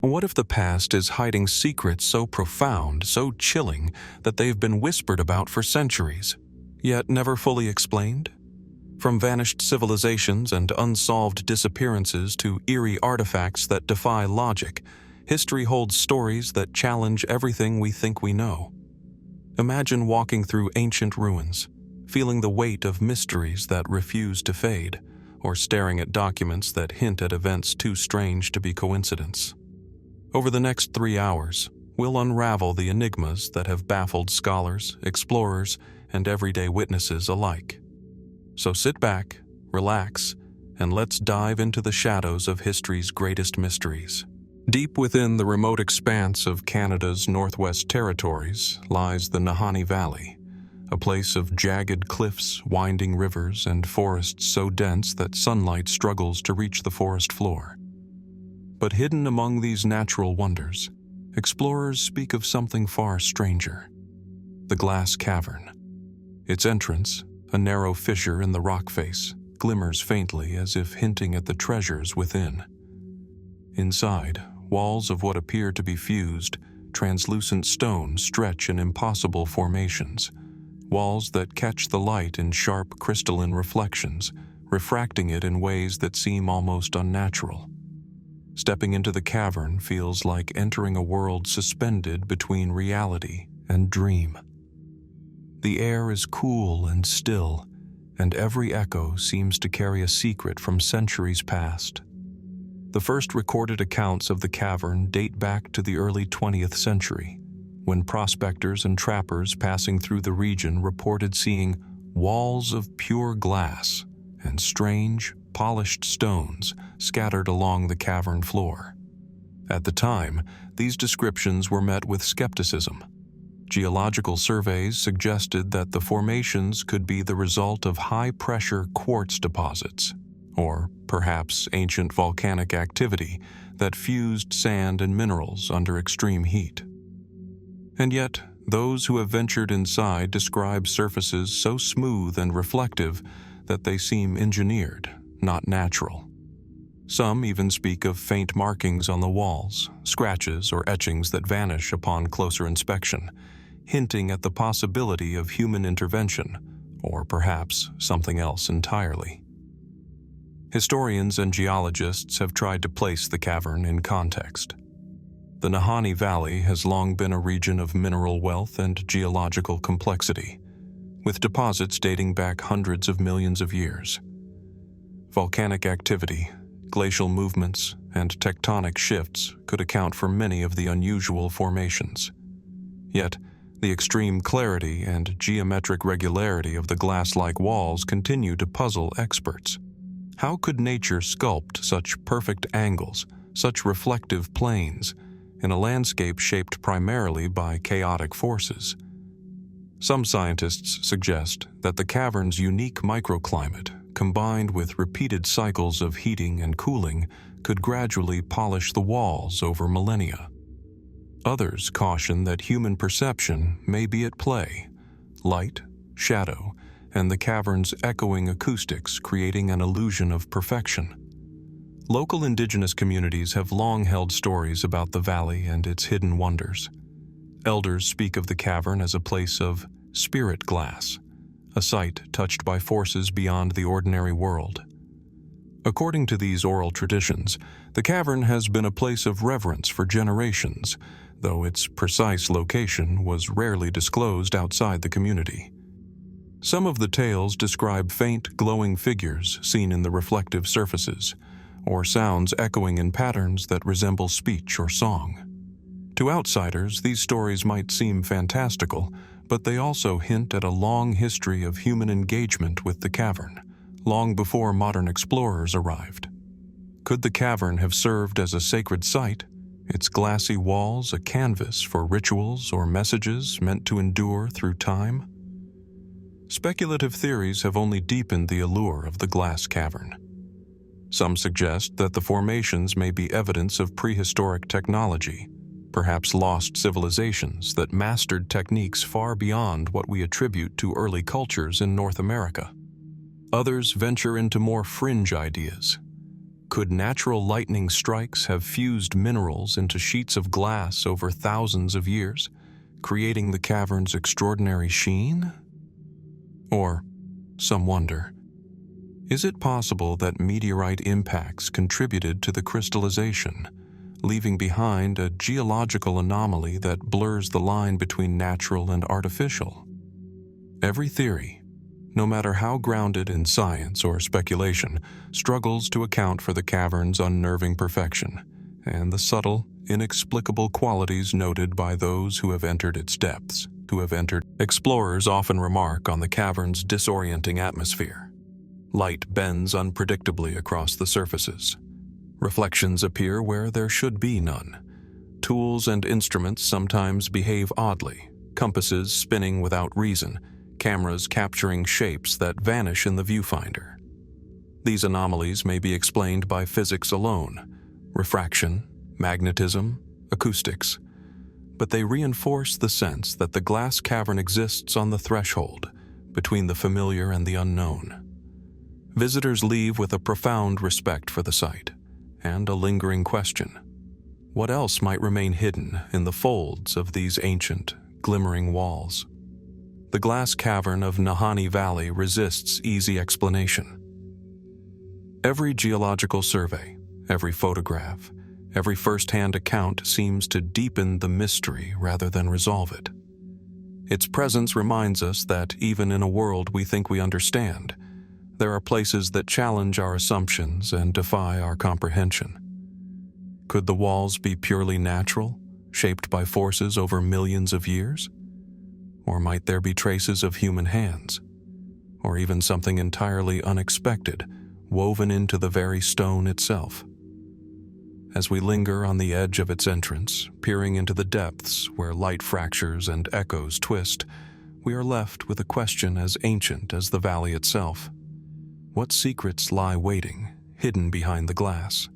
What if the past is hiding secrets so profound, so chilling, that they've been whispered about for centuries, yet never fully explained? From vanished civilizations and unsolved disappearances to eerie artifacts that defy logic, history holds stories that challenge everything we think we know. Imagine walking through ancient ruins, feeling the weight of mysteries that refuse to fade, or staring at documents that hint at events too strange to be coincidence. Over the next 3 hours, we'll unravel the enigmas that have baffled scholars, explorers, and everyday witnesses alike. So sit back, relax, and let's dive into the shadows of history's greatest mysteries. Deep within the remote expanse of Canada's Northwest Territories lies the Nahanni Valley, a place of jagged cliffs, winding rivers, and forests so dense that sunlight struggles to reach the forest floor. But hidden among these natural wonders, explorers speak of something far stranger: the Glass Cavern. Its entrance, a narrow fissure in the rock face, glimmers faintly as if hinting at the treasures within. Inside, walls of what appear to be fused, translucent stone stretch in impossible formations, walls that catch the light in sharp crystalline reflections, refracting it in ways that seem almost unnatural. Stepping into the cavern feels like entering a world suspended between reality and dream. The air is cool and still, and every echo seems to carry a secret from centuries past. The first recorded accounts of the cavern date back to the early 20th century, when prospectors and trappers passing through the region reported seeing walls of pure glass and strange, polished stones scattered along the cavern floor. At the time, these descriptions were met with skepticism. Geological surveys suggested that the formations could be the result of high-pressure quartz deposits, or perhaps ancient volcanic activity that fused sand and minerals under extreme heat. And yet, those who have ventured inside describe surfaces so smooth and reflective that they seem engineered, not natural. Some even speak of faint markings on the walls, scratches or etchings that vanish upon closer inspection, hinting at the possibility of human intervention, or perhaps something else entirely. Historians and geologists have tried to place the cavern in context. The Nahanni Valley has long been a region of mineral wealth and geological complexity, with deposits dating back hundreds of millions of years. Volcanic activity, glacial movements, and tectonic shifts could account for many of the unusual formations. Yet, the extreme clarity and geometric regularity of the glass-like walls continue to puzzle experts. How could nature sculpt such perfect angles, such reflective planes, in a landscape shaped primarily by chaotic forces? Some scientists suggest that the cavern's unique microclimate, combined with repeated cycles of heating and cooling, could gradually polish the walls over millennia. Others caution that human perception may be at play: light, shadow, and the cavern's echoing acoustics creating an illusion of perfection. Local indigenous communities have long held stories about the valley and its hidden wonders. Elders speak of the cavern as a place of spirit glass, a site touched by forces beyond the ordinary world. According to these oral traditions, the cavern has been a place of reverence for generations, though its precise location was rarely disclosed outside the community. Some of the tales describe faint, glowing figures seen in the reflective surfaces, or sounds echoing in patterns that resemble speech or song. To outsiders, these stories might seem fantastical, but they also hint at a long history of human engagement with the cavern, long before modern explorers arrived. Could the cavern have served as a sacred site, its glassy walls a canvas for rituals or messages meant to endure through time? Speculative theories have only deepened the allure of the glass cavern. Some suggest that the formations may be evidence of prehistoric technology, perhaps lost civilizations that mastered techniques far beyond what we attribute to early cultures in North America. Others venture into more fringe ideas. Could natural lightning strikes have fused minerals into sheets of glass over thousands of years, creating the cavern's extraordinary sheen? Or, some wonder, is it possible that meteorite impacts contributed to the crystallization, leaving behind a geological anomaly that blurs the line between natural and artificial? Every theory, no matter how grounded in science or speculation, struggles to account for the cavern's unnerving perfection and the subtle, inexplicable qualities noted by those who have entered its depths. Explorers often remark on the cavern's disorienting atmosphere. Light bends unpredictably across the surfaces. Reflections appear where there should be none. Tools and instruments sometimes behave oddly, compasses spinning without reason, cameras capturing shapes that vanish in the viewfinder. These anomalies may be explained by physics alone, refraction, magnetism, acoustics, but they reinforce the sense that the glass cavern exists on the threshold between the familiar and the unknown. Visitors leave with a profound respect for the site and a lingering question: what else might remain hidden in the folds of these ancient, glimmering walls? The glass cavern of Nahanni Valley resists easy explanation. Every geological survey, every photograph, every first-hand account seems to deepen the mystery rather than resolve it. Its presence reminds us that even in a world we think we understand, there are places that challenge our assumptions and defy our comprehension. Could the walls be purely natural, shaped by forces over millions of years? Or might there be traces of human hands, or even something entirely unexpected, woven into the very stone itself? As we linger on the edge of its entrance, peering into the depths where light fractures and echoes twist, we are left with a question as ancient as the valley itself. What secrets lie waiting, hidden behind the glass?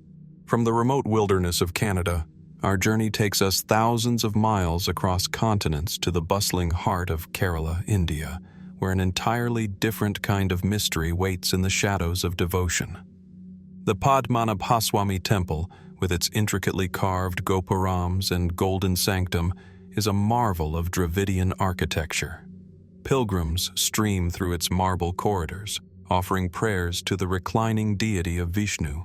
From the remote wilderness of Canada, our journey takes us thousands of miles across continents to the bustling heart of Kerala, India, where an entirely different kind of mystery waits in the shadows of devotion. The Padmanabhaswamy temple, with its intricately carved gopurams and golden sanctum, is a marvel of Dravidian architecture. Pilgrims stream through its marble corridors, offering prayers to the reclining deity of Vishnu.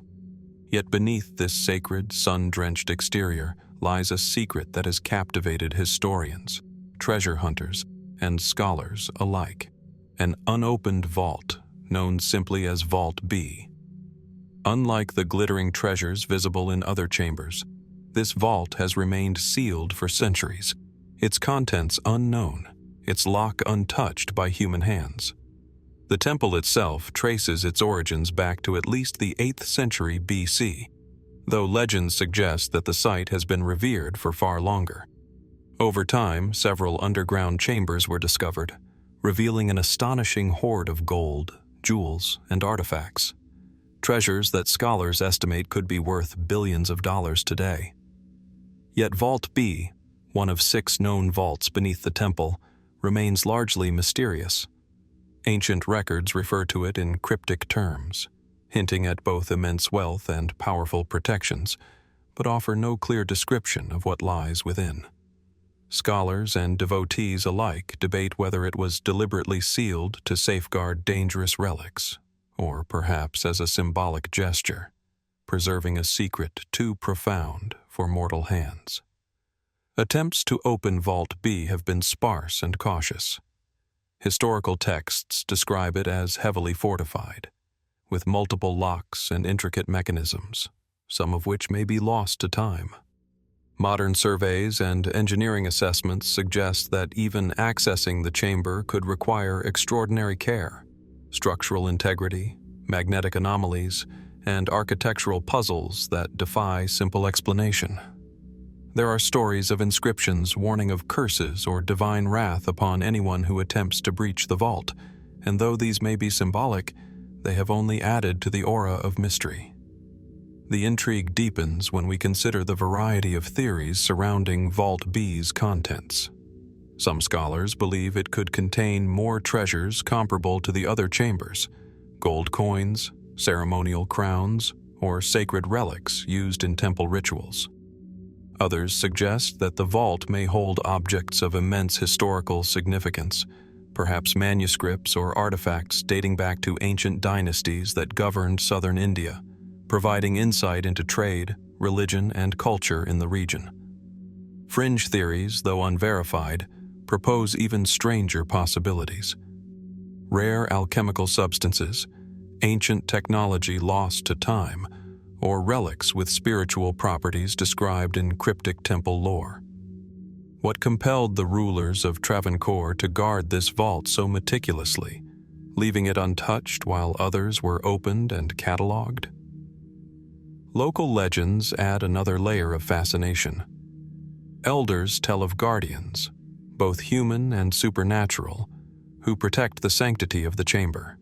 Yet beneath this sacred, sun-drenched exterior lies a secret that has captivated historians, treasure hunters, and scholars alike: an unopened vault, known simply as Vault B. Unlike the glittering treasures visible in other chambers, this vault has remained sealed for centuries, its contents unknown, its lock untouched by human hands. The temple itself traces its origins back to at least the 8th century BC, though legends suggest that the site has been revered for far longer. Over time, several underground chambers were discovered, revealing an astonishing hoard of gold, jewels, and artifacts. Treasures that scholars estimate could be worth billions of dollars today. Yet Vault B, one of 6 known vaults beneath the temple, remains largely mysterious. Ancient records refer to it in cryptic terms, hinting at both immense wealth and powerful protections, but offer no clear description of what lies within. Scholars and devotees alike debate whether it was deliberately sealed to safeguard dangerous relics, or perhaps as a symbolic gesture, preserving a secret too profound for mortal hands. Attempts to open Vault B have been sparse and cautious. Historical texts describe it as heavily fortified, with multiple locks and intricate mechanisms, some of which may be lost to time. Modern surveys and engineering assessments suggest that even accessing the chamber could require extraordinary care. Structural integrity, magnetic anomalies, and architectural puzzles that defy simple explanation. There are stories of inscriptions warning of curses or divine wrath upon anyone who attempts to breach the vault, and though these may be symbolic, they have only added to the aura of mystery. The intrigue deepens when we consider the variety of theories surrounding Vault B's contents. Some scholars believe it could contain more treasures comparable to the other chambers: gold coins, ceremonial crowns, or sacred relics used in temple rituals. Others suggest that the vault may hold objects of immense historical significance, perhaps manuscripts or artifacts dating back to ancient dynasties that governed southern India, providing insight into trade, religion, and culture in the region. Fringe theories, though unverified, propose even stranger possibilities. Rare alchemical substances, ancient technology lost to time, or relics with spiritual properties described in cryptic temple lore. What compelled the rulers of Travancore to guard this vault so meticulously, leaving it untouched while others were opened and catalogued? Local legends add another layer of fascination. Elders tell of guardians, both human and supernatural, who protect the sanctity of the chamber.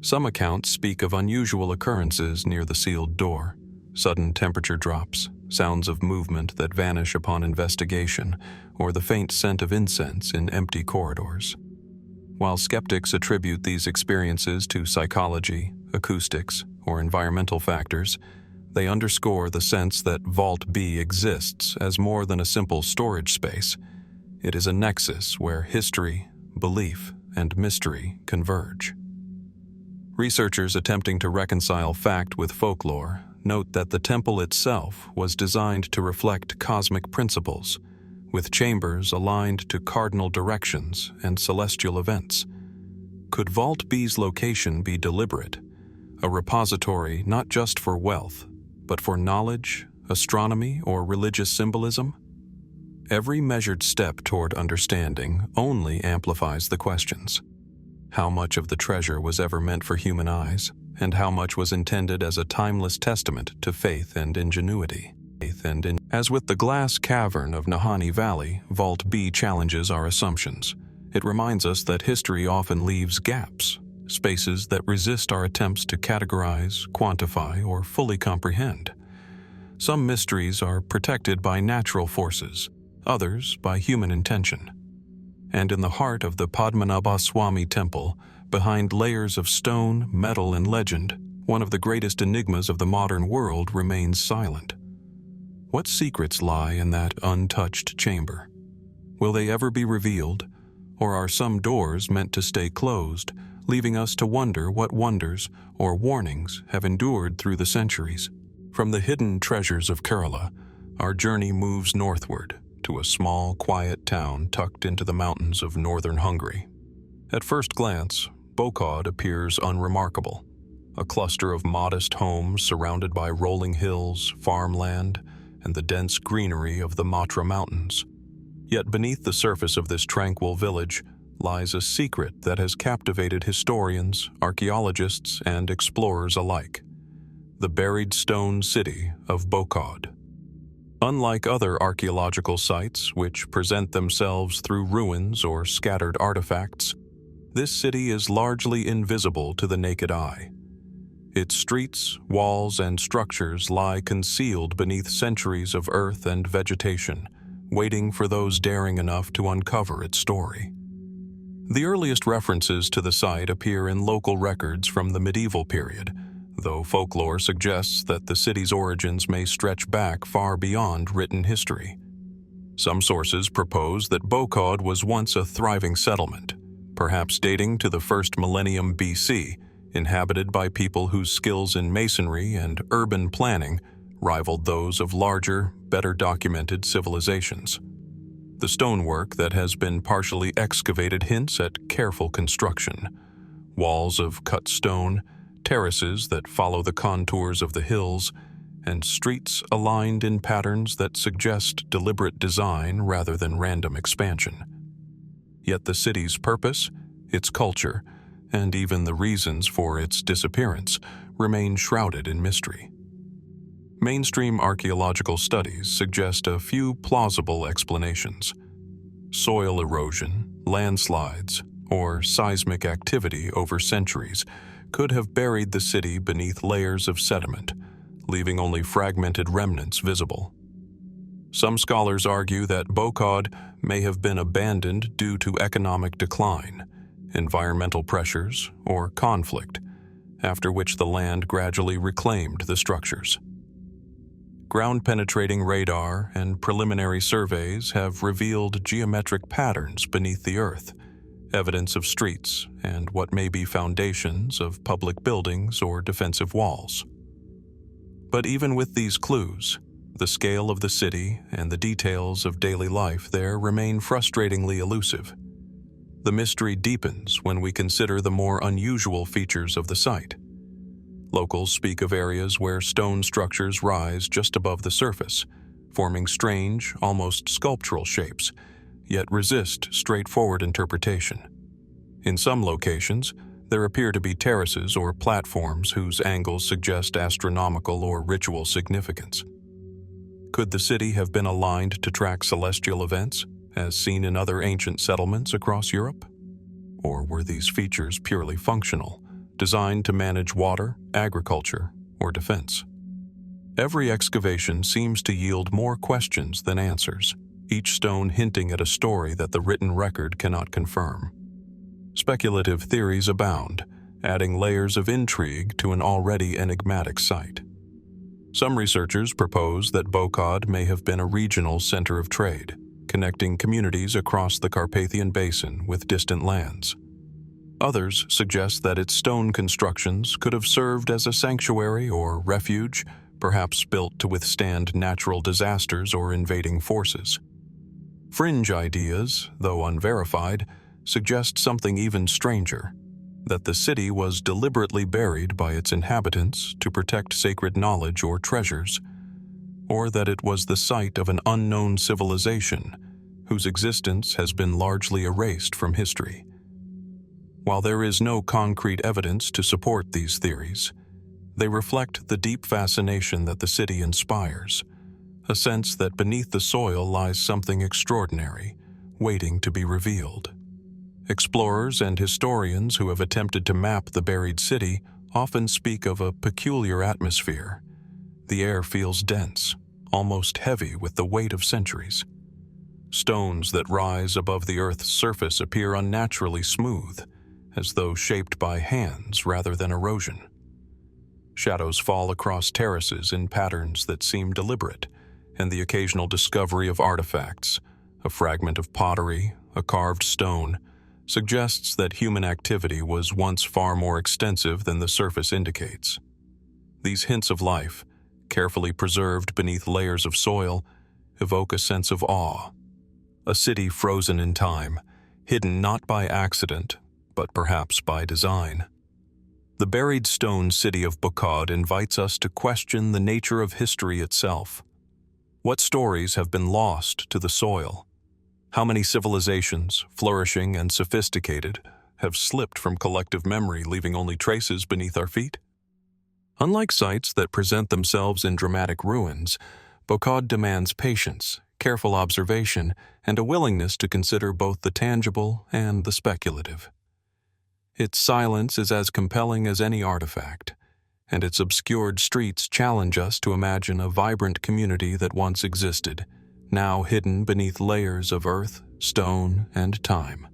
Some accounts speak of unusual occurrences near the sealed door, sudden temperature drops, sounds of movement that vanish upon investigation, or the faint scent of incense in empty corridors. While skeptics attribute these experiences to psychology, acoustics, or environmental factors, they underscore the sense that Vault B exists as more than a simple storage space. It is a nexus where history, belief, and mystery converge. Researchers attempting to reconcile fact with folklore note that the temple itself was designed to reflect cosmic principles, with chambers aligned to cardinal directions and celestial events. Could Vault B's location be deliberate, a repository not just for wealth, but for knowledge, astronomy, or religious symbolism? Every measured step toward understanding only amplifies the questions. How much of the treasure was ever meant for human eyes, and how much was intended as a timeless testament to faith and ingenuity? As with the glass cavern of Nahanni Valley, Vault B challenges our assumptions. It reminds us that history often leaves gaps, spaces that resist our attempts to categorize, quantify, or fully comprehend. Some mysteries are protected by natural forces, others by human intention. And in the heart of the Padmanabhaswamy temple, behind layers of stone, metal, and legend, one of the greatest enigmas of the modern world remains silent. What secrets lie in that untouched chamber? Will they ever be revealed, or are some doors meant to stay closed, leaving us to wonder what wonders or warnings have endured through the centuries? From the hidden treasures of Kerala, our journey moves northward to a small, quiet town tucked into the mountains of northern Hungary. At first glance, Bokod appears unremarkable, a cluster of modest homes surrounded by rolling hills, farmland, and the dense greenery of the Matra Mountains. Yet beneath the surface of this tranquil village lies a secret that has captivated historians, archaeologists, and explorers alike: the buried stone city of Bokod. Unlike other archaeological sites, which present themselves through ruins or scattered artifacts, this city is largely invisible to the naked eye. Its streets, walls, and structures lie concealed beneath centuries of earth and vegetation, waiting for those daring enough to uncover its story. The earliest references to the site appear in local records from the medieval period, though folklore suggests that the city's origins may stretch back far beyond written history. Some sources propose that Bokod was once a thriving settlement, perhaps dating to the first millennium BC, inhabited by people whose skills in masonry and urban planning rivaled those of larger, better documented civilizations. The stonework that has been partially excavated hints at careful construction: walls of cut stone, terraces that follow the contours of the hills, and streets aligned in patterns that suggest deliberate design rather than random expansion. Yet the city's purpose, its culture, and even the reasons for its disappearance remain shrouded in mystery. Mainstream archaeological studies suggest a few plausible explanations. Soil erosion, landslides, or seismic activity over centuries could have buried the city beneath layers of sediment, leaving only fragmented remnants visible. Some scholars argue that Bokod may have been abandoned due to economic decline, environmental pressures, or conflict, after which the land gradually reclaimed the structures. Ground-penetrating radar and preliminary surveys have revealed geometric patterns beneath the earth, evidence of streets and what may be foundations of public buildings or defensive walls. But even with these clues, the scale of the city and the details of daily life there remain frustratingly elusive. The mystery deepens when we consider the more unusual features of the site. Locals speak of areas where stone structures rise just above the surface, forming strange, almost sculptural shapes, yet resist straightforward interpretation. In some locations, there appear to be terraces or platforms whose angles suggest astronomical or ritual significance. Could the city have been aligned to track celestial events, as seen in other ancient settlements across Europe? Or were these features purely functional, designed to manage water, agriculture, or defense? Every excavation seems to yield more questions than answers, each stone hinting at a story that the written record cannot confirm. Speculative theories abound, adding layers of intrigue to an already enigmatic site. Some researchers propose that Bokod may have been a regional center of trade, connecting communities across the Carpathian Basin with distant lands. Others suggest that its stone constructions could have served as a sanctuary or refuge, perhaps built to withstand natural disasters or invading forces. Fringe ideas, though unverified, suggest something even stranger, that the city was deliberately buried by its inhabitants to protect sacred knowledge or treasures, or that it was the site of an unknown civilization whose existence has been largely erased from history. While there is no concrete evidence to support these theories, they reflect the deep fascination that the city inspires, a sense that beneath the soil lies something extraordinary, waiting to be revealed. Explorers and historians who have attempted to map the buried city often speak of a peculiar atmosphere. The air feels dense, almost heavy with the weight of centuries. Stones that rise above the Earth's surface appear unnaturally smooth, as though shaped by hands rather than erosion. Shadows fall across terraces in patterns that seem deliberate, and the occasional discovery of artifacts, a fragment of pottery, a carved stone, suggests that human activity was once far more extensive than the surface indicates. These hints of life, carefully preserved beneath layers of soil, evoke a sense of awe. A city frozen in time, hidden not by accident, but perhaps by design. The buried stone city of Bokod invites us to question the nature of history itself. What stories have been lost to the soil? How many civilizations, flourishing and sophisticated, have slipped from collective memory, leaving only traces beneath our feet? Unlike sites that present themselves in dramatic ruins, Bokod demands patience, careful observation, and a willingness to consider both the tangible and the speculative. Its silence is as compelling as any artifact, and its obscured streets challenge us to imagine a vibrant community that once existed, now hidden beneath layers of earth, stone, and time.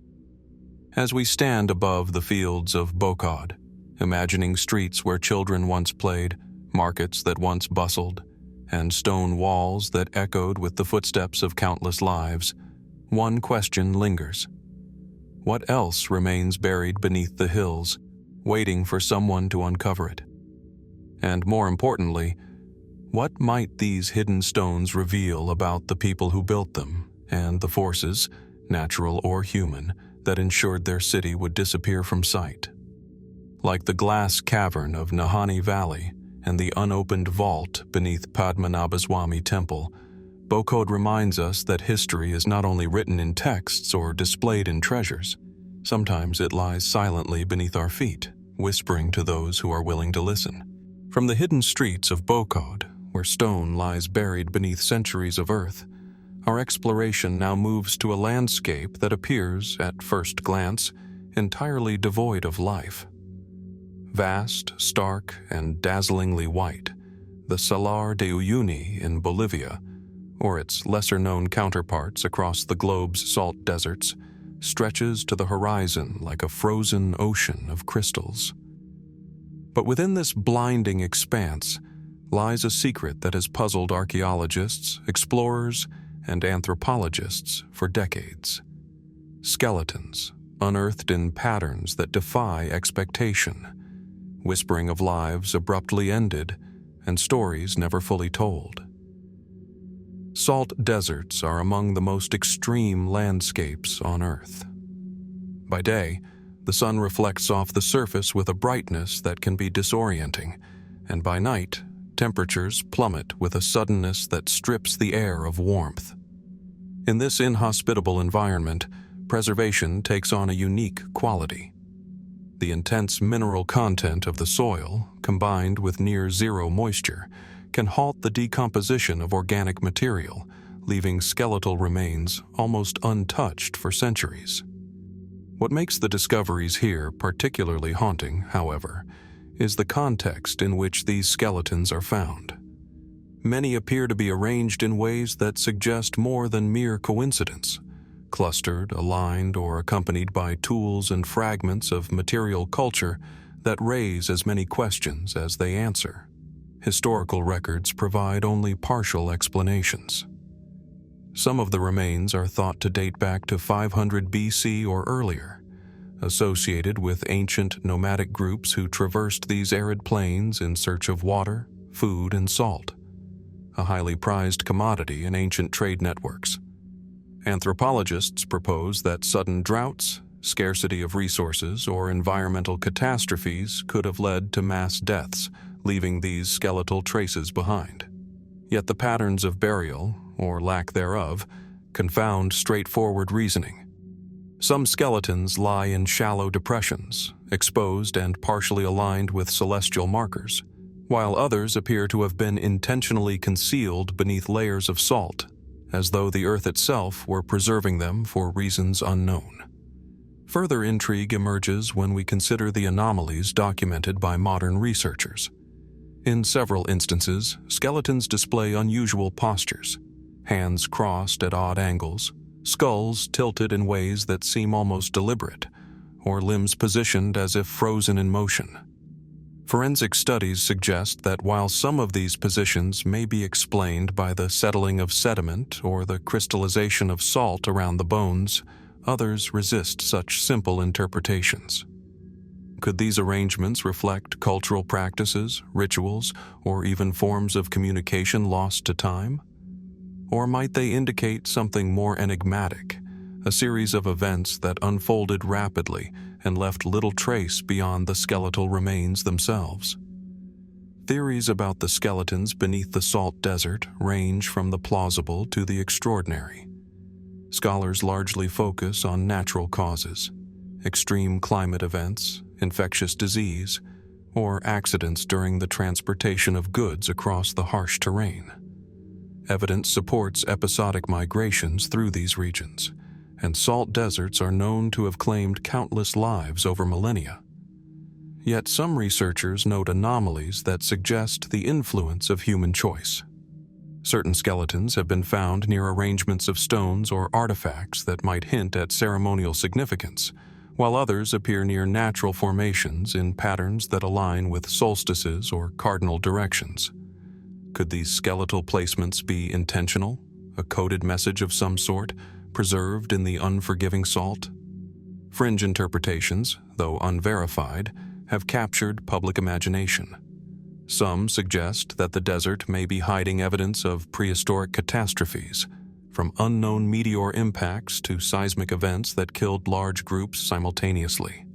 As we stand above the fields of Bokod, imagining streets where children once played, markets that once bustled, and stone walls that echoed with the footsteps of countless lives, one question lingers. What else remains buried beneath the hills, waiting for someone to uncover it? And more importantly, what might these hidden stones reveal about the people who built them and the forces, natural or human, that ensured their city would disappear from sight? Like the glass cavern of Nahanni Valley and the unopened vault beneath Padmanabhaswamy Temple, Bokod reminds us that history is not only written in texts or displayed in treasures. Sometimes it lies silently beneath our feet, whispering to those who are willing to listen. From the hidden streets of Bokod, where stone lies buried beneath centuries of earth, our exploration now moves to a landscape that appears, at first glance, entirely devoid of life. Vast, stark, and dazzlingly white, the Salar de Uyuni in Bolivia, or its lesser-known counterparts across the globe's salt deserts, stretches to the horizon like a frozen ocean of crystals. But within this blinding expanse lies a secret that has puzzled archaeologists, explorers, and anthropologists for decades. Skeletons, unearthed in patterns that defy expectation, whispering of lives abruptly ended and stories never fully told. Salt deserts are among the most extreme landscapes on Earth. By day, the sun reflects off the surface with a brightness that can be disorienting, and by night, temperatures plummet with a suddenness that strips the air of warmth. In this inhospitable environment, preservation takes on a unique quality. The intense mineral content of the soil, combined with near-zero moisture, can halt the decomposition of organic material, leaving skeletal remains almost untouched for centuries. What makes the discoveries here particularly haunting, however, is the context in which these skeletons are found. Many appear to be arranged in ways that suggest more than mere coincidence, clustered, aligned, or accompanied by tools and fragments of material culture that raise as many questions as they answer. Historical records provide only partial explanations. Some of the remains are thought to date back to 500 BC or earlier, associated with ancient nomadic groups who traversed these arid plains in search of water, food, and salt, a highly prized commodity in ancient trade networks. Anthropologists propose that sudden droughts, scarcity of resources, or environmental catastrophes could have led to mass deaths, leaving these skeletal traces behind. Yet the patterns of burial, or lack thereof, confound straightforward reasoning. Some skeletons lie in shallow depressions, exposed and partially aligned with celestial markers, while others appear to have been intentionally concealed beneath layers of salt, as though the earth itself were preserving them for reasons unknown. Further intrigue emerges when we consider the anomalies documented by modern researchers. In several instances, skeletons display unusual postures, hands crossed at odd angles, skulls tilted in ways that seem almost deliberate, or limbs positioned as if frozen in motion. Forensic studies suggest that while some of these positions may be explained by the settling of sediment or the crystallization of salt around the bones, others resist such simple interpretations. Could these arrangements reflect cultural practices, rituals, or even forms of communication lost to time? Or might they indicate something more enigmatic, a series of events that unfolded rapidly and left little trace beyond the skeletal remains themselves? Theories about the skeletons beneath the salt desert range from the plausible to the extraordinary. Scholars largely focus on natural causes, extreme climate events, infectious disease, or accidents during the transportation of goods across the harsh terrain. Evidence supports episodic migrations through these regions, and salt deserts are known to have claimed countless lives over millennia. Yet some researchers note anomalies that suggest the influence of human choice. Certain skeletons have been found near arrangements of stones or artifacts that might hint at ceremonial significance, while others appear near natural formations in patterns that align with solstices or cardinal directions. Could these skeletal placements be intentional, a coded message of some sort, preserved in the unforgiving salt? Fringe interpretations, though unverified, have captured public imagination. Some suggest that the desert may be hiding evidence of prehistoric catastrophes, from unknown meteor impacts to seismic events that killed large groups simultaneously.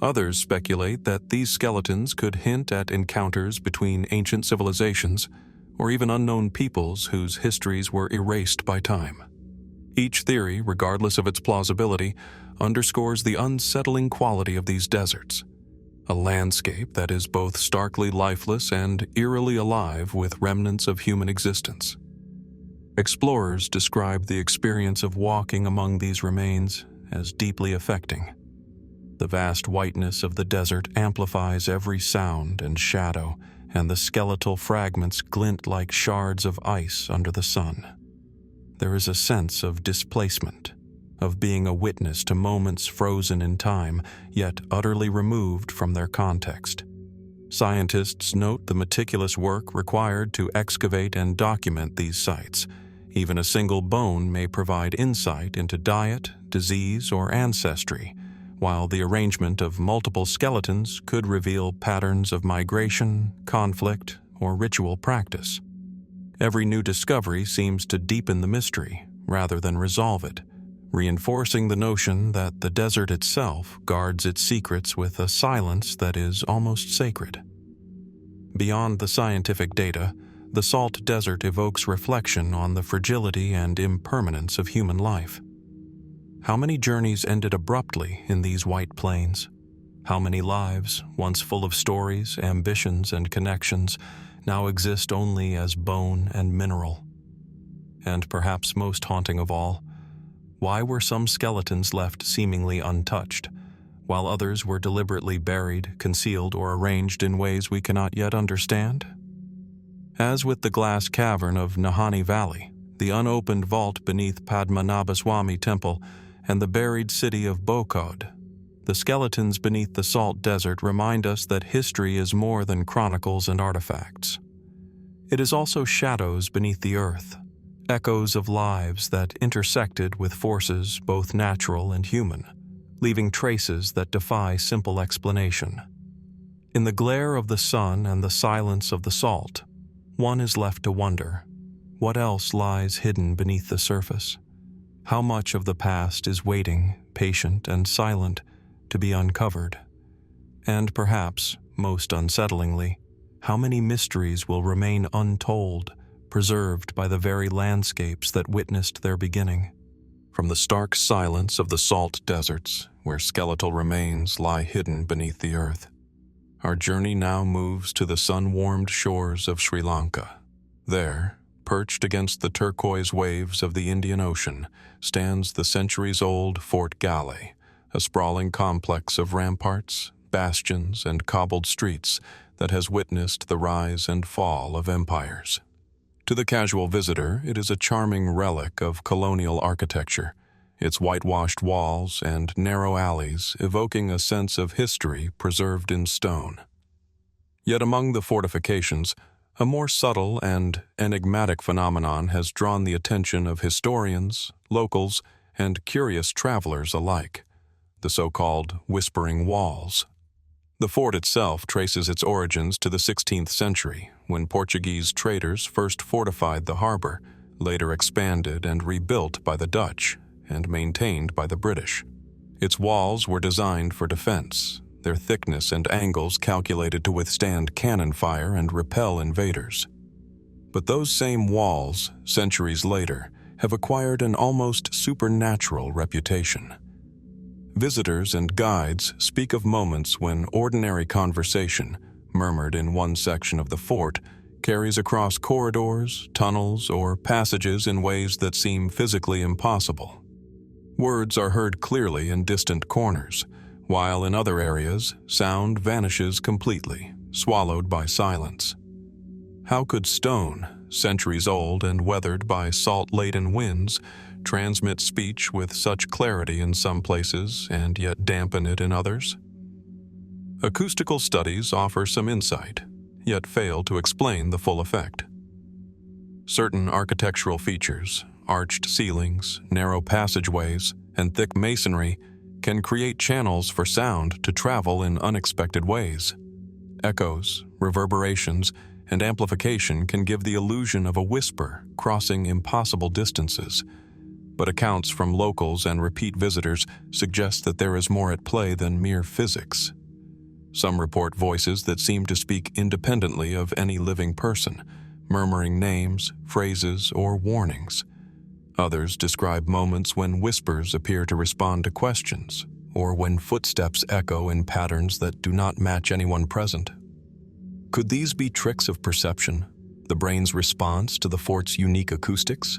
Others speculate that these skeletons could hint at encounters between ancient civilizations or even unknown peoples whose histories were erased by time. Each theory, regardless of its plausibility, underscores the unsettling quality of these deserts, a landscape that is both starkly lifeless and eerily alive with remnants of human existence. Explorers describe the experience of walking among these remains as deeply affecting. The vast whiteness of the desert amplifies every sound and shadow, and the skeletal fragments glint like shards of ice under the sun. There is a sense of displacement, of being a witness to moments frozen in time, yet utterly removed from their context. Scientists note the meticulous work required to excavate and document these sites. Even a single bone may provide insight into diet, disease, or ancestry, while the arrangement of multiple skeletons could reveal patterns of migration, conflict, or ritual practice. Every new discovery seems to deepen the mystery rather than resolve it, reinforcing the notion that the desert itself guards its secrets with a silence that is almost sacred. Beyond the scientific data, the salt desert evokes reflection on the fragility and impermanence of human life. How many journeys ended abruptly in these white plains? How many lives, once full of stories, ambitions, and connections, now exist only as bone and mineral? And perhaps most haunting of all, why were some skeletons left seemingly untouched, while others were deliberately buried, concealed, or arranged in ways we cannot yet understand? As with the glass cavern of Nahanni Valley, the unopened vault beneath Padmanabhaswamy Temple, and the buried city of Bokod, the skeletons beneath the salt desert remind us that history is more than chronicles and artifacts. It is also shadows beneath the earth, echoes of lives that intersected with forces both natural and human, leaving traces that defy simple explanation. In the glare of the sun and the silence of the salt, one is left to wonder, what else lies hidden beneath the surface? How much of the past is waiting, patient and silent, to be uncovered? And perhaps, most unsettlingly, how many mysteries will remain untold, preserved by the very landscapes that witnessed their beginning? From the stark silence of the salt deserts, where skeletal remains lie hidden beneath the earth, our journey now moves to the sun-warmed shores of Sri Lanka. There, perched against the turquoise waves of the Indian Ocean, stands the centuries-old Fort Galle, a sprawling complex of ramparts, bastions, and cobbled streets that has witnessed the rise and fall of empires. To the casual visitor, it is a charming relic of colonial architecture, its whitewashed walls and narrow alleys evoking a sense of history preserved in stone. Yet among the fortifications, a more subtle and enigmatic phenomenon has drawn the attention of historians, locals, and curious travelers alike: the so-called Whispering Walls. The fort itself traces its origins to the 16th century, when Portuguese traders first fortified the harbor, later expanded and rebuilt by the Dutch, and maintained by the British. Its walls were designed for defense, their thickness and angles calculated to withstand cannon fire and repel invaders. But those same walls, centuries later, have acquired an almost supernatural reputation. Visitors and guides speak of moments when ordinary conversation, murmured in one section of the fort, carries across corridors, tunnels, or passages in ways that seem physically impossible. Words are heard clearly in distant corners, while in other areas, sound vanishes completely, swallowed by silence. How could stone, centuries old and weathered by salt-laden winds, transmit speech with such clarity in some places and yet dampen it in others? Acoustical studies offer some insight, yet fail to explain the full effect. Certain architectural features, arched ceilings, narrow passageways, and thick masonry, can create channels for sound to travel in unexpected ways. Echoes, reverberations, and amplification can give the illusion of a whisper crossing impossible distances, but accounts from locals and repeat visitors suggest that there is more at play than mere physics. Some report voices that seem to speak independently of any living person, murmuring names, phrases, or warnings. Others describe moments when whispers appear to respond to questions, or when footsteps echo in patterns that do not match anyone present. Could these be tricks of perception, the brain's response to the fort's unique acoustics?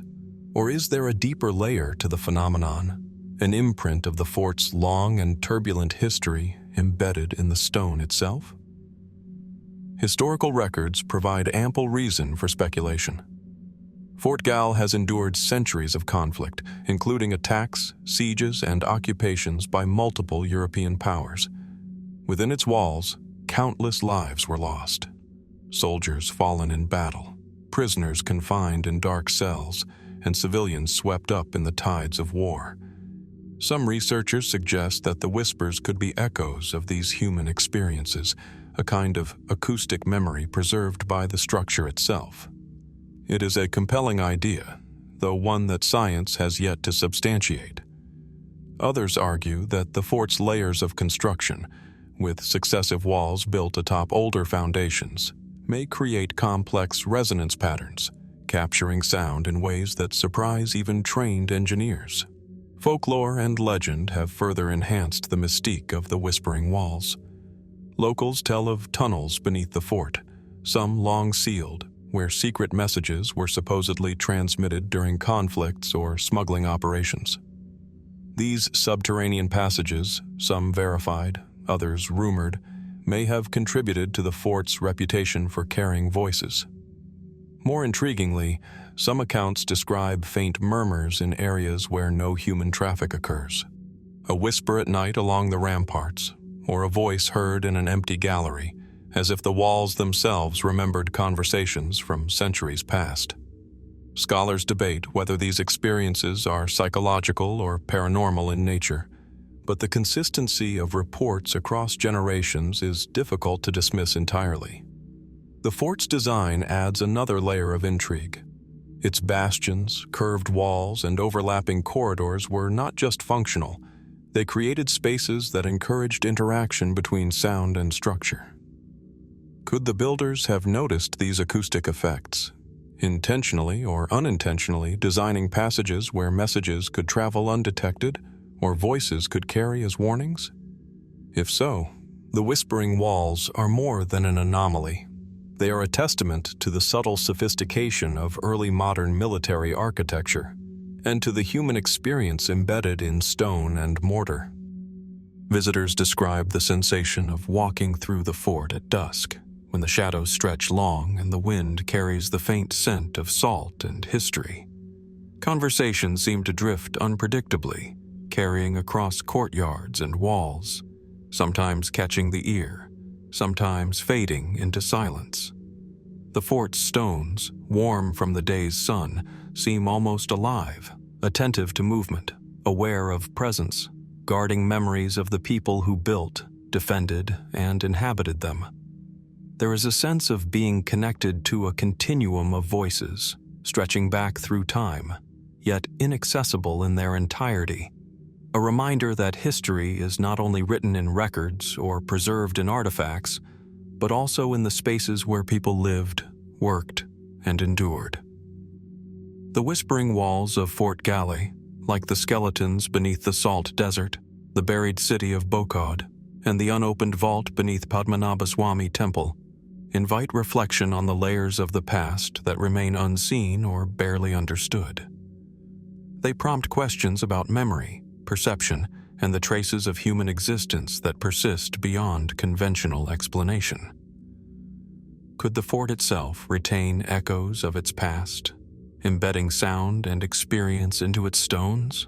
Or is there a deeper layer to the phenomenon, an imprint of the fort's long and turbulent history embedded in the stone itself? Historical records provide ample reason for speculation. Fort Galle has endured centuries of conflict, including attacks, sieges, and occupations by multiple European powers. Within its walls, countless lives were lost. Soldiers fallen in battle, prisoners confined in dark cells, and civilians swept up in the tides of war. Some researchers suggest that the whispers could be echoes of these human experiences, a kind of acoustic memory preserved by the structure itself. It is a compelling idea, though one that science has yet to substantiate. Others argue that the fort's layers of construction, with successive walls built atop older foundations, may create complex resonance patterns, capturing sound in ways that surprise even trained engineers. Folklore and legend have further enhanced the mystique of the Whispering Walls. Locals tell of tunnels beneath the fort, some long sealed, where secret messages were supposedly transmitted during conflicts or smuggling operations. These subterranean passages, some verified, others rumored, may have contributed to the fort's reputation for carrying voices. More intriguingly, some accounts describe faint murmurs in areas where no human traffic occurs. A whisper at night along the ramparts, or a voice heard in an empty gallery, as if the walls themselves remembered conversations from centuries past. Scholars debate whether these experiences are psychological or paranormal in nature, but the consistency of reports across generations is difficult to dismiss entirely. The fort's design adds another layer of intrigue. Its bastions, curved walls, and overlapping corridors were not just functional, they created spaces that encouraged interaction between sound and structure. Could the builders have noticed these acoustic effects, intentionally or unintentionally designing passages where messages could travel undetected or voices could carry as warnings? If so, the Whispering Walls are more than an anomaly. They are a testament to the subtle sophistication of early modern military architecture and to the human experience embedded in stone and mortar. Visitors describe the sensation of walking through the fort at dusk, when the shadows stretch long and the wind carries the faint scent of salt and history. Conversations seem to drift unpredictably, carrying across courtyards and walls, sometimes catching the ear, sometimes fading into silence. The fort's stones, warm from the day's sun, seem almost alive, attentive to movement, aware of presence, guarding memories of the people who built, defended, and inhabited them. There is a sense of being connected to a continuum of voices, stretching back through time, yet inaccessible in their entirety. A reminder that history is not only written in records or preserved in artifacts, but also in the spaces where people lived, worked, and endured. The Whispering Walls of Fort Galle, like the skeletons beneath the salt desert, the buried city of Bokod, and the unopened vault beneath Padmanabhaswamy Temple, invite reflection on the layers of the past that remain unseen or barely understood. They prompt questions about memory, perception, and the traces of human existence that persist beyond conventional explanation. Could the fort itself retain echoes of its past, embedding sound and experience into its stones?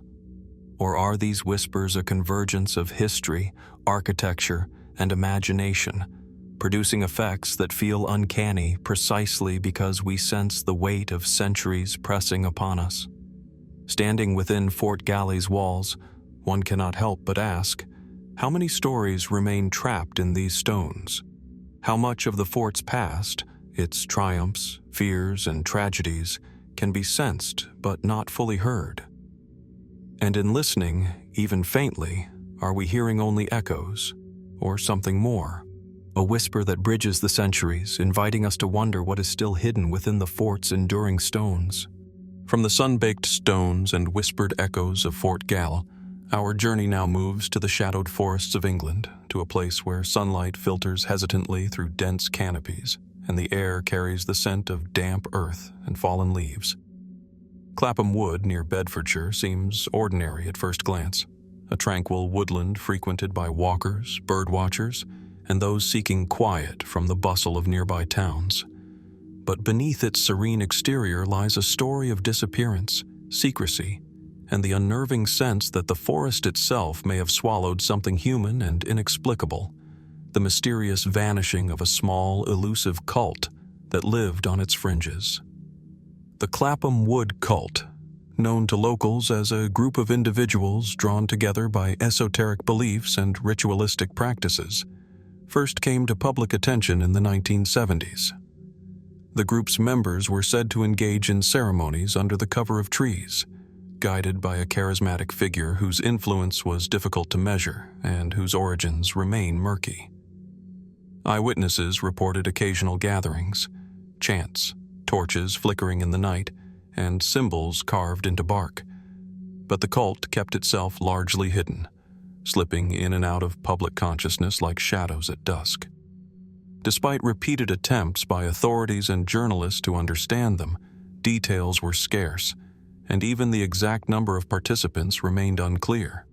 Or are these whispers a convergence of history, architecture, and imagination, producing effects that feel uncanny precisely because we sense the weight of centuries pressing upon us? Standing within Fort Galle's walls, one cannot help but ask, how many stories remain trapped in these stones? How much of the fort's past, its triumphs, fears, and tragedies, can be sensed but not fully heard? And in listening, even faintly, are we hearing only echoes, or something more? A whisper that bridges the centuries, inviting us to wonder what is still hidden within the fort's enduring stones. From the sun-baked stones and whispered echoes of Fort Galle, our journey now moves to the shadowed forests of England, to a place where sunlight filters hesitantly through dense canopies, and the air carries the scent of damp earth and fallen leaves. Clapham Wood near Bedfordshire seems ordinary at first glance, a tranquil woodland frequented by walkers, birdwatchers, and those seeking quiet from the bustle of nearby towns. But beneath its serene exterior lies a story of disappearance, secrecy, and the unnerving sense that the forest itself may have swallowed something human and inexplicable, the mysterious vanishing of a small, elusive cult that lived on its fringes. The Clapham Wood Cult, known to locals as a group of individuals drawn together by esoteric beliefs and ritualistic practices, first came to public attention in the 1970s. The group's members were said to engage in ceremonies under the cover of trees, guided by a charismatic figure whose influence was difficult to measure and whose origins remain murky. Eyewitnesses reported occasional gatherings, chants, torches flickering in the night, and symbols carved into bark. But the cult kept itself largely hidden, slipping in and out of public consciousness like shadows at dusk. Despite repeated attempts by authorities and journalists to understand them, details were scarce, and even the exact number of participants remained unclear.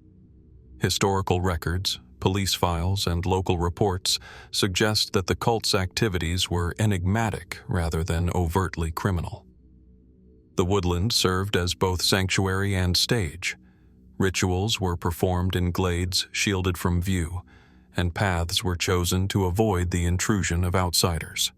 Historical records, police files, and local reports suggest that the cult's activities were enigmatic rather than overtly criminal. The woodland served as both sanctuary and stage. Rituals were performed in glades shielded from view, and paths were chosen to avoid the intrusion of outsiders.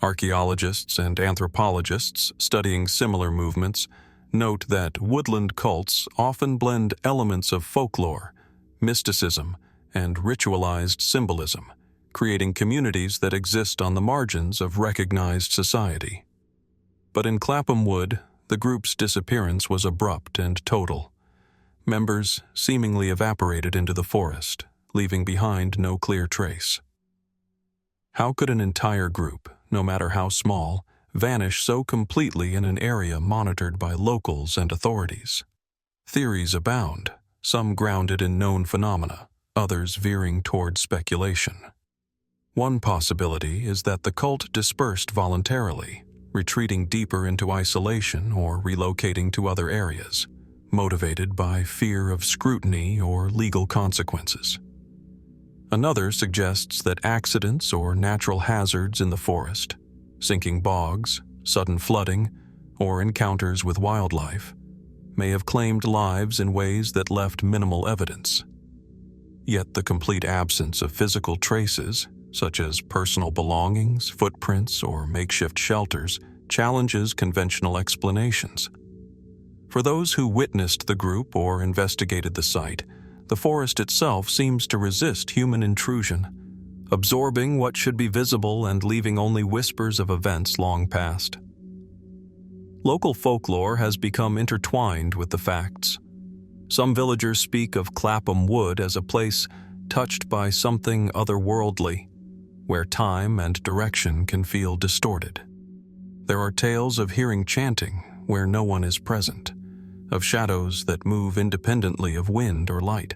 Archaeologists and anthropologists studying similar movements note that woodland cults often blend elements of folklore, mysticism, and ritualized symbolism, creating communities that exist on the margins of recognized society. But in Clapham Wood, the group's disappearance was abrupt and total. Members seemingly evaporated into the forest, leaving behind no clear trace. How could an entire group, no matter how small, vanish so completely in an area monitored by locals and authorities? Theories abound, some grounded in known phenomena, others veering toward speculation. One possibility is that the cult dispersed voluntarily, retreating deeper into isolation or relocating to other areas, motivated by fear of scrutiny or legal consequences. Another suggests that accidents or natural hazards in the forest, sinking bogs, sudden flooding, or encounters with wildlife, may have claimed lives in ways that left minimal evidence. Yet the complete absence of physical traces, such as personal belongings, footprints, or makeshift shelters, challenges conventional explanations. For those who witnessed the group or investigated the site, the forest itself seems to resist human intrusion, absorbing what should be visible and leaving only whispers of events long past. Local folklore has become intertwined with the facts. Some villagers speak of Clapham Wood as a place touched by something otherworldly, where time and direction can feel distorted. There are tales of hearing chanting where no one is present, of shadows that move independently of wind or light.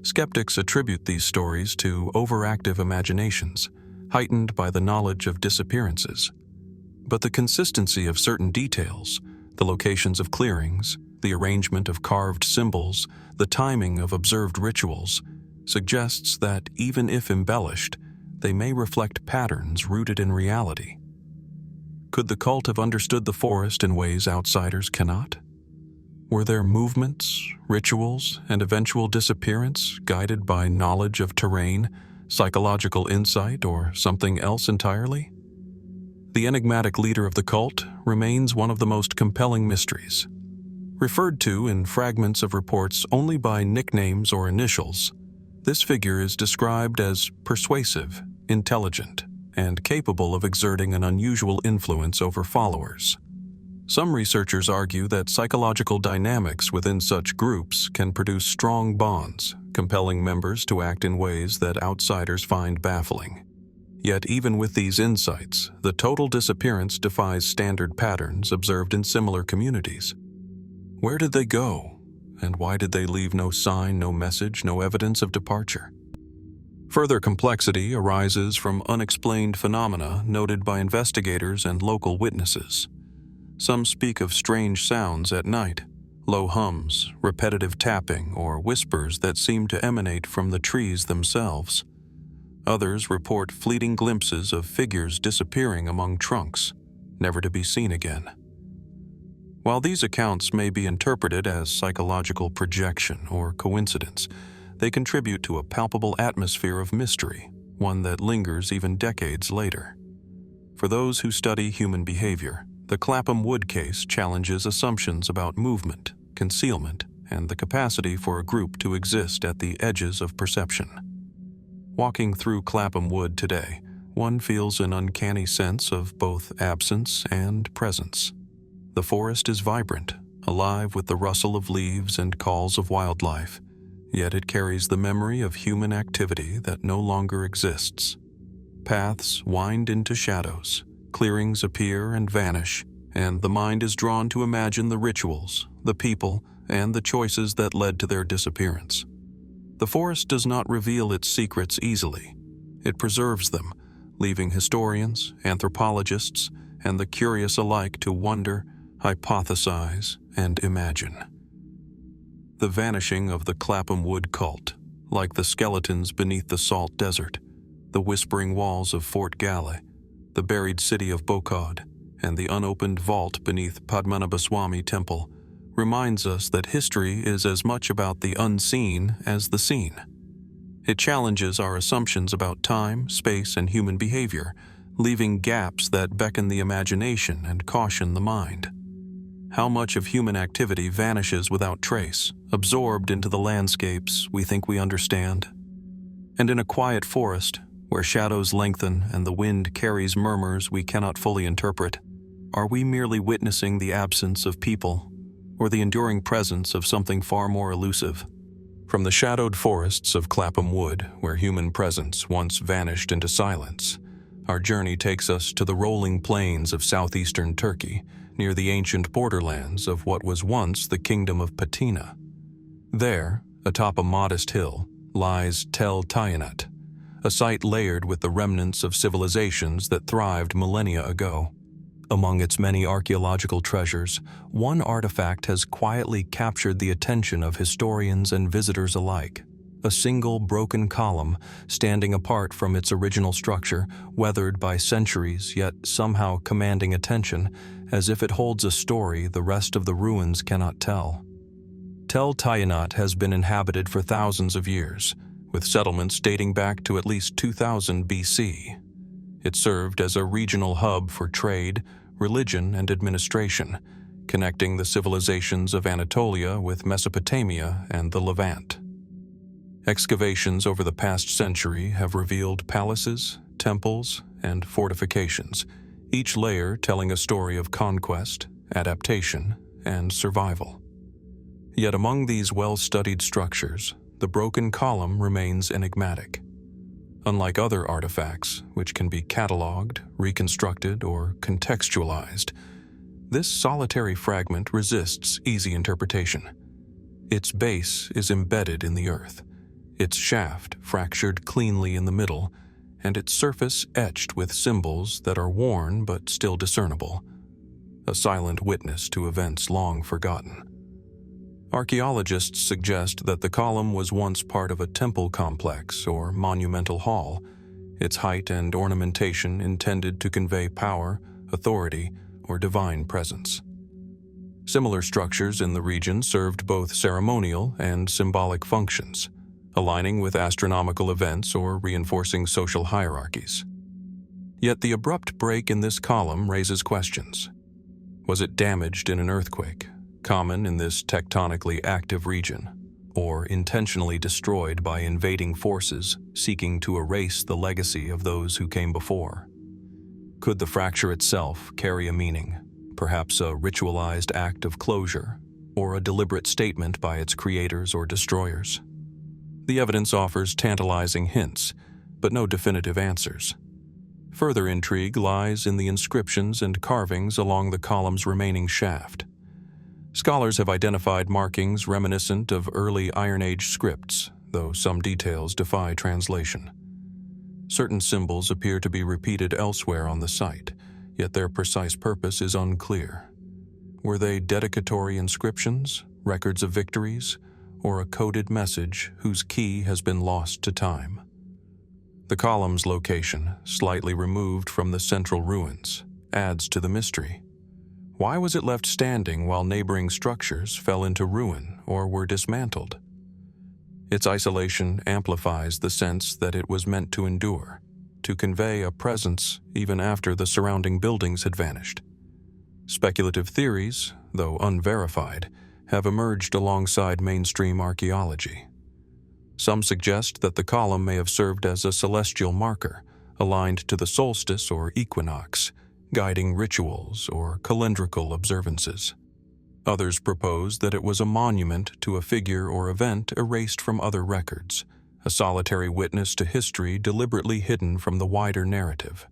Skeptics attribute these stories to overactive imaginations, heightened by the knowledge of disappearances. But the consistency of certain details, the locations of clearings, the arrangement of carved symbols, the timing of observed rituals, suggests that even if embellished, they may reflect patterns rooted in reality. Could the cult have understood the forest in ways outsiders cannot? Were their movements, rituals, and eventual disappearance guided by knowledge of terrain, psychological insight, or something else entirely? The enigmatic leader of the cult remains one of the most compelling mysteries. Referred to in fragments of reports only by nicknames or initials, this figure is described as persuasive, intelligent, and capable of exerting an unusual influence over followers. Some researchers argue that psychological dynamics within such groups can produce strong bonds, compelling members to act in ways that outsiders find baffling. Yet even with these insights, the total disappearance defies standard patterns observed in similar communities. Where did they go? And why did they leave no sign, no message, no evidence of departure? Further complexity arises from unexplained phenomena noted by investigators and local witnesses. Some speak of strange sounds at night, low hums, repetitive tapping, or whispers that seem to emanate from the trees themselves. Others report fleeting glimpses of figures disappearing among trunks, never to be seen again. While these accounts may be interpreted as psychological projection or coincidence, they contribute to a palpable atmosphere of mystery, one that lingers even decades later. For those who study human behavior, the Clapham Wood case challenges assumptions about movement, concealment, and the capacity for a group to exist at the edges of perception. Walking through Clapham Wood today, one feels an uncanny sense of both absence and presence. The forest is vibrant, alive with the rustle of leaves and calls of wildlife, yet it carries the memory of human activity that no longer exists. Paths wind into shadows, clearings appear and vanish, and the mind is drawn to imagine the rituals, the people, and the choices that led to their disappearance. The forest does not reveal its secrets easily. It preserves them, leaving historians, anthropologists, and the curious alike to wonder, hypothesize, and imagine. The vanishing of the Clapham Wood cult, like the skeletons beneath the salt desert, the whispering walls of Fort Galle, the buried city of Bokod, and the unopened vault beneath Padmanabhaswamy temple, reminds us that history is as much about the unseen as the seen. It challenges our assumptions about time, space, and human behavior, leaving gaps that beckon the imagination and caution the mind. How much of human activity vanishes without trace, absorbed into the landscapes we think we understand? And in a quiet forest, where shadows lengthen and the wind carries murmurs we cannot fully interpret, are we merely witnessing the absence of people, or the enduring presence of something far more elusive? From the shadowed forests of Clapham Wood, where human presence once vanished into silence, our journey takes us to the rolling plains of southeastern Turkey, near the ancient borderlands of what was once the kingdom of Patina. There, atop a modest hill, lies Tel Tayinat, a site layered with the remnants of civilizations that thrived millennia ago. Among its many archaeological treasures, one artifact has quietly captured the attention of historians and visitors alike. A single broken column, standing apart from its original structure, weathered by centuries yet somehow commanding attention, as if it holds a story the rest of the ruins cannot tell. Tel Tayinat has been inhabited for thousands of years, with settlements dating back to at least 2000 BC. It served as a regional hub for trade, religion, and administration, connecting the civilizations of Anatolia with Mesopotamia and the Levant. Excavations over the past century have revealed palaces, temples, and fortifications, each layer telling a story of conquest, adaptation, and survival. Yet among these well-studied structures, the broken column remains enigmatic. Unlike other artifacts, which can be catalogued, reconstructed, or contextualized, this solitary fragment resists easy interpretation. Its base is embedded in the earth, its shaft fractured cleanly in the middle, and its surface etched with symbols that are worn but still discernible, a silent witness to events long forgotten. Archaeologists suggest that the column was once part of a temple complex or monumental hall, its height and ornamentation intended to convey power, authority, or divine presence. Similar structures in the region served both ceremonial and symbolic functions, aligning with astronomical events or reinforcing social hierarchies. Yet the abrupt break in this column raises questions. Was it damaged in an earthquake, common in this tectonically active region, or intentionally destroyed by invading forces seeking to erase the legacy of those who came before? Could the fracture itself carry a meaning, perhaps a ritualized act of closure, or a deliberate statement by its creators or destroyers? The evidence offers tantalizing hints, but no definitive answers. Further intrigue lies in the inscriptions and carvings along the column's remaining shaft. Scholars have identified markings reminiscent of early Iron Age scripts, though some details defy translation. Certain symbols appear to be repeated elsewhere on the site, yet their precise purpose is unclear. Were they dedicatory inscriptions, records of victories, or a coded message whose key has been lost to time? The column's location, slightly removed from the central ruins, adds to the mystery. Why was it left standing while neighboring structures fell into ruin or were dismantled? Its isolation amplifies the sense that it was meant to endure, to convey a presence even after the surrounding buildings had vanished. Speculative theories, though unverified, have emerged alongside mainstream archaeology. Some suggest that the column may have served as a celestial marker, aligned to the solstice or equinox, guiding rituals or calendrical observances. Others propose that it was a monument to a figure or event erased from other records, a solitary witness to history deliberately hidden from the wider narrative.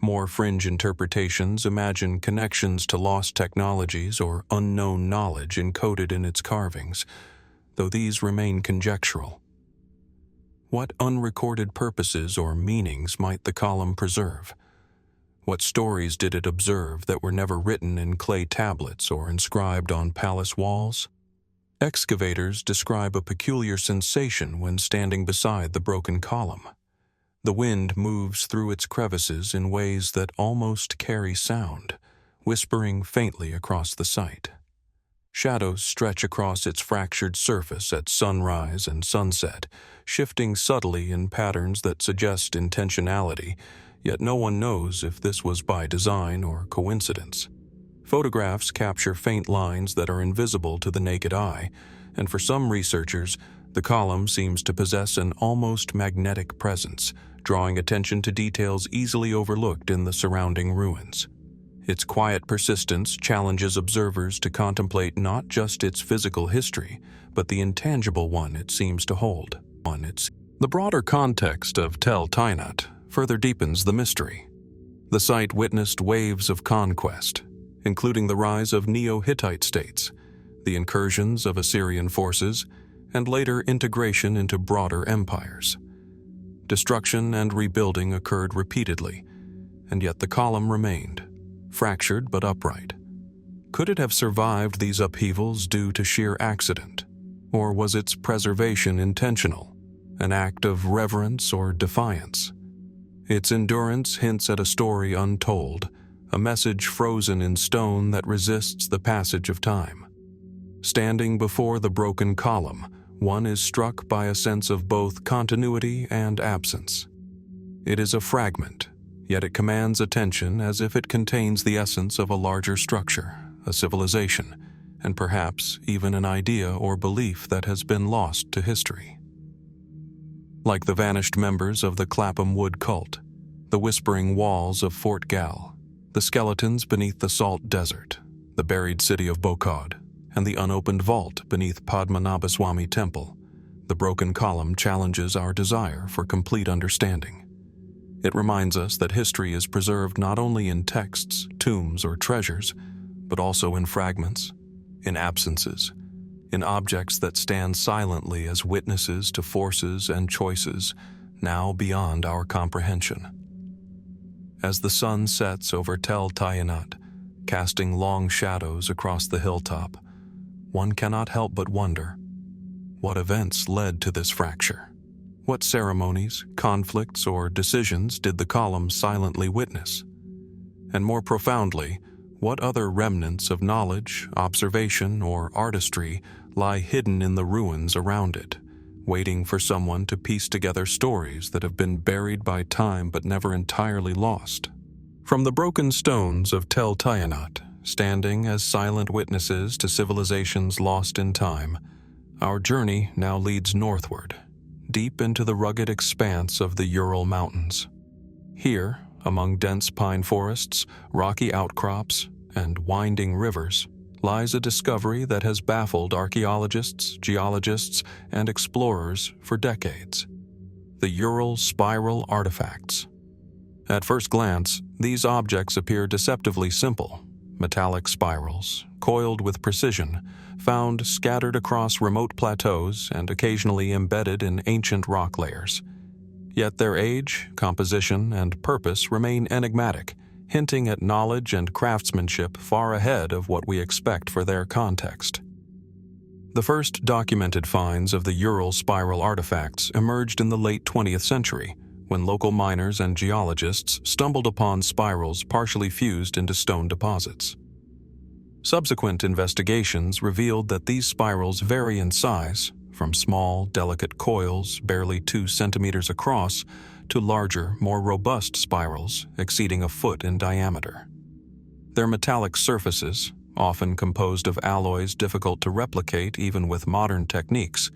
More fringe interpretations imagine connections to lost technologies or unknown knowledge encoded in its carvings, though these remain conjectural. What unrecorded purposes or meanings might the column preserve? What stories did it observe that were never written in clay tablets or inscribed on palace walls? Excavators describe a peculiar sensation when standing beside the broken column. The wind moves through its crevices in ways that almost carry sound, whispering faintly across the site. Shadows stretch across its fractured surface at sunrise and sunset, shifting subtly in patterns that suggest intentionality, yet no one knows if this was by design or coincidence. Photographs capture faint lines that are invisible to the naked eye, and for some researchers, the column seems to possess an almost magnetic presence, drawing attention to details easily overlooked in the surrounding ruins. Its quiet persistence challenges observers to contemplate not just its physical history, but the intangible one it seems to hold. The broader context of Tel Tayinat further deepens the mystery. The site witnessed waves of conquest, including the rise of Neo-Hittite states, the incursions of Assyrian forces, and later integration into broader empires. Destruction and rebuilding occurred repeatedly, and yet the column remained, fractured but upright. Could it have survived these upheavals due to sheer accident, or was its preservation intentional, an act of reverence or defiance? Its endurance hints at a story untold, a message frozen in stone that resists the passage of time. Standing before the broken column, one is struck by a sense of both continuity and absence. It is a fragment, yet it commands attention as if it contains the essence of a larger structure, a civilization, and perhaps even an idea or belief that has been lost to history. Like the vanished members of the Clapham wood cult, the whispering walls of Fort Galle, the skeletons beneath the salt desert, the buried city of Bokod, and the unopened vault beneath Padmanabhaswamy temple, the broken column challenges our desire for complete understanding. It reminds us that history is preserved not only in texts, tombs, or treasures, but also in fragments, in absences, in objects that stand silently as witnesses to forces and choices now beyond our comprehension. As the sun sets over Tel Tayinat, casting long shadows across the hilltop, one cannot help but wonder, what events led to this fracture? What ceremonies, conflicts, or decisions did the column silently witness? And more profoundly, what other remnants of knowledge, observation, or artistry lie hidden in the ruins around it, waiting for someone to piece together stories that have been buried by time but never entirely lost? From the broken stones of Tel Tayinat, standing as silent witnesses to civilizations lost in time, our journey now leads northward, deep into the rugged expanse of the Ural Mountains. Here, among dense pine forests, rocky outcrops, and winding rivers, lies a discovery that has baffled archaeologists, geologists, and explorers for decades: the Ural spiral artifacts. At first glance, these objects appear deceptively simple: metallic spirals, coiled with precision, found scattered across remote plateaus and occasionally embedded in ancient rock layers. Yet their age, composition, and purpose remain enigmatic, hinting at knowledge and craftsmanship far ahead of what we expect for their context. The first documented finds of the Ural spiral artifacts emerged in the late 20th century, when local miners and geologists stumbled upon spirals partially fused into stone deposits. Subsequent investigations revealed that these spirals vary in size, from small, delicate coils barely 2 centimeters across to larger, more robust spirals exceeding a foot in diameter. Their metallic surfaces, often composed of alloys difficult to replicate even with modern techniques,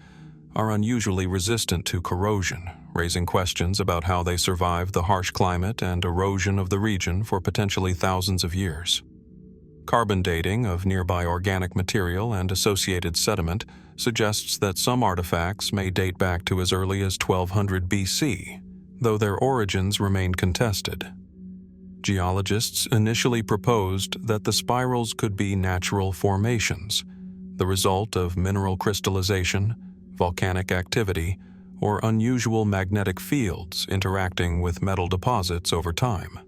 are unusually resistant to corrosion, raising questions about how they survived the harsh climate and erosion of the region for potentially thousands of years. Carbon dating of nearby organic material and associated sediment suggests that some artifacts may date back to as early as 1200 BC, though their origins remain contested. Geologists initially proposed that the spirals could be natural formations, the result of mineral crystallization, volcanic activity, or unusual magnetic fields interacting with metal deposits over time.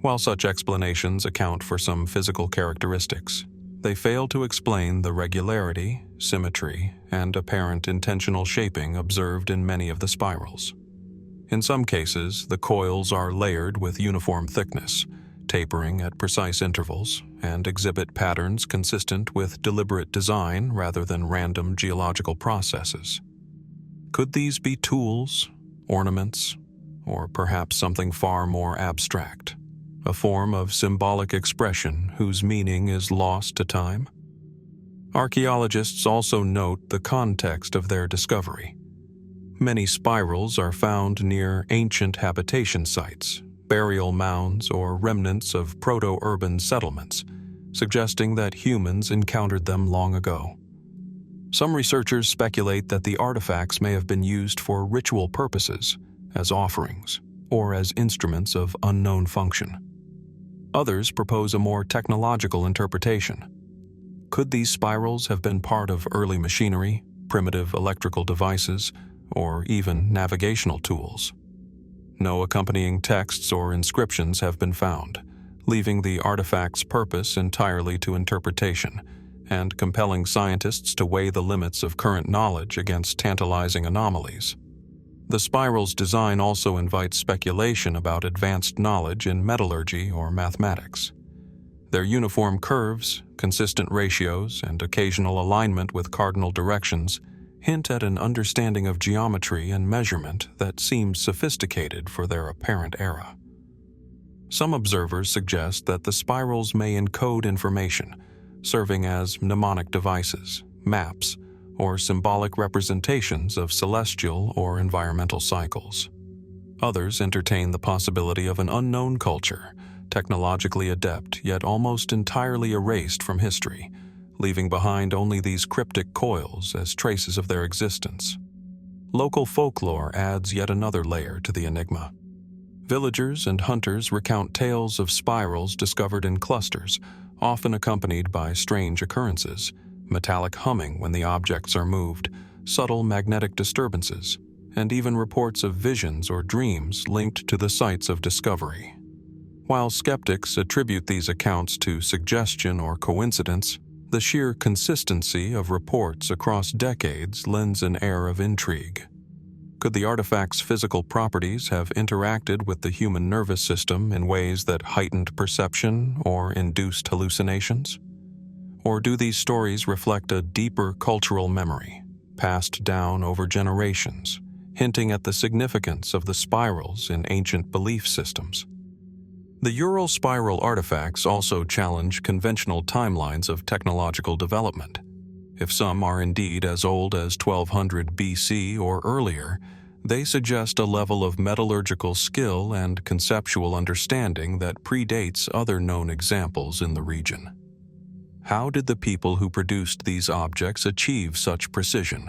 While such explanations account for some physical characteristics, they fail to explain the regularity, symmetry, and apparent intentional shaping observed in many of the spirals. In some cases, the coils are layered with uniform thickness, tapering at precise intervals, and exhibit patterns consistent with deliberate design rather than random geological processes. Could these be tools, ornaments, or perhaps something far more abstract, a form of symbolic expression whose meaning is lost to time? Archaeologists also note the context of their discovery. Many spirals are found near ancient habitation sites, burial mounds, or remnants of proto-urban settlements, suggesting that humans encountered them long ago. Some researchers speculate that the artifacts may have been used for ritual purposes, as offerings, or as instruments of unknown function. Others propose a more technological interpretation. Could these spirals have been part of early machinery, primitive electrical devices, or even navigational tools? No accompanying texts or inscriptions have been found, leaving the artifact's purpose entirely to interpretation, and compelling scientists to weigh the limits of current knowledge against tantalizing anomalies. The spiral's design also invites speculation about advanced knowledge in metallurgy or mathematics. Their uniform curves, consistent ratios, and occasional alignment with cardinal directions hint at an understanding of geometry and measurement that seems sophisticated for their apparent era. Some observers suggest that the spirals may encode information, serving as mnemonic devices, maps, or symbolic representations of celestial or environmental cycles. Others entertain the possibility of an unknown culture, technologically adept yet almost entirely erased from history, leaving behind only these cryptic coils as traces of their existence. Local folklore adds yet another layer to the enigma. Villagers and hunters recount tales of spirals discovered in clusters, often accompanied by strange occurrences, metallic humming when the objects are moved, subtle magnetic disturbances, and even reports of visions or dreams linked to the sites of discovery. While skeptics attribute these accounts to suggestion or coincidence, the sheer consistency of reports across decades lends an air of intrigue. Could the artifact's physical properties have interacted with the human nervous system in ways that heightened perception or induced hallucinations? Or do these stories reflect a deeper cultural memory, passed down over generations, hinting at the significance of the spirals in ancient belief systems? The Ural spiral artifacts also challenge conventional timelines of technological development. If some are indeed as old as 1200 BC or earlier, they suggest a level of metallurgical skill and conceptual understanding that predates other known examples in the region. How did the people who produced these objects achieve such precision?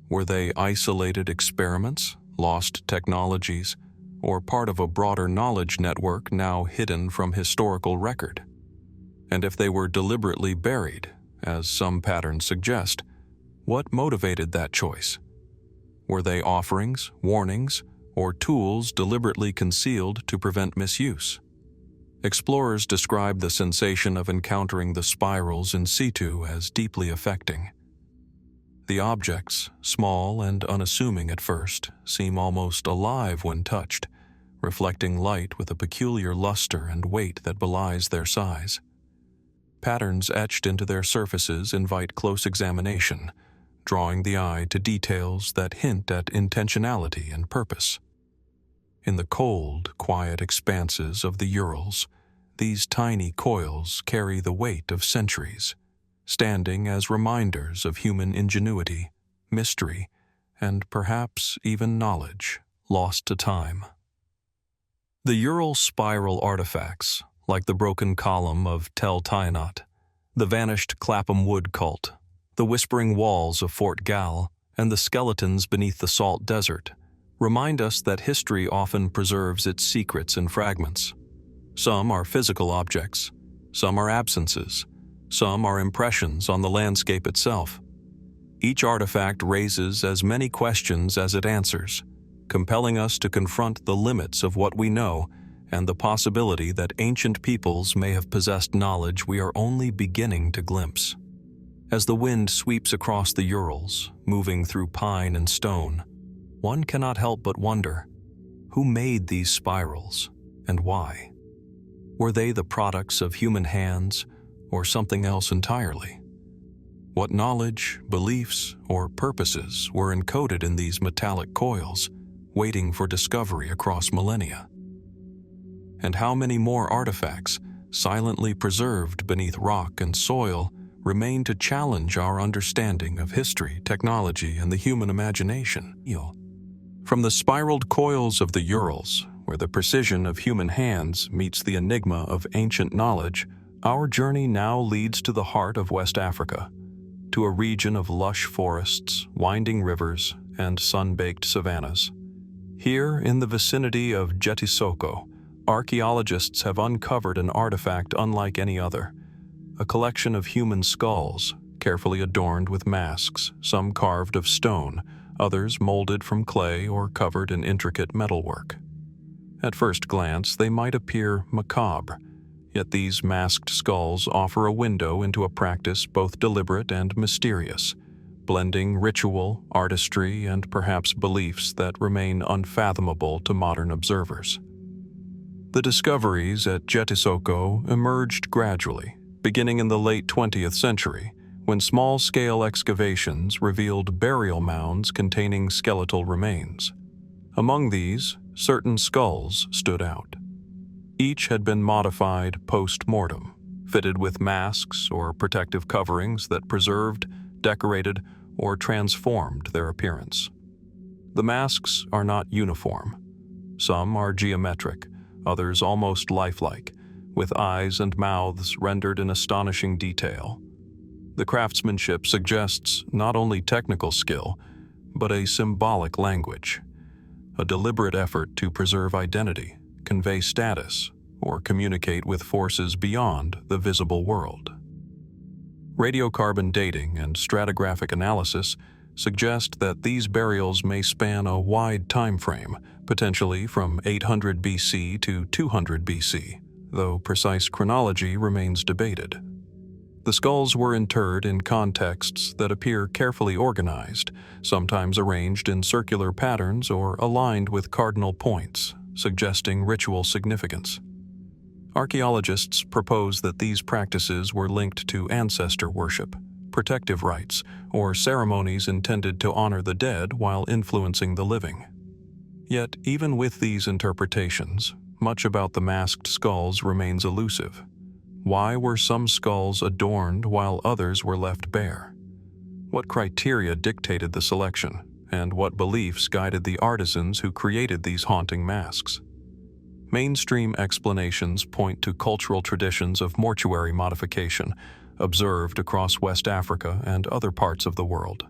Were they isolated experiments, lost technologies, or part of a broader knowledge network now hidden from historical record? And if they were deliberately buried, as some patterns suggest, what motivated that choice? Were they offerings, warnings, or tools deliberately concealed to prevent misuse? Explorers describe the sensation of encountering the spirals in situ as deeply affecting. The objects, small and unassuming at first, seem almost alive when touched, reflecting light with a peculiar luster and weight that belies their size. Patterns etched into their surfaces invite close examination, drawing the eye to details that hint at intentionality and purpose. In the cold, quiet expanses of the Urals, these tiny coils carry the weight of centuries, standing as reminders of human ingenuity, mystery, and perhaps even knowledge lost to time. The Ural spiral artifacts, like the broken column of Tel Tayinat, the vanished Clapham wood cult, the whispering walls of Fort Galle, and the skeletons beneath the salt desert, remind us that history often preserves its secrets in fragments. Some are physical objects, some are absences, some are impressions on the landscape itself. Each artifact raises as many questions as it answers, compelling us to confront the limits of what we know and the possibility that ancient peoples may have possessed knowledge we are only beginning to glimpse. As the wind sweeps across the Urals, moving through pine and stone, one cannot help but wonder, who made these spirals and why? Were they the products of human hands or something else entirely? What knowledge, beliefs, or purposes were encoded in these metallic coils, waiting for discovery across millennia? And how many more artifacts, silently preserved beneath rock and soil, remain to challenge our understanding of history, technology, and the human imagination? From the spiraled coils of the Urals, where the precision of human hands meets the enigma of ancient knowledge, our journey now leads to the heart of West Africa, to a region of lush forests, winding rivers, and sun-baked savannas. Here, in the vicinity of Djetisoko, archaeologists have uncovered an artifact unlike any other, a collection of human skulls, carefully adorned with masks, some carved of stone, others molded from clay or covered in intricate metalwork. At first glance, they might appear macabre, yet these masked skulls offer a window into a practice both deliberate and mysterious, blending ritual, artistry, and perhaps beliefs that remain unfathomable to modern observers. The discoveries at Djetisoko emerged gradually, beginning in the late 20th century, when small-scale excavations revealed burial mounds containing skeletal remains. Among these, certain skulls stood out. Each had been modified post-mortem, fitted with masks or protective coverings that preserved, decorated, or transformed their appearance. The masks are not uniform. Some are geometric, others almost lifelike, with eyes and mouths rendered in astonishing detail. The craftsmanship suggests not only technical skill, but a symbolic language, a deliberate effort to preserve identity, convey status, or communicate with forces beyond the visible world. Radiocarbon dating and stratigraphic analysis suggest that these burials may span a wide time frame, potentially from 800 BC to 200 BC, though precise chronology remains debated. The skulls were interred in contexts that appear carefully organized, sometimes arranged in circular patterns or aligned with cardinal points, suggesting ritual significance. Archaeologists propose that these practices were linked to ancestor worship, protective rites, or ceremonies intended to honor the dead while influencing the living. Yet, even with these interpretations, much about the masked skulls remains elusive. Why were some skulls adorned while others were left bare? What criteria dictated the selection, and what beliefs guided the artisans who created these haunting masks? Mainstream explanations point to cultural traditions of mortuary modification observed across West Africa and other parts of the world.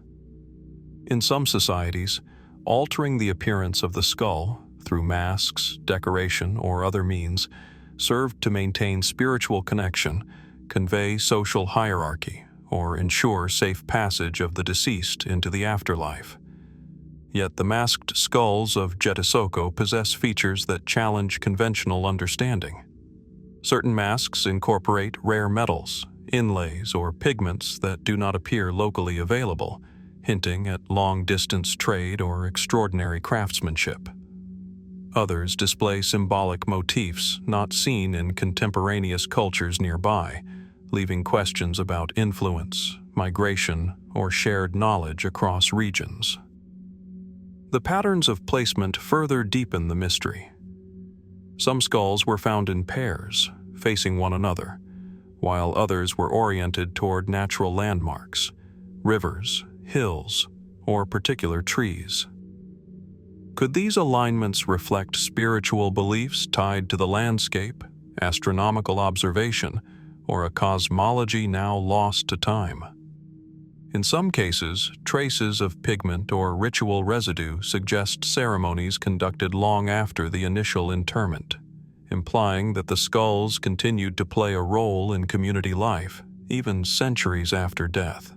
In some societies, altering the appearance of the skull through masks, decoration, or other means served to maintain spiritual connection, convey social hierarchy, or ensure safe passage of the deceased into the afterlife. Yet the masked skulls of Djetisoko possess features that challenge conventional understanding. Certain masks incorporate rare metals, inlays, or pigments that do not appear locally available, hinting at long-distance trade or extraordinary craftsmanship. Others display symbolic motifs not seen in contemporaneous cultures nearby, leaving questions about influence, migration, or shared knowledge across regions. The patterns of placement further deepen the mystery. Some skulls were found in pairs, facing one another, while others were oriented toward natural landmarks, rivers, hills, or particular trees. Could these alignments reflect spiritual beliefs tied to the landscape, astronomical observation, or a cosmology now lost to time? In some cases, traces of pigment or ritual residue suggest ceremonies conducted long after the initial interment, implying that the skulls continued to play a role in community life, even centuries after death.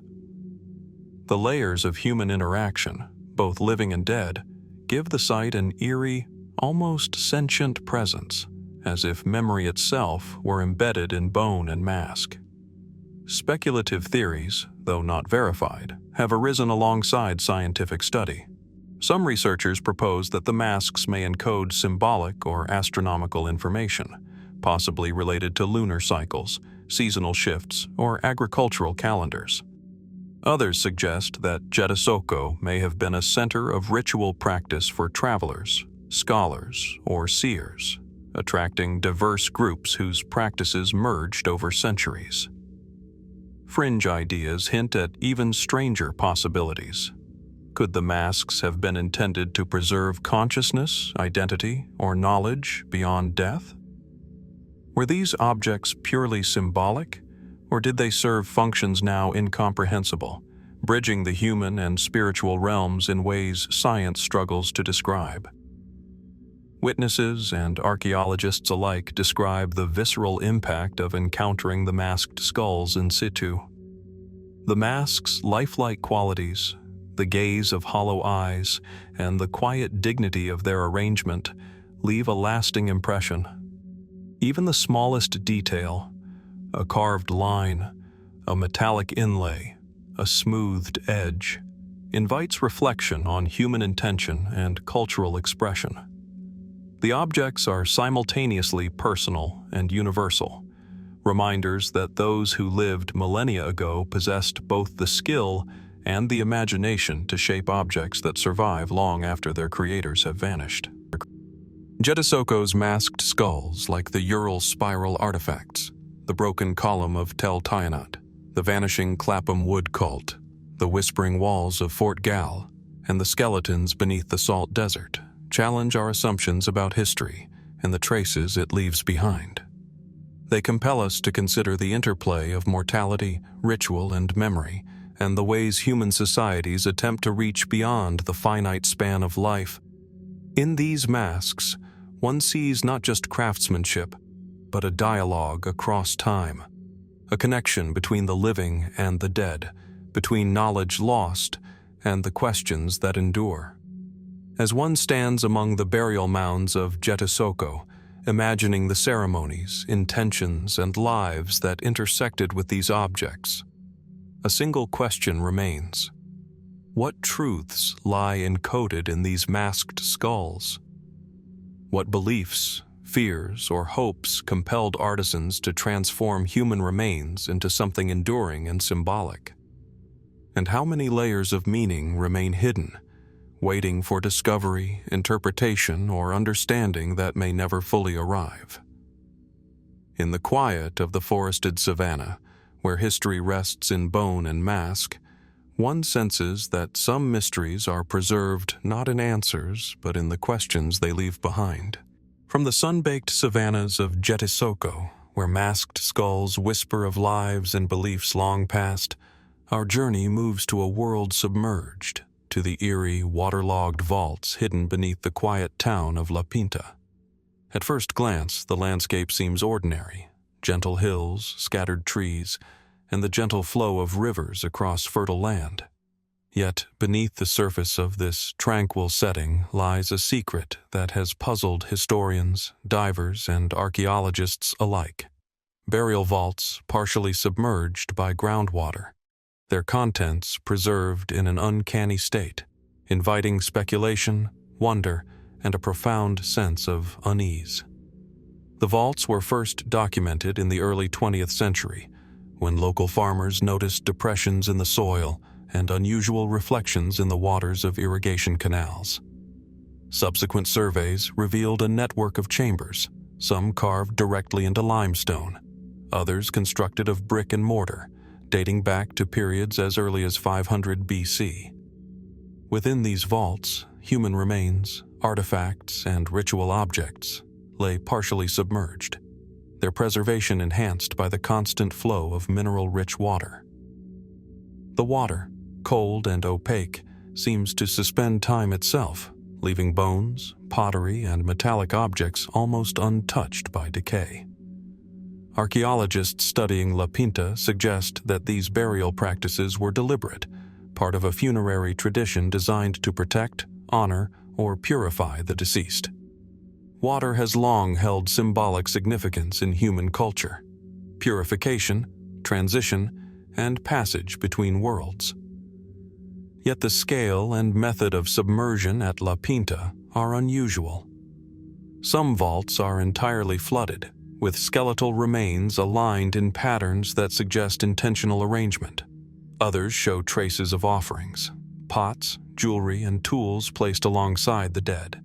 The layers of human interaction, both living and dead, give the site an eerie, almost sentient presence, as if memory itself were embedded in bone and mask. Speculative theories, though not verified, have arisen alongside scientific study. Some researchers propose that the masks may encode symbolic or astronomical information, possibly related to lunar cycles, seasonal shifts, or agricultural calendars. Others suggest that Djetisoko may have been a center of ritual practice for travelers, scholars, or seers, attracting diverse groups whose practices merged over centuries. Fringe ideas hint at even stranger possibilities. Could the masks have been intended to preserve consciousness, identity, or knowledge beyond death? Were these objects purely symbolic, or did they serve functions now incomprehensible, bridging the human and spiritual realms in ways science struggles to describe? Witnesses and archaeologists alike describe the visceral impact of encountering the masked skulls in situ. The masks' lifelike qualities, the gaze of hollow eyes, and the quiet dignity of their arrangement leave a lasting impression. Even the smallest detail, a carved line, a metallic inlay, a smoothed edge, invites reflection on human intention and cultural expression. The objects are simultaneously personal and universal, reminders that those who lived millennia ago possessed both the skill and the imagination to shape objects that survive long after their creators have vanished. Djetisoko's masked skulls, like the Ural spiral artifacts, the broken column of Tel Tayinat, the vanishing Clapham wood cult, the whispering walls of Fort Galle, and the skeletons beneath the salt desert, challenge our assumptions about history and the traces it leaves behind. They compel us to consider the interplay of mortality, ritual, and memory, and the ways human societies attempt to reach beyond the finite span of life. In these masks, one sees not just craftsmanship, but a dialogue across time, a connection between the living and the dead, between knowledge lost and the questions that endure. As one stands among the burial mounds of Djetisoko, imagining the ceremonies, intentions, and lives that intersected with these objects, a single question remains. What truths lie encoded in these masked skulls? What beliefs, fears, or hopes compelled artisans to transform human remains into something enduring and symbolic? And how many layers of meaning remain hidden, waiting for discovery, interpretation, or understanding that may never fully arrive? In the quiet of the forested savanna, where history rests in bone and mask, one senses that some mysteries are preserved not in answers, but in the questions they leave behind. From the sun-baked savannas of Djetisoko, where masked skulls whisper of lives and beliefs long past, our journey moves to a world submerged, to the eerie, waterlogged vaults hidden beneath the quiet town of La Pinta. At first glance, the landscape seems ordinary: gentle hills, scattered trees, and the gentle flow of rivers across fertile land. Yet, beneath the surface of this tranquil setting lies a secret that has puzzled historians, divers, and archaeologists alike. Burial vaults partially submerged by groundwater, their contents preserved in an uncanny state, inviting speculation, wonder, and a profound sense of unease. The vaults were first documented in the early 20th century, when local farmers noticed depressions in the soil and unusual reflections in the waters of irrigation canals. Subsequent surveys revealed a network of chambers, some carved directly into limestone, others constructed of brick and mortar, dating back to periods as early as 500 BC. Within these vaults, human remains, artifacts, and ritual objects lay partially submerged, their preservation enhanced by the constant flow of mineral-rich water. The water, cold and opaque, seems to suspend time itself, leaving bones, pottery, and metallic objects almost untouched by decay. Archaeologists studying La Pinta suggest that these burial practices were deliberate, part of a funerary tradition designed to protect, honor, or purify the deceased. Water has long held symbolic significance in human culture: purification, transition, and passage between worlds. Yet the scale and method of submersion at La Pinta are unusual. Some vaults are entirely flooded, with skeletal remains aligned in patterns that suggest intentional arrangement. Others show traces of offerings, pots, jewelry, and tools placed alongside the dead.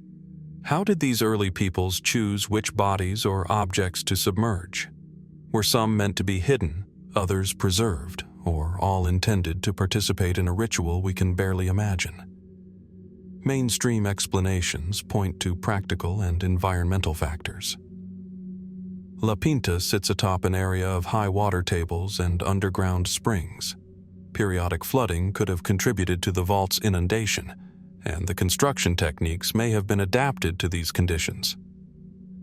How did these early peoples choose which bodies or objects to submerge? Were some meant to be hidden, others preserved, or all intended to participate in a ritual we can barely imagine? Mainstream explanations point to practical and environmental factors. La Pinta sits atop an area of high water tables and underground springs. Periodic flooding could have contributed to the vault's inundation, and the construction techniques may have been adapted to these conditions.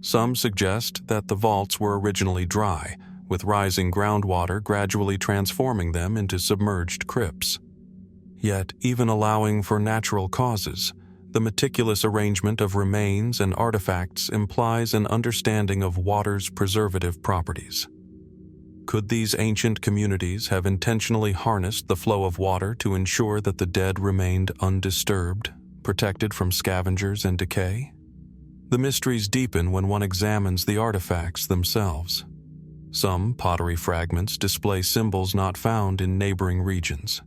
Some suggest that the vaults were originally dry, with rising groundwater gradually transforming them into submerged crypts. Yet, even allowing for natural causes, the meticulous arrangement of remains and artifacts implies an understanding of water's preservative properties. Could these ancient communities have intentionally harnessed the flow of water to ensure that the dead remained undisturbed, protected from scavengers and decay? The mysteries deepen when one examines the artifacts themselves. Some pottery fragments display symbols not found in neighboring regions,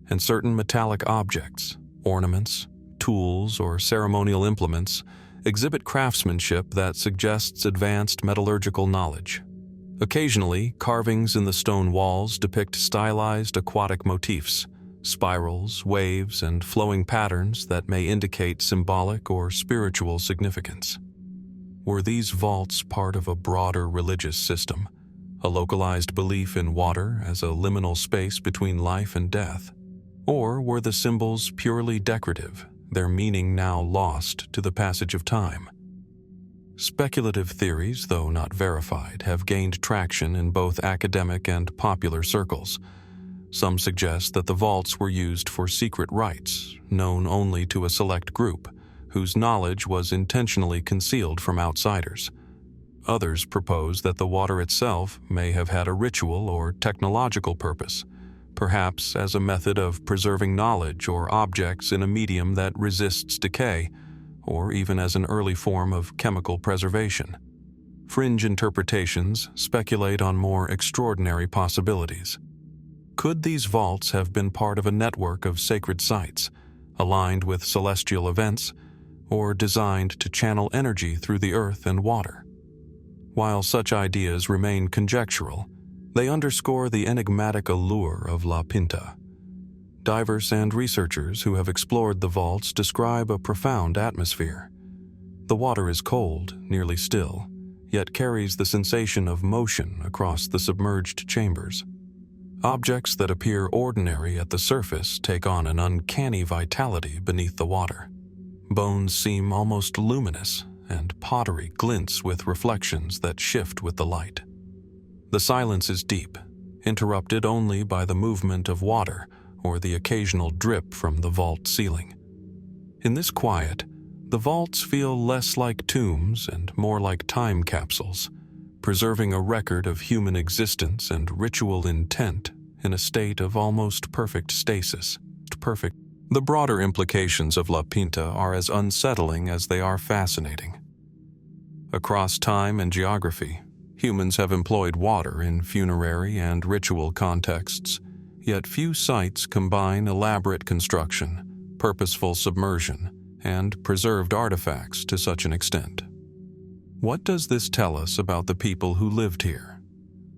and certain metallic objects, ornaments, tools, or ceremonial implements exhibit craftsmanship that suggests advanced metallurgical knowledge. Occasionally, carvings in the stone walls depict stylized aquatic motifs, spirals, waves, and flowing patterns that may indicate symbolic or spiritual significance. Were these vaults part of a broader religious system, a localized belief in water as a liminal space between life and death? Or were the symbols purely decorative, their meaning now lost to the passage of time? Speculative theories, though not verified, have gained traction in both academic and popular circles. Some suggest that the vaults were used for secret rites, known only to a select group, whose knowledge was intentionally concealed from outsiders. Others propose that the water itself may have had a ritual or technological purpose, perhaps as a method of preserving knowledge or objects in a medium that resists decay, or even as an early form of chemical preservation. Fringe interpretations speculate on more extraordinary possibilities. Could these vaults have been part of a network of sacred sites, aligned with celestial events, or designed to channel energy through the earth and water? While such ideas remain conjectural, they underscore the enigmatic allure of La Pinta. Divers and researchers who have explored the vaults describe a profound atmosphere. The water is cold, nearly still, yet carries the sensation of motion across the submerged chambers. Objects that appear ordinary at the surface take on an uncanny vitality beneath the water. Bones seem almost luminous, and pottery glints with reflections that shift with the light. The silence is deep, interrupted only by the movement of water or the occasional drip from the vault ceiling. In this quiet, the vaults feel less like tombs and more like time capsules, preserving a record of human existence and ritual intent in a state of almost perfect stasis. The broader implications of La Pinta are as unsettling as they are fascinating. Across time and geography, Humans have employed water in funerary and ritual contexts, yet few sites combine elaborate construction, purposeful submersion, and preserved artifacts to such an extent. What does this tell us about the people who lived here?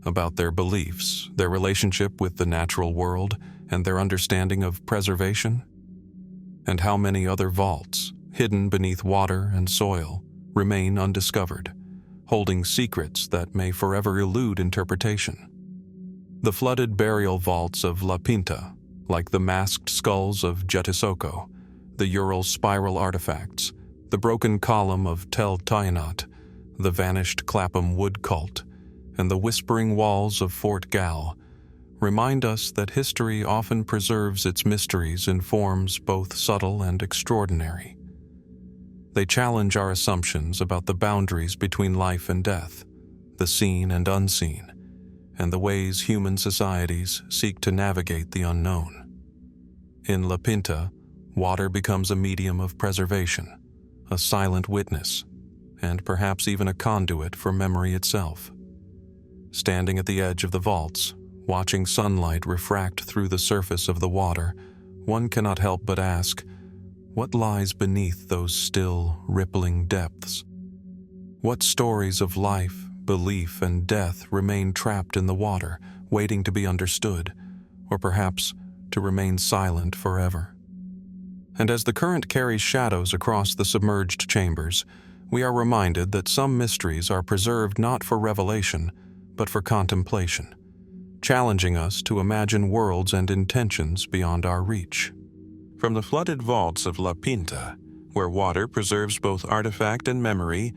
About their beliefs, their relationship with the natural world, and their understanding of preservation? And how many other vaults, hidden beneath water and soil, remain undiscovered, holding secrets that may forever elude interpretation? The flooded burial vaults of La Pinta, like the masked skulls of Djetisoko, the Ural spiral artifacts, the broken column of Tayinat, the vanished Clapham wood cult, and the whispering walls of Fort Galle, remind us that history often preserves its mysteries in forms both subtle and extraordinary. They challenge our assumptions about the boundaries between life and death, the seen and unseen, and the ways human societies seek to navigate the unknown. In La Pinta, water becomes a medium of preservation, a silent witness, and perhaps even a conduit for memory itself. Standing at the edge of the vaults, watching sunlight refract through the surface of the water, one cannot help but ask, what lies beneath those still, rippling depths? What stories of life, belief, and death remain trapped in the water, waiting to be understood, or perhaps to remain silent forever? And as the current carries shadows across the submerged chambers, we are reminded that some mysteries are preserved not for revelation, but for contemplation, challenging us to imagine worlds and intentions beyond our reach. From the flooded vaults of La Pinta, where water preserves both artifact and memory,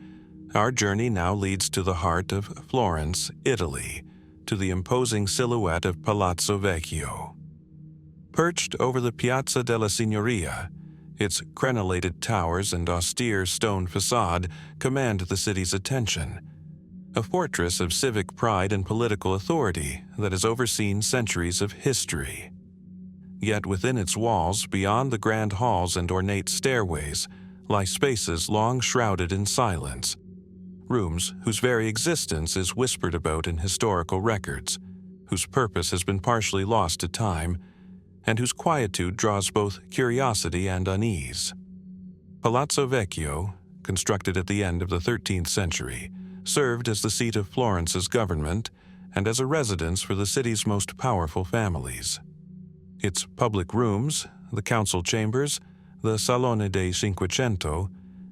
our journey now leads to the heart of Florence, Italy, to the imposing silhouette of Palazzo Vecchio. Perched over the Piazza della Signoria, its crenellated towers and austere stone facade command the city's attention, a fortress of civic pride and political authority that has overseen centuries of history. Yet within its walls, beyond the grand halls and ornate stairways, lie spaces long shrouded in silence, rooms whose very existence is whispered about in historical records, whose purpose has been partially lost to time, and whose quietude draws both curiosity and unease. Palazzo Vecchio, constructed at the end of the 13th century, served as the seat of Florence's government and as a residence for the city's most powerful families. Its public rooms, the council chambers, the Salone dei Cinquecento,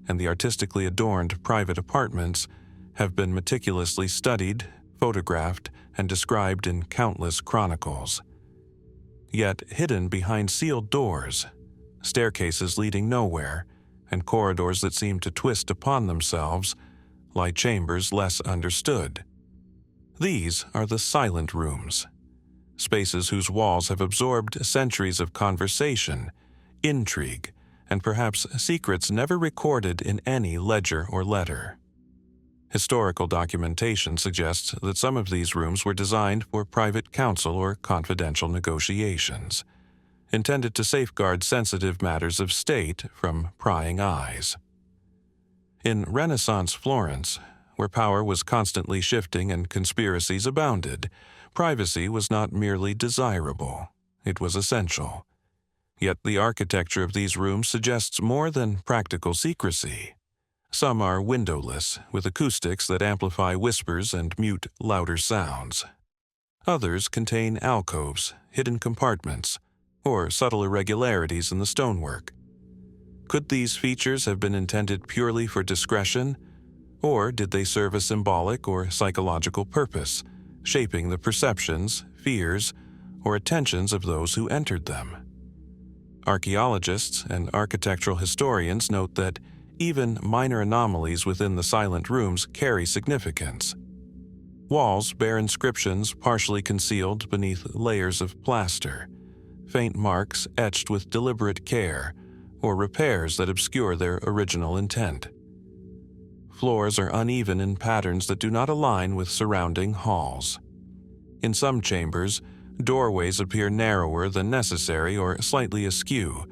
and the artistically adorned private apartments have been meticulously studied, photographed, and described in countless chronicles. Yet hidden behind sealed doors, staircases leading nowhere, and corridors that seem to twist upon themselves, lie chambers less understood. These are the silent rooms, spaces whose walls have absorbed centuries of conversation, intrigue, and perhaps secrets never recorded in any ledger or letter. Historical documentation suggests that some of these rooms were designed for private counsel or confidential negotiations, intended to safeguard sensitive matters of state from prying eyes. In Renaissance Florence, where power was constantly shifting and conspiracies abounded, privacy was not merely desirable, it was essential. Yet the architecture of these rooms suggests more than practical secrecy. Some are windowless, with acoustics that amplify whispers and mute louder sounds. Others contain alcoves, hidden compartments, or subtle irregularities in the stonework. Could these features have been intended purely for discretion, or did they serve a symbolic or psychological purpose, shaping the perceptions, fears, or attentions of those who entered them? Archaeologists and architectural historians note that even minor anomalies within the silent rooms carry significance. Walls bear inscriptions partially concealed beneath layers of plaster, faint marks etched with deliberate care, or repairs that obscure their original intent. Floors are uneven in patterns that do not align with surrounding halls. In some chambers, doorways appear narrower than necessary or slightly askew,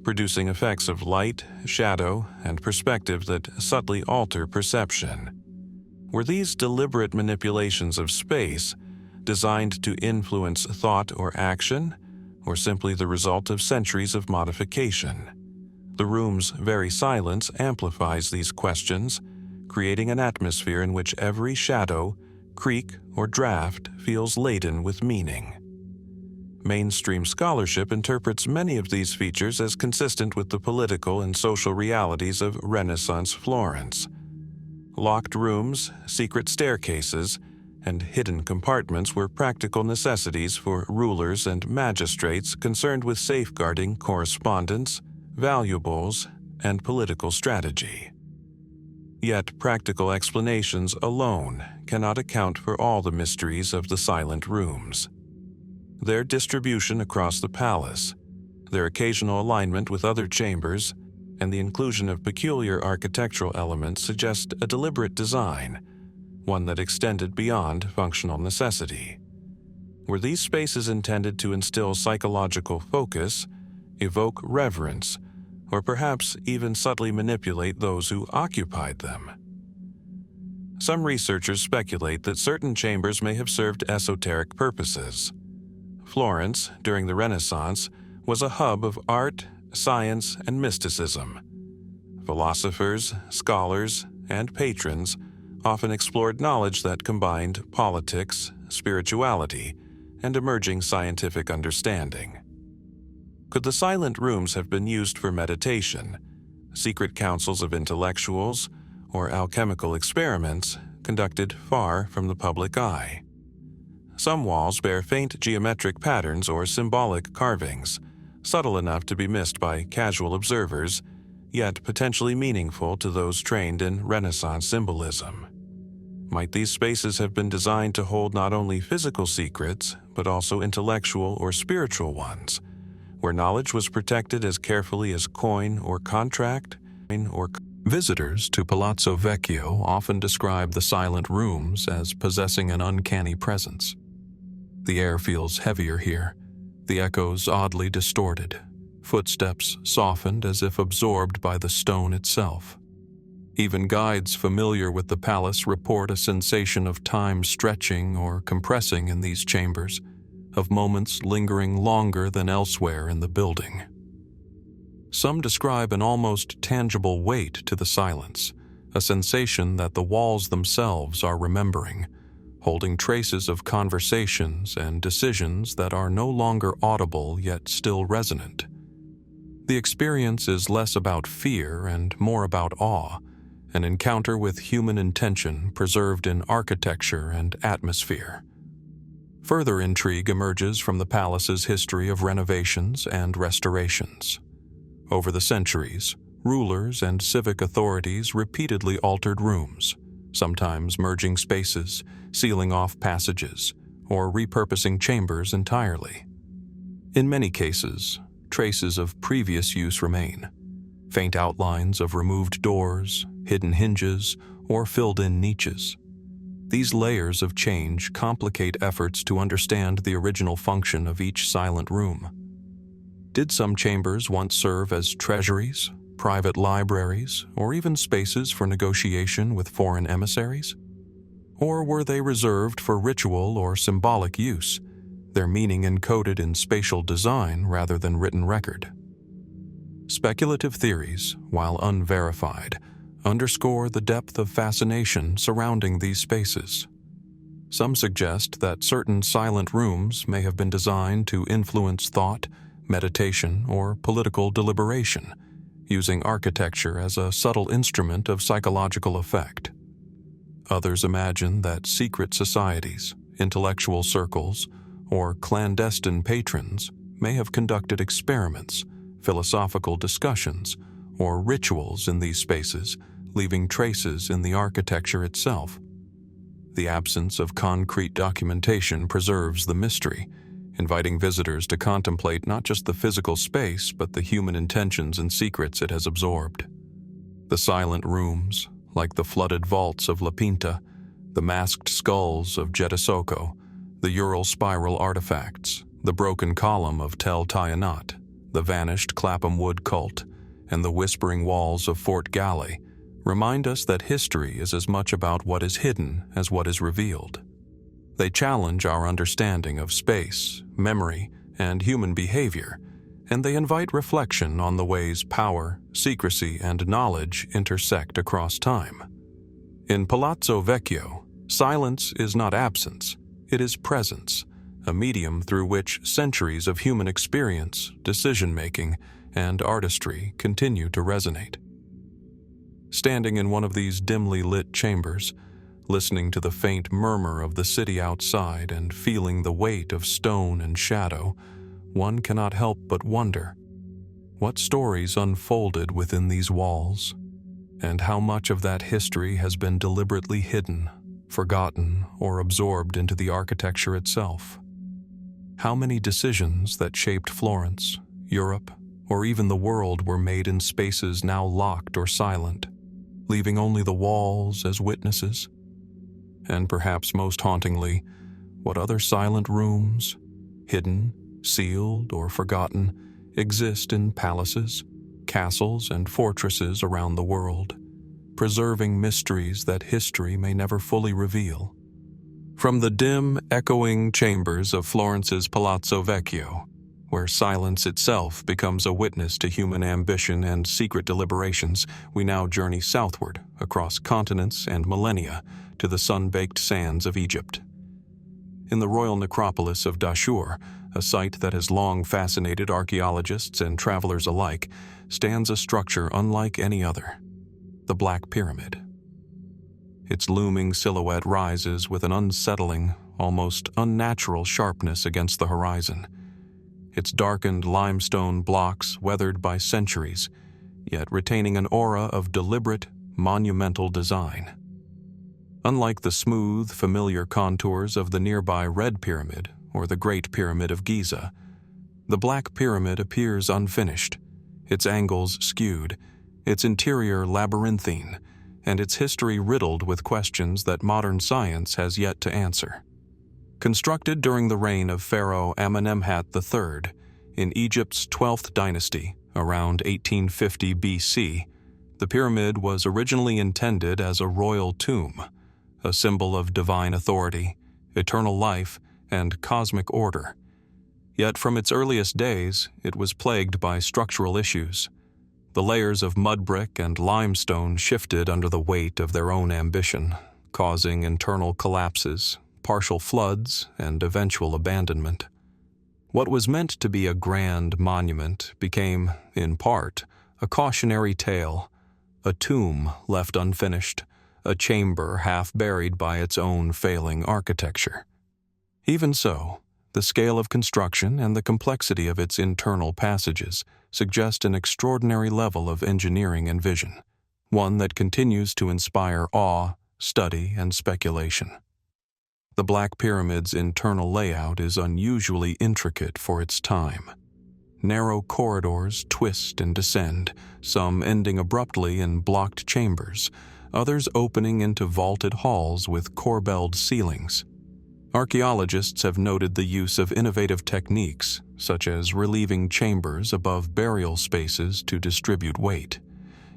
producing effects of light, shadow, and perspective that subtly alter perception. Were these deliberate manipulations of space designed to influence thought or action, or simply the result of centuries of modification? The room's very silence amplifies these questions, creating an atmosphere in which every shadow, creak, or draft feels laden with meaning. Mainstream scholarship interprets many of these features as consistent with the political and social realities of Renaissance Florence. Locked rooms, secret staircases, and hidden compartments were practical necessities for rulers and magistrates concerned with safeguarding correspondence, valuables, and political strategy. Yet practical explanations alone cannot account for all the mysteries of the silent rooms. Their distribution across the palace, their occasional alignment with other chambers, and the inclusion of peculiar architectural elements suggest a deliberate design, one that extended beyond functional necessity. Were these spaces intended to instill psychological focus, evoke reverence, or perhaps even subtly manipulate those who occupied them? Some researchers speculate that certain chambers may have served esoteric purposes. Florence, during the Renaissance, was a hub of art, science, and mysticism. Philosophers, scholars, and patrons often explored knowledge that combined politics, spirituality, and emerging scientific understanding. Could the silent rooms have been used for meditation, secret councils of intellectuals, or alchemical experiments conducted far from the public eye? Some walls bear faint geometric patterns or symbolic carvings, subtle enough to be missed by casual observers, yet potentially meaningful to those trained in Renaissance symbolism. Might these spaces have been designed to hold not only physical secrets, but also intellectual or spiritual ones, where knowledge was protected as carefully as coin or contract? Visitors to Palazzo Vecchio often describe the silent rooms as possessing an uncanny presence. The air feels heavier here, the echoes oddly distorted, footsteps softened as if absorbed by the stone itself. Even guides familiar with the palace report a sensation of time stretching or compressing in these chambers, of moments lingering longer than elsewhere in the building. Some describe an almost tangible weight to the silence, a sensation that the walls themselves are remembering, holding traces of conversations and decisions that are no longer audible yet still resonant. The experience is less about fear and more about awe, an encounter with human intention preserved in architecture and atmosphere. Further intrigue emerges from the palace's history of renovations and restorations. Over the centuries, rulers and civic authorities repeatedly altered rooms, sometimes merging spaces, sealing off passages, or repurposing chambers entirely. In many cases, traces of previous use remain. Faint outlines of removed doors, hidden hinges, or filled-in niches. These layers of change complicate efforts to understand the original function of each silent room. Did some chambers once serve as treasuries, private libraries, or even spaces for negotiation with foreign emissaries? Or were they reserved for ritual or symbolic use, their meaning encoded in spatial design rather than written record? Speculative theories, while unverified, underscore the depth of fascination surrounding these spaces. Some suggest that certain silent rooms may have been designed to influence thought, meditation, or political deliberation, using architecture as a subtle instrument of psychological effect. Others imagine that secret societies, intellectual circles, or clandestine patrons may have conducted experiments, philosophical discussions, or rituals in these spaces, leaving traces in the architecture itself. The absence of concrete documentation preserves the mystery, inviting visitors to contemplate not just the physical space but the human intentions and secrets it has absorbed. The silent rooms, like the flooded vaults of Pinta, the masked skulls of Djetisoko, the Ural spiral artifacts, the broken column of Tayinat, the vanished Clapham wood cult, and the whispering walls of Fort Galle, remind us that history is as much about what is hidden as what is revealed. They challenge our understanding of space, memory, and human behavior, and they invite reflection on the ways power, secrecy, and knowledge intersect across time. In Palazzo Vecchio, silence is not absence, it is presence, a medium through which centuries of human experience, decision-making, and artistry continue to resonate. Standing in one of these dimly lit chambers, listening to the faint murmur of the city outside and feeling the weight of stone and shadow, one cannot help but wonder, what stories unfolded within these walls, and how much of that history has been deliberately hidden, forgotten, or absorbed into the architecture itself? How many decisions that shaped Florence, Europe, or even the world were made in spaces now locked or silent, leaving only the walls as witnesses? And perhaps most hauntingly, what other silent rooms, hidden, sealed, or forgotten, exist in palaces, castles, and fortresses around the world, preserving mysteries that history may never fully reveal? From the dim, echoing chambers of Florence's Palazzo Vecchio, where silence itself becomes a witness to human ambition and secret deliberations, we now journey southward across continents and millennia to the sun-baked sands of Egypt. In the royal necropolis of Dashur, a site that has long fascinated archaeologists and travelers alike, stands a structure unlike any other: the Black Pyramid. Its looming silhouette rises with an unsettling, almost unnatural sharpness against the horizon. Its darkened limestone blocks weathered by centuries, yet retaining an aura of deliberate, monumental design. Unlike the smooth, familiar contours of the nearby Red Pyramid or the Great Pyramid of Giza, the Black Pyramid appears unfinished, its angles skewed, its interior labyrinthine, and its history riddled with questions that modern science has yet to answer. Constructed during the reign of Pharaoh Amenemhat III in Egypt's 12th dynasty around 1850 BC, the pyramid was originally intended as a royal tomb, a symbol of divine authority, eternal life, and cosmic order. Yet from its earliest days, it was plagued by structural issues. The layers of mud brick and limestone shifted under the weight of their own ambition, causing internal collapses, partial floods, and eventual abandonment. What was meant to be a grand monument became, in part, a cautionary tale, a tomb left unfinished, a chamber half buried by its own failing architecture. Even so, the scale of construction and the complexity of its internal passages suggest an extraordinary level of engineering and vision, one that continues to inspire awe, study, and speculation. The Black Pyramid's internal layout is unusually intricate for its time. Narrow corridors twist and descend, some ending abruptly in blocked chambers, others opening into vaulted halls with corbelled ceilings. Archaeologists have noted the use of innovative techniques, such as relieving chambers above burial spaces to distribute weight.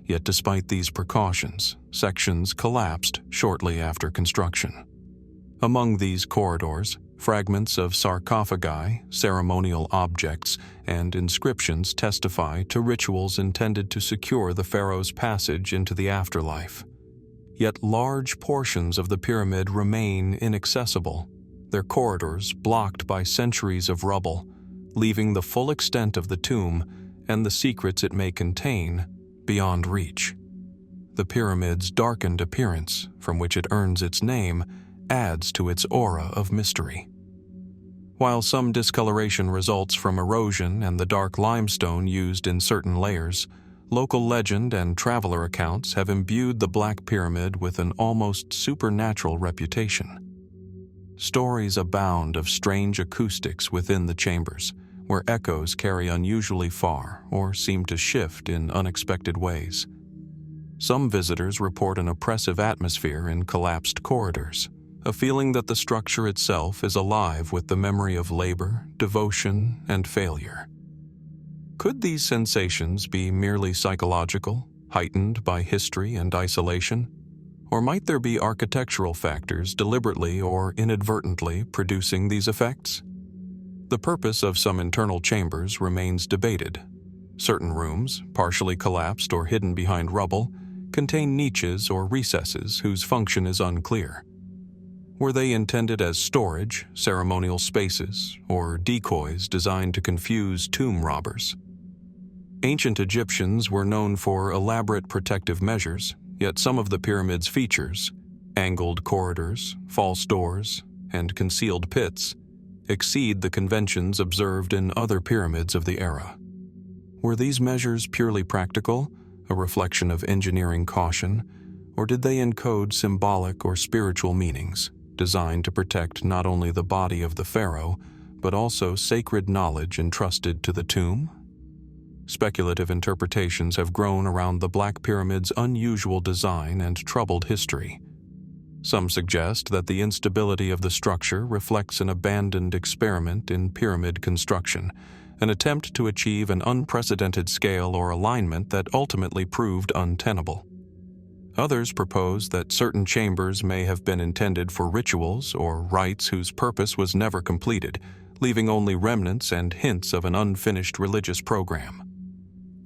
Yet despite these precautions, sections collapsed shortly after construction. Among these corridors, fragments of sarcophagi, ceremonial objects, and inscriptions testify to rituals intended to secure the pharaoh's passage into the afterlife. Yet large portions of the pyramid remain inaccessible, their corridors blocked by centuries of rubble, leaving the full extent of the tomb and the secrets it may contain beyond reach. The pyramid's darkened appearance, from which it earns its name, adds to its aura of mystery. While some discoloration results from erosion and the dark limestone used in certain layers, local legend and traveler accounts have imbued the Black Pyramid with an almost supernatural reputation. Stories abound of strange acoustics within the chambers, where echoes carry unusually far or seem to shift in unexpected ways. Some visitors report an oppressive atmosphere in collapsed corridors, a feeling that the structure itself is alive with the memory of labor, devotion, and failure. Could these sensations be merely psychological, heightened by history and isolation? Or might there be architectural factors deliberately or inadvertently producing these effects? The purpose of some internal chambers remains debated. Certain rooms, partially collapsed or hidden behind rubble, contain niches or recesses whose function is unclear. Were they intended as storage, ceremonial spaces, or decoys designed to confuse tomb robbers? Ancient Egyptians were known for elaborate protective measures, yet some of the pyramid's features, angled corridors, false doors, and concealed pits, exceed the conventions observed in other pyramids of the era. Were these measures purely practical, a reflection of engineering caution, or did they encode symbolic or spiritual meanings, designed to protect not only the body of the pharaoh, but also sacred knowledge entrusted to the tomb? Speculative interpretations have grown around the Black Pyramid's unusual design and troubled history. Some suggest that the instability of the structure reflects an abandoned experiment in pyramid construction, an attempt to achieve an unprecedented scale or alignment that ultimately proved untenable. Others propose that certain chambers may have been intended for rituals or rites whose purpose was never completed, leaving only remnants and hints of an unfinished religious program.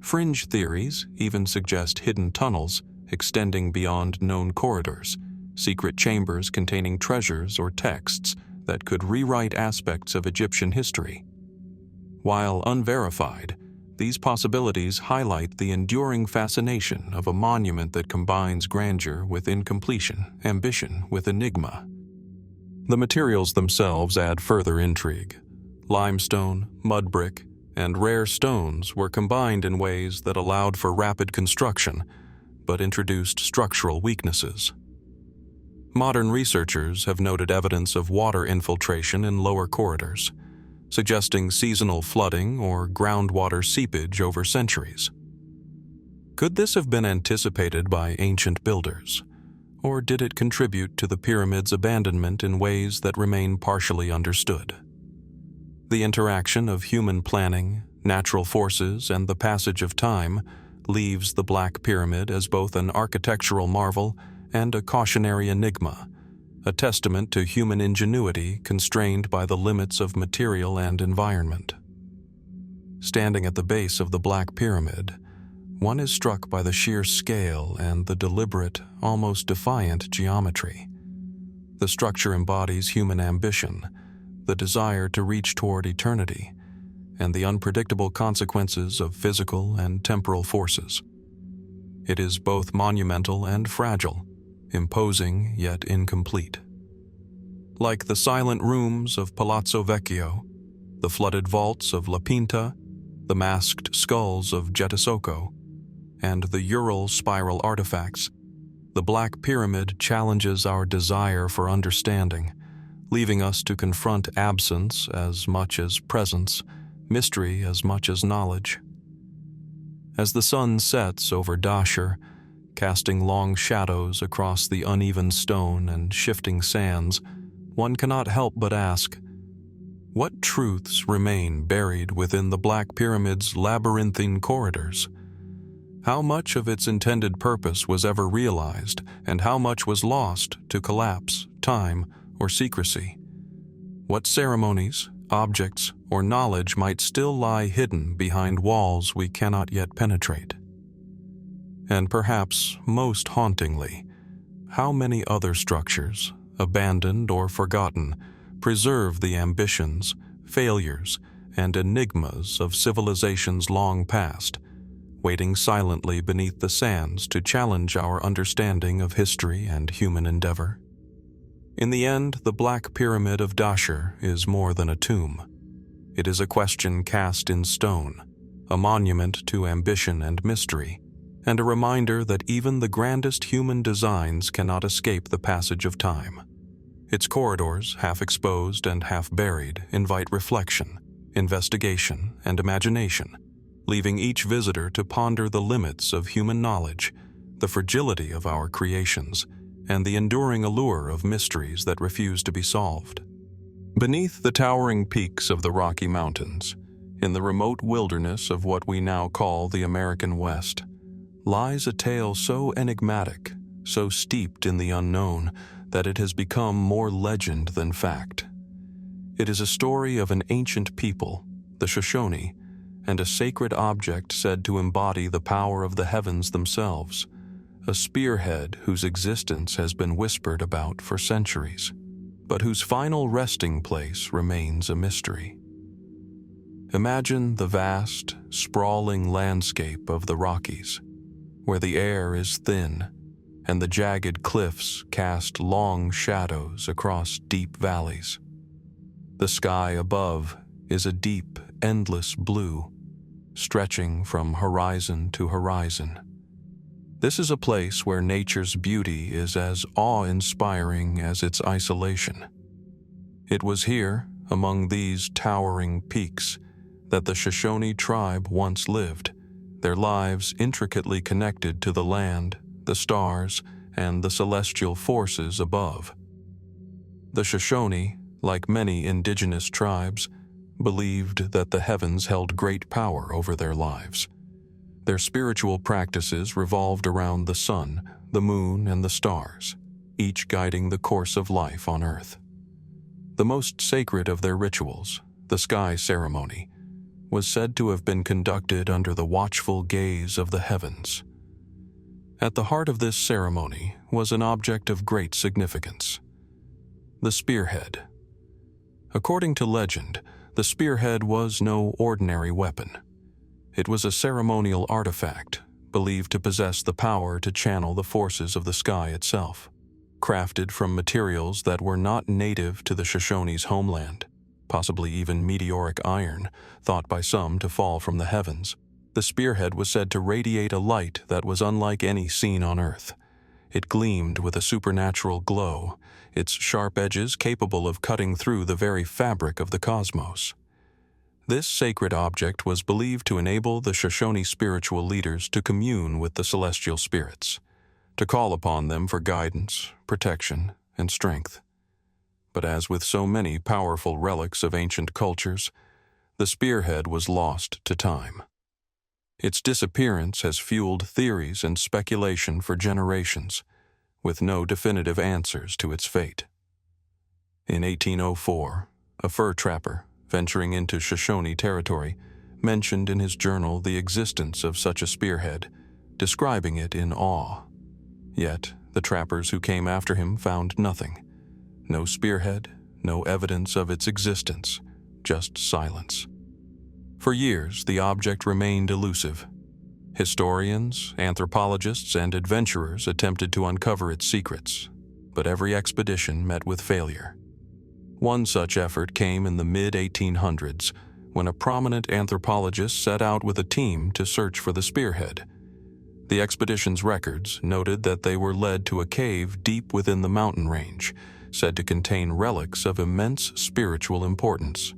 Fringe theories even suggest hidden tunnels extending beyond known corridors, secret chambers containing treasures or texts that could rewrite aspects of Egyptian history. While unverified, these possibilities highlight the enduring fascination of a monument that combines grandeur with incompletion, ambition with enigma. The materials themselves add further intrigue. Limestone, mud brick, and rare stones were combined in ways that allowed for rapid construction, but introduced structural weaknesses. Modern researchers have noted evidence of water infiltration in lower corridors, suggesting seasonal flooding or groundwater seepage over centuries. Could this have been anticipated by ancient builders, or did it contribute to the pyramid's abandonment in ways that remain partially understood? The interaction of human planning, natural forces, and the passage of time leaves the Black Pyramid as both an architectural marvel and a cautionary enigma, a testament to human ingenuity constrained by the limits of material and environment. Standing at the base of the Black Pyramid, one is struck by the sheer scale and the deliberate, almost defiant geometry. The structure embodies human ambition, the desire to reach toward eternity, and the unpredictable consequences of physical and temporal forces. It is both monumental and fragile, imposing yet incomplete. Like the silent rooms of Palazzo Vecchio, the flooded vaults of La Pinta, the masked skulls of Djetisoko, and the Ural spiral artifacts, the Black Pyramid challenges our desire for understanding, leaving us to confront absence as much as presence, mystery as much as knowledge. As the sun sets over Dashur, casting long shadows across the uneven stone and shifting sands, one cannot help but ask, what truths remain buried within the Black Pyramid's labyrinthine corridors? How much of its intended purpose was ever realized, and how much was lost to collapse, time, or secrecy? What ceremonies, objects, or knowledge might still lie hidden behind walls we cannot yet penetrate? And perhaps most hauntingly, how many other structures, abandoned or forgotten, preserve the ambitions, failures, and enigmas of civilizations long past, waiting silently beneath the sands to challenge our understanding of history and human endeavor? In the end, the Black Pyramid of Dashur is more than a tomb. It is a question cast in stone, a monument to ambition and mystery, and a reminder that even the grandest human designs cannot escape the passage of time. Its corridors, half exposed and half buried, invite reflection, investigation, and imagination, leaving each visitor to ponder the limits of human knowledge, the fragility of our creations, and the enduring allure of mysteries that refuse to be solved. Beneath the towering peaks of the Rocky Mountains, in the remote wilderness of what we now call the American West, lies a tale so enigmatic, so steeped in the unknown, that it has become more legend than fact. It is a story of an ancient people, the Shoshone, and a sacred object said to embody the power of the heavens themselves, a spearhead whose existence has been whispered about for centuries, but whose final resting place remains a mystery. Imagine the vast, sprawling landscape of the Rockies, where the air is thin and the jagged cliffs cast long shadows across deep valleys. The sky above is a deep, endless blue, stretching from horizon to horizon. This is a place where nature's beauty is as awe-inspiring as its isolation. It was here, among these towering peaks, that the Shoshone tribe once lived, their lives intricately connected to the land, the stars, and the celestial forces above. The Shoshone, like many indigenous tribes, believed that the heavens held great power over their lives. Their spiritual practices revolved around the sun, the moon, and the stars, each guiding the course of life on Earth. The most sacred of their rituals, the sky ceremony, was said to have been conducted under the watchful gaze of the heavens. At the heart of this ceremony was an object of great significance: the spearhead. According to legend, the spearhead was no ordinary weapon. It was a ceremonial artifact, believed to possess the power to channel the forces of the sky itself. Crafted from materials that were not native to the Shoshone's homeland, possibly even meteoric iron, thought by some to fall from the heavens, the spearhead was said to radiate a light that was unlike any seen on Earth. It gleamed with a supernatural glow, its sharp edges capable of cutting through the very fabric of the cosmos. This sacred object was believed to enable the Shoshone spiritual leaders to commune with the celestial spirits, to call upon them for guidance, protection, and strength. But as with so many powerful relics of ancient cultures, the spearhead was lost to time. Its disappearance has fueled theories and speculation for generations, with no definitive answers to its fate. In 1804, a fur trapper, venturing into Shoshone territory, mentioned in his journal the existence of such a spearhead, describing it in awe. Yet, the trappers who came after him found nothing. No spearhead, no evidence of its existence, just silence. For years, the object remained elusive. Historians, anthropologists, and adventurers attempted to uncover its secrets, but every expedition met with failure. One such effort came in the mid-1800s, when a prominent anthropologist set out with a team to search for the spearhead. The expedition's records noted that they were led to a cave deep within the mountain range, said to contain relics of immense spiritual importance.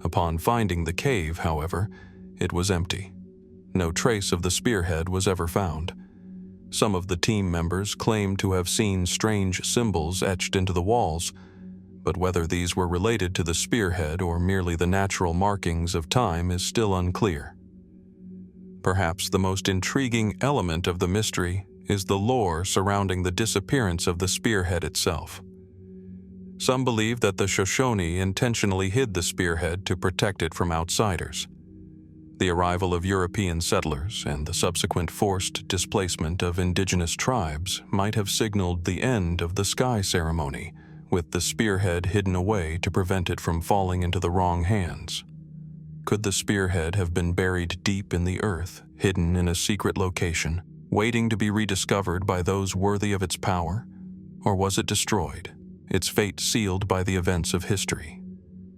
Upon finding the cave, however, it was empty. No trace of the spearhead was ever found. Some of the team members claimed to have seen strange symbols etched into the walls, but whether these were related to the spearhead or merely the natural markings of time is still unclear. Perhaps the most intriguing element of the mystery is the lore surrounding the disappearance of the spearhead itself. Some believe that the Shoshone intentionally hid the spearhead to protect it from outsiders. The arrival of European settlers and the subsequent forced displacement of indigenous tribes might have signaled the end of the sky ceremony, with the spearhead hidden away to prevent it from falling into the wrong hands. Could the spearhead have been buried deep in the earth, hidden in a secret location, waiting to be rediscovered by those worthy of its power? Or was it destroyed, its fate sealed by the events of history?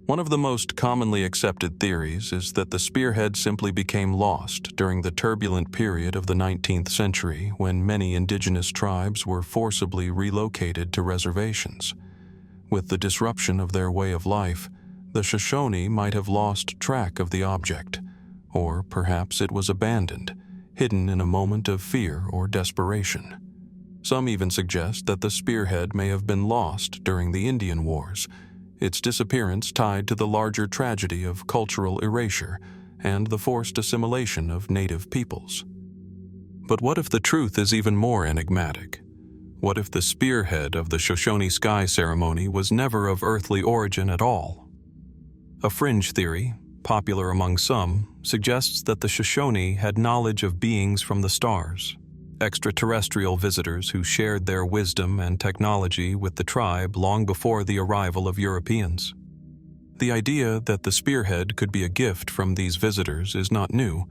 One of the most commonly accepted theories is that the spearhead simply became lost during the turbulent period of the 19th century when many indigenous tribes were forcibly relocated to reservations. With the disruption of their way of life, the Shoshone might have lost track of the object, or perhaps it was abandoned, hidden in a moment of fear or desperation. Some even suggest that the spearhead may have been lost during the Indian Wars, its disappearance tied to the larger tragedy of cultural erasure and the forced assimilation of native peoples. But what if the truth is even more enigmatic? What if the spearhead of the Shoshone sky ceremony was never of earthly origin at all? A fringe theory, popular among some, suggests that the Shoshone had knowledge of beings from the stars, extraterrestrial visitors who shared their wisdom and technology with the tribe long before the arrival of Europeans. The idea that the spearhead could be a gift from these visitors is not new,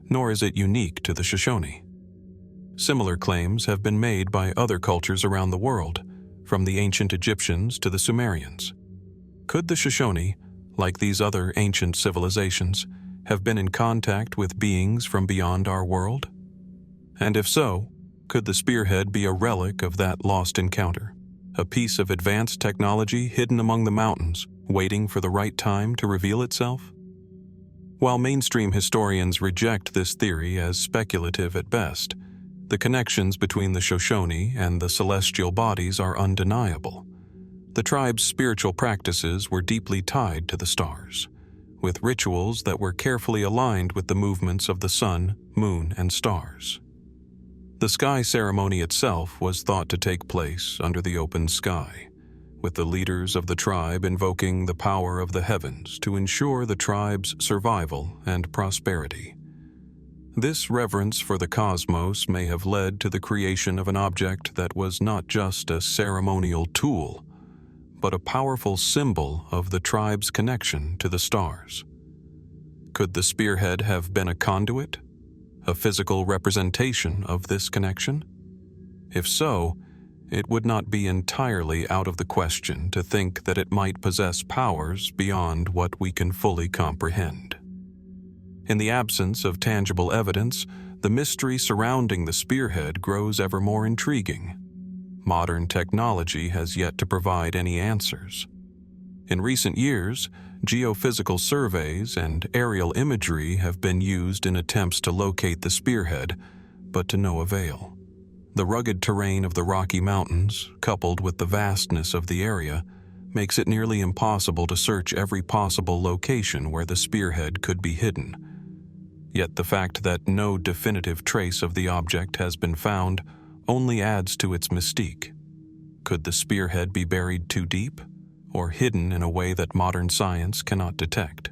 nor is it unique to the Shoshone. Similar claims have been made by other cultures around the world, from the ancient Egyptians to the Sumerians. Could the Shoshone, like these other ancient civilizations, have been in contact with beings from beyond our world? And if so, could the spearhead be a relic of that lost encounter, a piece of advanced technology hidden among the mountains, waiting for the right time to reveal itself? While mainstream historians reject this theory as speculative at best, the connections between the Shoshone and the celestial bodies are undeniable. The tribe's spiritual practices were deeply tied to the stars, with rituals that were carefully aligned with the movements of the sun, moon, and stars. The sky ceremony itself was thought to take place under the open sky, with the leaders of the tribe invoking the power of the heavens to ensure the tribe's survival and prosperity. This reverence for the cosmos may have led to the creation of an object that was not just a ceremonial tool, but a powerful symbol of the tribe's connection to the stars. Could the spearhead have been a conduit, a physical representation of this connection? If so, it would not be entirely out of the question to think that it might possess powers beyond what we can fully comprehend. In the absence of tangible evidence, the mystery surrounding the spearhead grows ever more intriguing. Modern technology has yet to provide any answers. In recent years, geophysical surveys and aerial imagery have been used in attempts to locate the spearhead, but to no avail. The rugged terrain of the Rocky Mountains, coupled with the vastness of the area, makes it nearly impossible to search every possible location where the spearhead could be hidden. Yet the fact that no definitive trace of the object has been found only adds to its mystique. Could the spearhead be buried too deep, or hidden in a way that modern science cannot detect?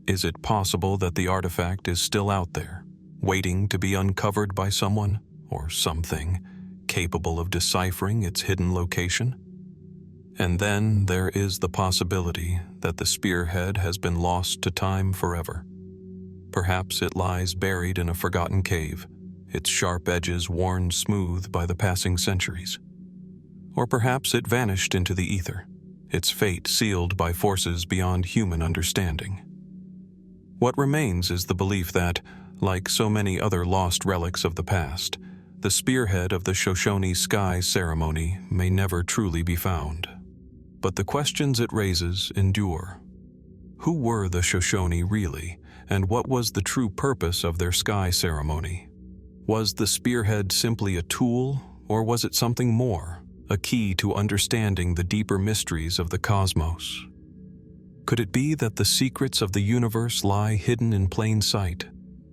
Is it possible that the artifact is still out there, waiting to be uncovered by someone or something capable of deciphering its hidden location? And then there is the possibility that the spearhead has been lost to time forever. Perhaps it lies buried in a forgotten cave, its sharp edges worn smooth by the passing centuries. Or perhaps it vanished into the ether, its fate sealed by forces beyond human understanding. What remains is the belief that, like so many other lost relics of the past, the spearhead of the Shoshone sky ceremony may never truly be found. But the questions it raises endure. Who were the Shoshone really, and what was the true purpose of their sky ceremony? Was the spearhead simply a tool, or was it something more, a key to understanding the deeper mysteries of the cosmos? Could it be that the secrets of the universe lie hidden in plain sight,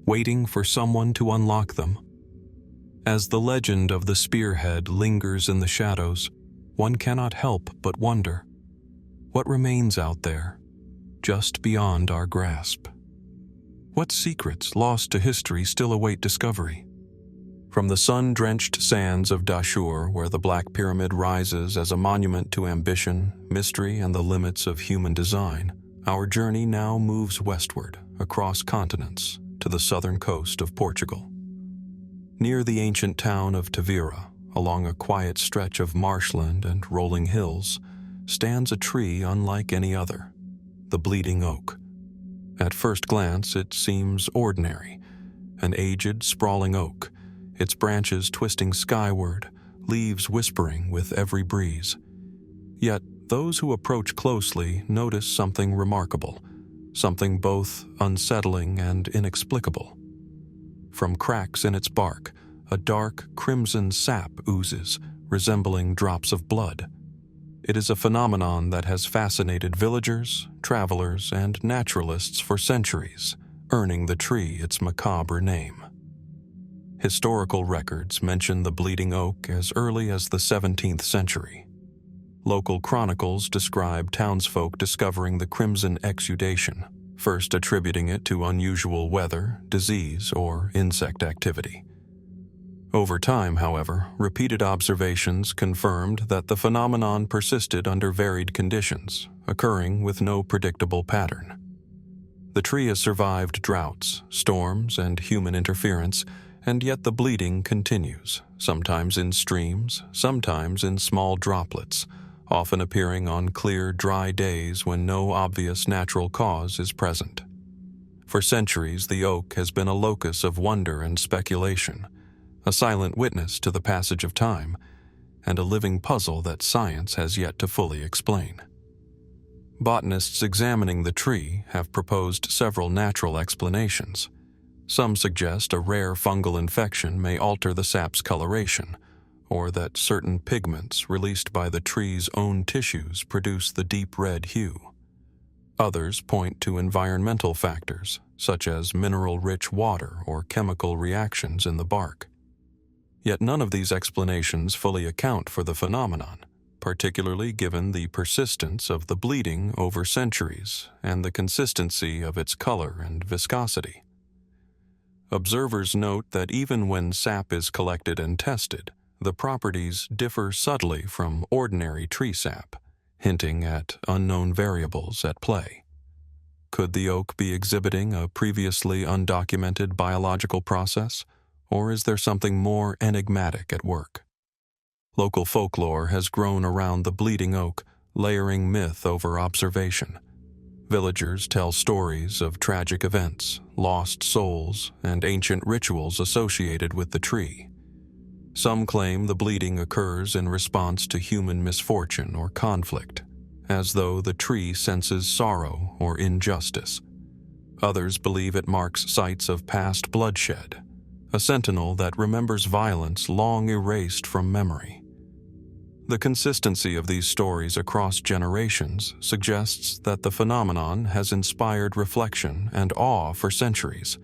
waiting for someone to unlock them? As the legend of the spearhead lingers in the shadows, one cannot help but wonder, what remains out there, just beyond our grasp? What secrets lost to history still await discovery? From the sun-drenched sands of Dashur, where the Black Pyramid rises as a monument to ambition, mystery, and the limits of human design, our journey now moves westward, across continents, to the southern coast of Portugal. Near the ancient town of Tavira, along a quiet stretch of marshland and rolling hills, stands a tree unlike any other, the Bleeding Oak. At first glance, it seems ordinary, an aged, sprawling oak, its branches twisting skyward, leaves whispering with every breeze. Yet, those who approach closely notice something remarkable, something both unsettling and inexplicable. From cracks in its bark, a dark, crimson sap oozes, resembling drops of blood. It is a phenomenon that has fascinated villagers, travelers, and naturalists for centuries, earning the tree its macabre name. Historical records mention the Bleeding Oak as early as the 17th century. Local chronicles describe townsfolk discovering the crimson exudation, first attributing it to unusual weather, disease, or insect activity. Over time, however, repeated observations confirmed that the phenomenon persisted under varied conditions, occurring with no predictable pattern. The tree has survived droughts, storms, and human interference, and yet the bleeding continues, sometimes in streams, sometimes in small droplets, often appearing on clear, dry days when no obvious natural cause is present. For centuries, the oak has been a locus of wonder and speculation, a silent witness to the passage of time, and a living puzzle that science has yet to fully explain. Botanists examining the tree have proposed several natural explanations. Some suggest a rare fungal infection may alter the sap's coloration, or that certain pigments released by the tree's own tissues produce the deep red hue. Others point to environmental factors, such as mineral-rich water or chemical reactions in the bark. Yet none of these explanations fully account for the phenomenon, particularly given the persistence of the bleeding over centuries and the consistency of its color and viscosity. Observers note that even when sap is collected and tested, the properties differ subtly from ordinary tree sap, hinting at unknown variables at play. Could the oak be exhibiting a previously undocumented biological process, or is there something more enigmatic at work? Local folklore has grown around the bleeding oak, layering myth over observation. Villagers tell stories of tragic events, lost souls, and ancient rituals associated with the tree. Some claim the bleeding occurs in response to human misfortune or conflict, as though the tree senses sorrow or injustice. Others believe it marks sites of past bloodshed, a sentinel that remembers violence long erased from memory. The consistency of these stories across generations suggests that the phenomenon has inspired reflection and awe for centuries,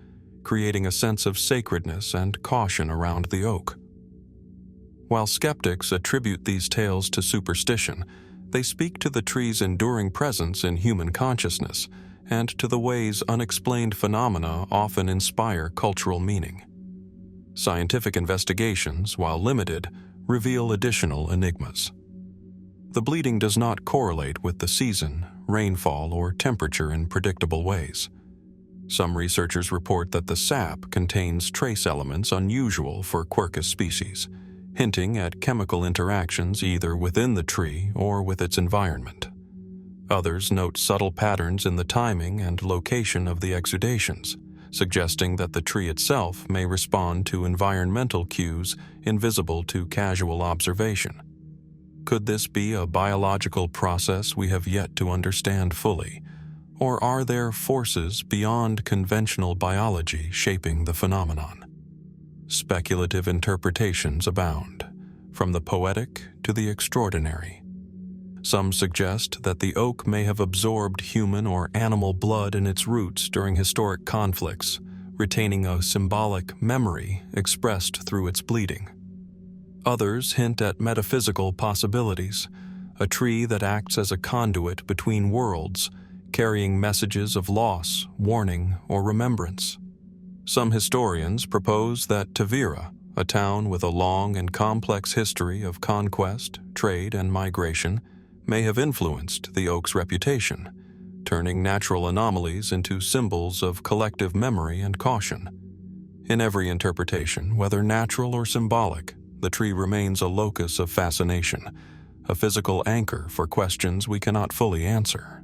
creating a sense of sacredness and caution around the oak. While skeptics attribute these tales to superstition, they speak to the tree's enduring presence in human consciousness and to the ways unexplained phenomena often inspire cultural meaning. Scientific investigations, while limited, reveal additional enigmas. The bleeding does not correlate with the season, rainfall, or temperature in predictable ways. Some researchers report that the sap contains trace elements unusual for Quercus species, hinting at chemical interactions either within the tree or with its environment. Others note subtle patterns in the timing and location of the exudations, suggesting that the tree itself may respond to environmental cues invisible to casual observation. Could this be a biological process we have yet to understand fully, or are there forces beyond conventional biology shaping the phenomenon? Speculative interpretations abound, from the poetic to the extraordinary. Some suggest that the oak may have absorbed human or animal blood in its roots during historic conflicts, retaining a symbolic memory expressed through its bleeding. Others hint at metaphysical possibilities, a tree that acts as a conduit between worlds, carrying messages of loss, warning, or remembrance. Some historians propose that Tavira, a town with a long and complex history of conquest, trade, and migration, may have influenced the oak's reputation, turning natural anomalies into symbols of collective memory and caution. In every interpretation, whether natural or symbolic, the tree remains a locus of fascination, a physical anchor for questions we cannot fully answer.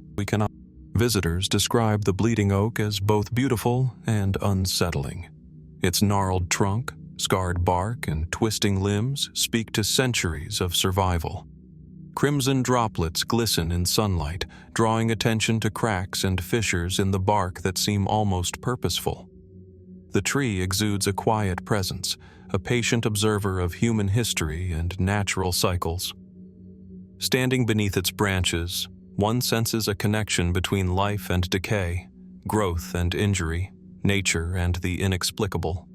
Visitors describe the bleeding oak as both beautiful and unsettling. Its gnarled trunk, scarred bark, and twisting limbs speak to centuries of survival. Crimson droplets glisten in sunlight, drawing attention to cracks and fissures in the bark that seem almost purposeful. The tree exudes a quiet presence, a patient observer of human history and natural cycles. Standing beneath its branches, one senses a connection between life and decay, growth and injury, nature and the inexplicable.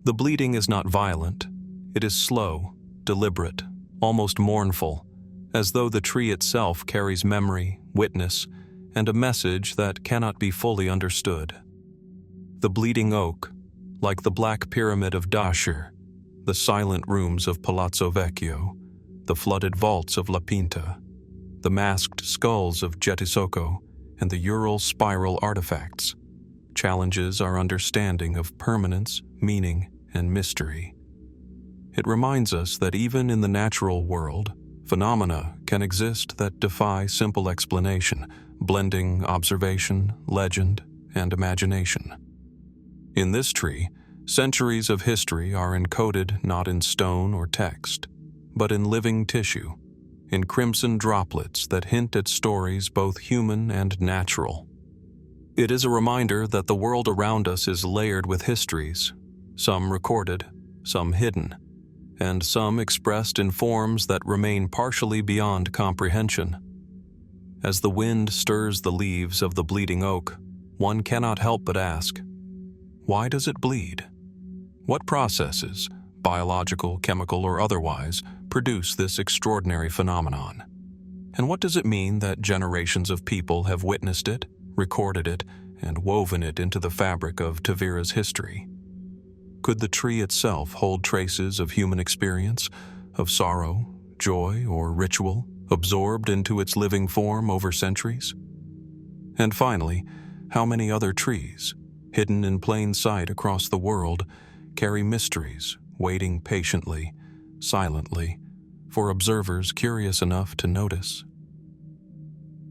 The bleeding is not violent. It is slow, deliberate, almost mournful, as though the tree itself carries memory, witness, and a message that cannot be fully understood. The bleeding oak, like the Black Pyramid of Dashur, the silent rooms of Palazzo Vecchio, the flooded vaults of La Pinta, the masked skulls of Djetisoko, and the Ural spiral artifacts, challenges our understanding of permanence, meaning, and mystery. It reminds us that even in the natural world, phenomena can exist that defy simple explanation, blending observation, legend, and imagination. In this tree, centuries of history are encoded not in stone or text, but in living tissue, in crimson droplets that hint at stories both human and natural. It is a reminder that the world around us is layered with histories, some recorded, some hidden, and some expressed in forms that remain partially beyond comprehension. As the wind stirs the leaves of the bleeding oak, one cannot help but ask, why does it bleed? What processes, biological, chemical, or otherwise, produce this extraordinary phenomenon? And what does it mean that generations of people have witnessed it, recorded it, and woven it into the fabric of Tavira's history? Could the tree itself hold traces of human experience, of sorrow, joy, or ritual, absorbed into its living form over centuries? And finally, how many other trees, hidden in plain sight across the world, carry mysteries, waiting patiently, silently, for observers curious enough to notice?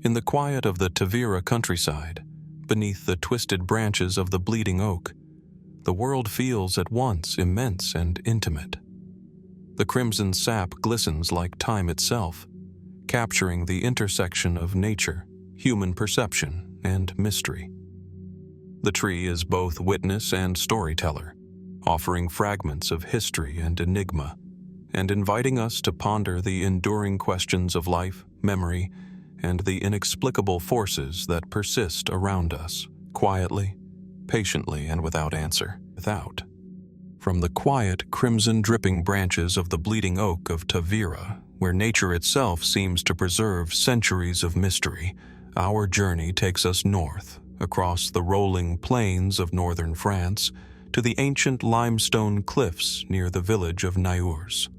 In the quiet of the Tavira countryside, beneath the twisted branches of the bleeding oak, the world feels at once immense and intimate. The crimson sap glistens like time itself, capturing the intersection of nature, human perception, and mystery. The tree is both witness and storyteller, offering fragments of history and enigma, and inviting us to ponder the enduring questions of life, memory, and the inexplicable forces that persist around us, quietly, patiently, and without answer. From the quiet, crimson-dripping branches of the bleeding oak of Tavira, where nature itself seems to preserve centuries of mystery, our journey takes us north, across the rolling plains of northern France, to the ancient limestone cliffs near the village of Naours.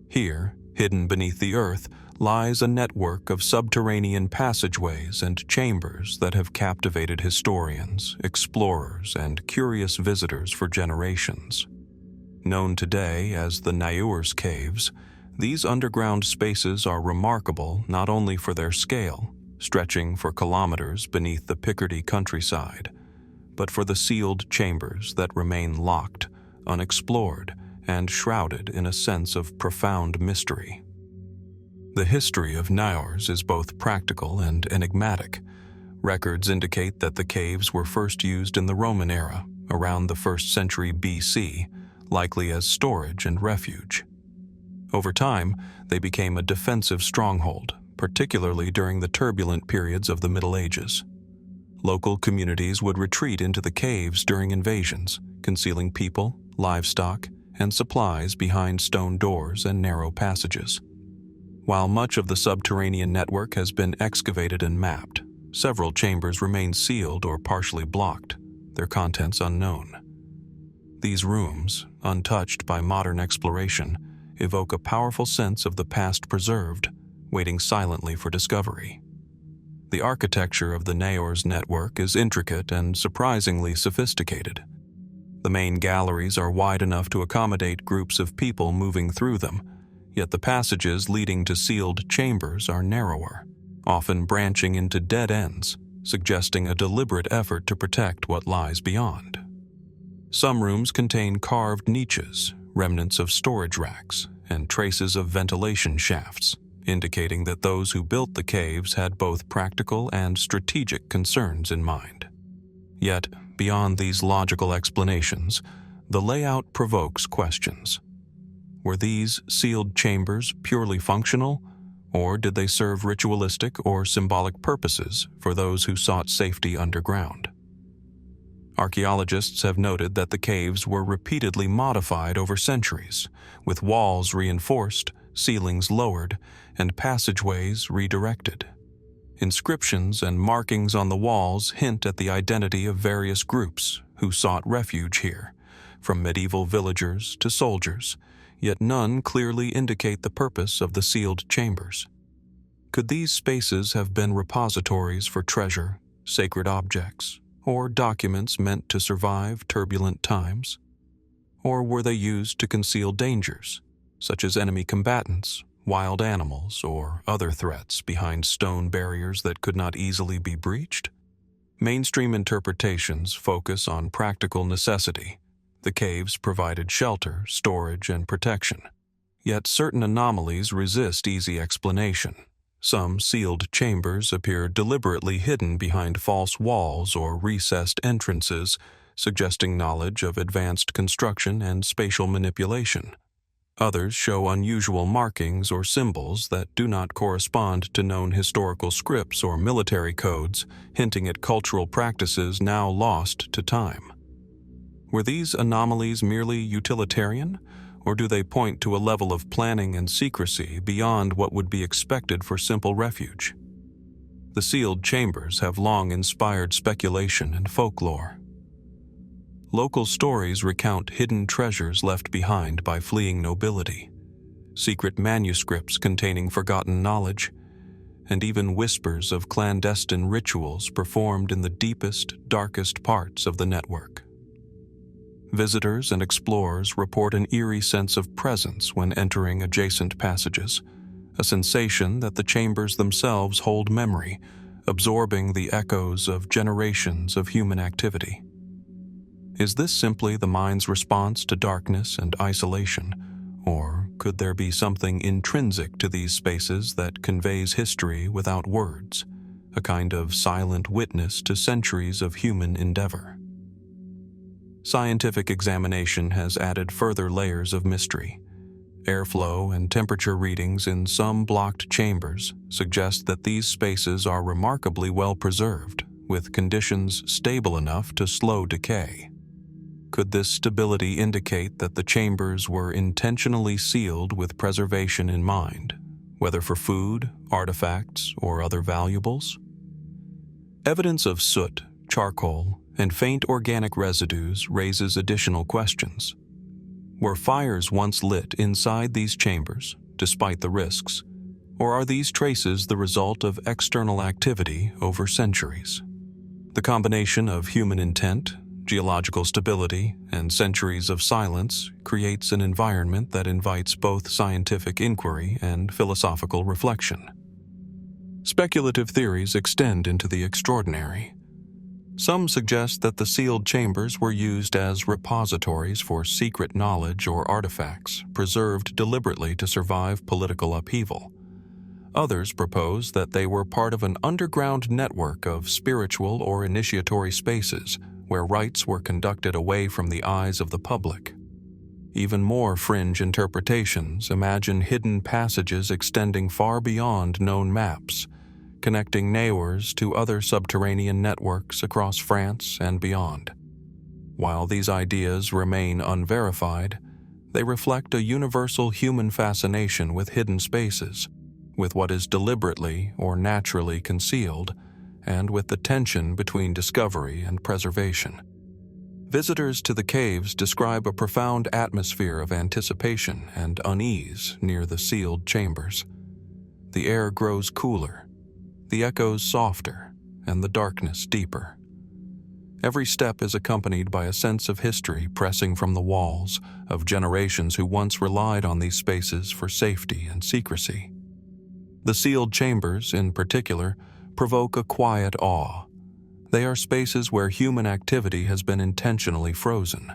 Here, hidden beneath the earth, lies a network of subterranean passageways and chambers that have captivated historians, explorers, and curious visitors for generations. Known today as the Naours Caves, these underground spaces are remarkable not only for their scale, stretching for kilometers beneath the Picardy countryside, but for the sealed chambers that remain locked, unexplored, and shrouded in a sense of profound mystery. The history of Naours is both practical and enigmatic. Records indicate that the caves were first used in the Roman era, around the 1st century BC, likely as storage and refuge. Over time, they became a defensive stronghold, particularly during the turbulent periods of the Middle Ages. Local communities would retreat into the caves during invasions, concealing people, livestock, and supplies behind stone doors and narrow passages. While much of the subterranean network has been excavated and mapped, several chambers remain sealed or partially blocked, their contents unknown. These rooms, untouched by modern exploration, evoke a powerful sense of the past preserved, waiting silently for discovery. The architecture of the Naours network is intricate and surprisingly sophisticated. The main galleries are wide enough to accommodate groups of people moving through them, yet the passages leading to sealed chambers are narrower, often branching into dead ends, suggesting a deliberate effort to protect what lies beyond. Some rooms contain carved niches, remnants of storage racks, and traces of ventilation shafts, indicating that those who built the caves had both practical and strategic concerns in mind. Yet, beyond these logical explanations, the layout provokes questions. Were these sealed chambers purely functional, or did they serve ritualistic or symbolic purposes for those who sought safety underground? Archaeologists have noted that the caves were repeatedly modified over centuries, with walls reinforced, ceilings lowered, and passageways redirected. Inscriptions and markings on the walls hint at the identity of various groups who sought refuge here, from medieval villagers to soldiers, yet none clearly indicate the purpose of the sealed chambers. Could these spaces have been repositories for treasure, sacred objects, or documents meant to survive turbulent times? Or were they used to conceal dangers, such as enemy combatants, wild animals, or other threats behind stone barriers that could not easily be breached? Mainstream interpretations focus on practical necessity. The caves provided shelter, storage, and protection. Yet certain anomalies resist easy explanation. Some sealed chambers appear deliberately hidden behind false walls or recessed entrances, suggesting knowledge of advanced construction and spatial manipulation. Others show unusual markings or symbols that do not correspond to known historical scripts or military codes, hinting at cultural practices now lost to time. Were these anomalies merely utilitarian, or do they point to a level of planning and secrecy beyond what would be expected for simple refuge? The sealed chambers have long inspired speculation and folklore. Local stories recount hidden treasures left behind by fleeing nobility, secret manuscripts containing forgotten knowledge, and even whispers of clandestine rituals performed in the deepest, darkest parts of the network. Visitors and explorers report an eerie sense of presence when entering adjacent passages, a sensation that the chambers themselves hold memory, absorbing the echoes of generations of human activity. Is this simply the mind's response to darkness and isolation, or could there be something intrinsic to these spaces that conveys history without words, a kind of silent witness to centuries of human endeavor? Scientific examination has added further layers of mystery. Airflow and temperature readings in some blocked chambers suggest that these spaces are remarkably well preserved, with conditions stable enough to slow decay. Could this stability indicate that the chambers were intentionally sealed with preservation in mind, whether for food, artifacts, or other valuables? Evidence of soot, charcoal, and faint organic residues raises additional questions. Were fires once lit inside these chambers, despite the risks, or are these traces the result of external activity over centuries? The combination of human intent, geological stability, and centuries of silence creates an environment that invites both scientific inquiry and philosophical reflection. Speculative theories extend into the extraordinary. Some suggest that the sealed chambers were used as repositories for secret knowledge or artifacts, preserved deliberately to survive political upheaval. Others propose that they were part of an underground network of spiritual or initiatory spaces where rites were conducted away from the eyes of the public. Even more fringe interpretations imagine hidden passages extending far beyond known maps, connecting Naours to other subterranean networks across France and beyond. While these ideas remain unverified, they reflect a universal human fascination with hidden spaces, with what is deliberately or naturally concealed, and with the tension between discovery and preservation. Visitors to the caves describe a profound atmosphere of anticipation and unease near the sealed chambers. The air grows cooler, the echoes softer, and the darkness deeper. Every step is accompanied by a sense of history pressing from the walls of generations who once relied on these spaces for safety and secrecy. The sealed chambers, in particular, provoke a quiet awe. They are spaces where human activity has been intentionally frozen,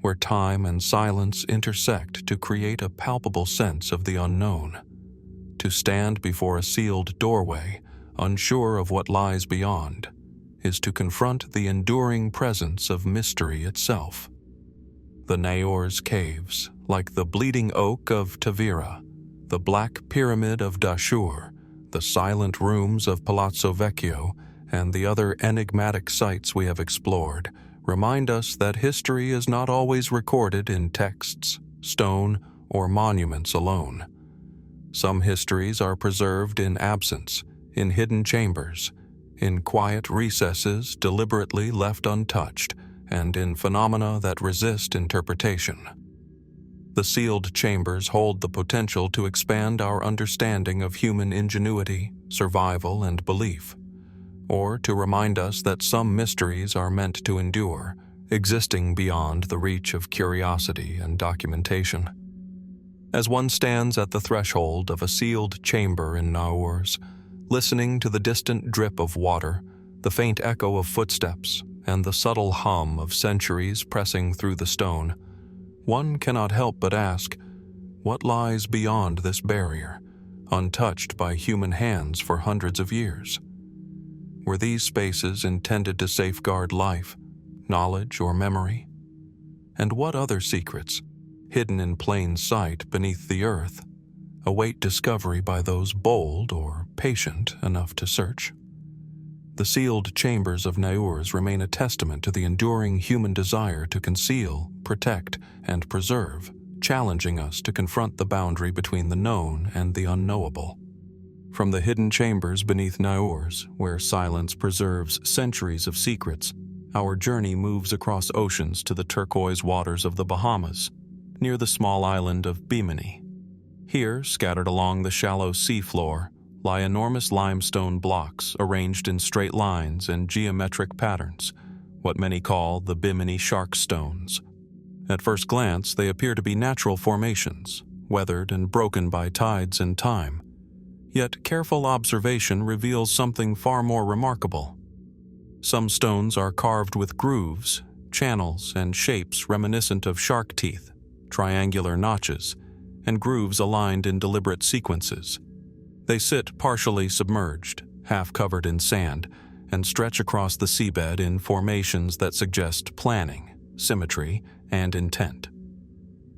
where time and silence intersect to create a palpable sense of the unknown. To stand before a sealed doorway, unsure of what lies beyond, is to confront the enduring presence of mystery itself. The Naours caves, like the Bleeding Oak of Tavira, the Black Pyramid of Dashur, the silent rooms of Palazzo Vecchio, and the other enigmatic sites we have explored, remind us that history is not always recorded in texts, stone, or monuments alone. Some histories are preserved in absence, in hidden chambers, in quiet recesses deliberately left untouched, and in phenomena that resist interpretation. The sealed chambers hold the potential to expand our understanding of human ingenuity, survival, and belief, or to remind us that some mysteries are meant to endure, existing beyond the reach of curiosity and documentation. As one stands at the threshold of a sealed chamber in Naours, listening to the distant drip of water, the faint echo of footsteps, and the subtle hum of centuries pressing through the stone, one cannot help but ask, what lies beyond this barrier, untouched by human hands for hundreds of years? Were these spaces intended to safeguard life, knowledge, or memory? And what other secrets, hidden in plain sight beneath the earth, await discovery by those bold or patient enough to search? The sealed chambers of Naours remain a testament to the enduring human desire to conceal, protect, and preserve, challenging us to confront the boundary between the known and the unknowable. From the hidden chambers beneath Naours, where silence preserves centuries of secrets, our journey moves across oceans to the turquoise waters of the Bahamas, near the small island of Bimini. Here, scattered along the shallow seafloor, lie enormous limestone blocks arranged in straight lines and geometric patterns, what many call the Bimini shark stones. At first glance, they appear to be natural formations, weathered and broken by tides and time. Yet careful observation reveals something far more remarkable. Some stones are carved with grooves, channels, and shapes reminiscent of shark teeth, triangular notches, and grooves aligned in deliberate sequences. They sit partially submerged, half covered in sand, and stretch across the seabed in formations that suggest planning, symmetry, and intent.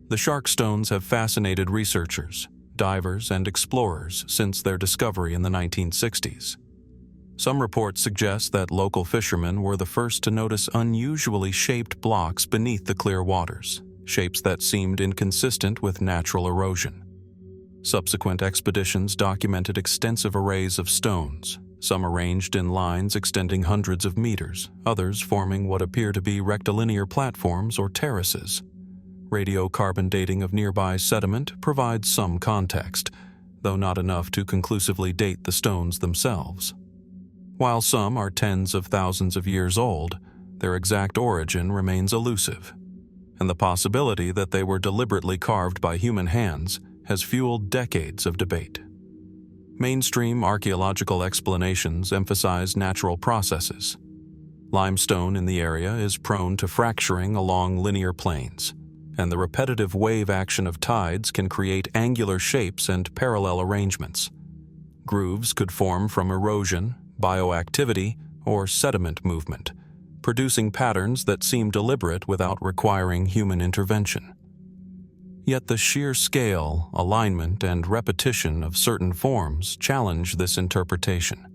The shark stones have fascinated researchers, divers, and explorers since their discovery in the 1960s. Some reports suggest that local fishermen were the first to notice unusually shaped blocks beneath the clear waters, shapes that seemed inconsistent with natural erosion. Subsequent expeditions documented extensive arrays of stones, some arranged in lines extending hundreds of meters, others forming what appear to be rectilinear platforms or terraces. Radiocarbon dating of nearby sediment provides some context, though not enough to conclusively date the stones themselves. While some are tens of thousands of years old, their exact origin remains elusive, and the possibility that they were deliberately carved by human hands has fueled decades of debate. Mainstream archaeological explanations emphasize natural processes. Limestone in the area is prone to fracturing along linear planes, and the repetitive wave action of tides can create angular shapes and parallel arrangements. Grooves could form from erosion, bioactivity, or sediment movement, producing patterns that seem deliberate without requiring human intervention. Yet the sheer scale, alignment, and repetition of certain forms challenge this interpretation.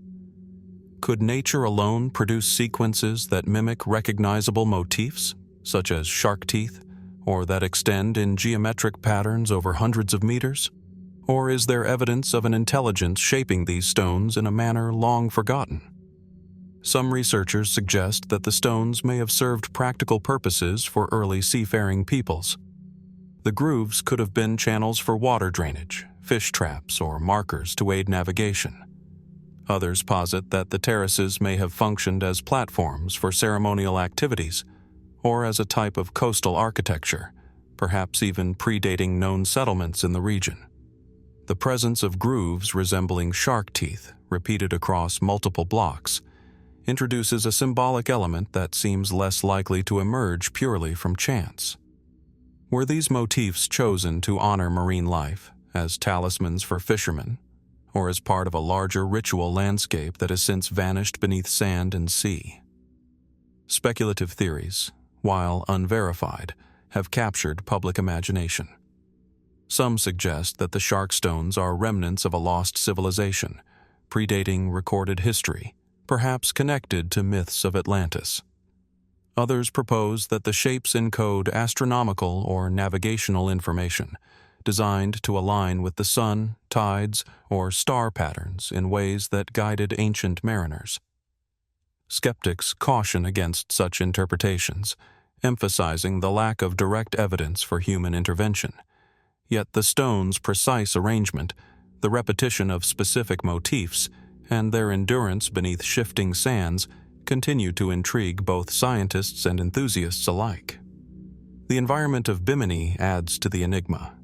Could nature alone produce sequences that mimic recognizable motifs, such as shark teeth, or that extend in geometric patterns over hundreds of meters? Or is there evidence of an intelligence shaping these stones in a manner long forgotten? Some researchers suggest that the stones may have served practical purposes for early seafaring peoples. The grooves could have been channels for water drainage, fish traps, or markers to aid navigation. Others posit that the terraces may have functioned as platforms for ceremonial activities, or as a type of coastal architecture, perhaps even predating known settlements in the region. The presence of grooves resembling shark teeth, repeated across multiple blocks, introduces a symbolic element that seems less likely to emerge purely from chance. Were these motifs chosen to honor marine life, as talismans for fishermen, or as part of a larger ritual landscape that has since vanished beneath sand and sea? Speculative theories, while unverified, have captured public imagination. Some suggest that the shark stones are remnants of a lost civilization, predating recorded history, perhaps connected to myths of Atlantis. Others propose that the shapes encode astronomical or navigational information, designed to align with the sun, tides, or star patterns in ways that guided ancient mariners. Skeptics caution against such interpretations, emphasizing the lack of direct evidence for human intervention. Yet the stones' precise arrangement, the repetition of specific motifs, and their endurance beneath shifting sands continue to intrigue both scientists and enthusiasts alike. The environment of Bimini adds to the enigma.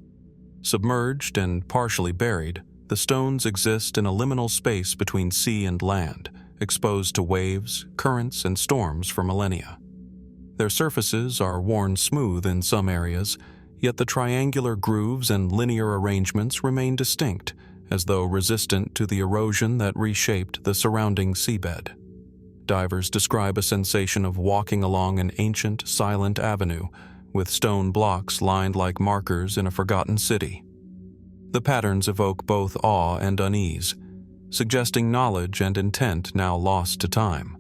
Submerged and partially buried, the stones exist in a liminal space between sea and land, exposed to waves, currents, and storms for millennia. Their surfaces are worn smooth in some areas, yet the triangular grooves and linear arrangements remain distinct, as though resistant to the erosion that reshaped the surrounding seabed. Divers describe a sensation of walking along an ancient, silent avenue, with stone blocks lined like markers in a forgotten city. The patterns evoke both awe and unease, suggesting knowledge and intent now lost to time.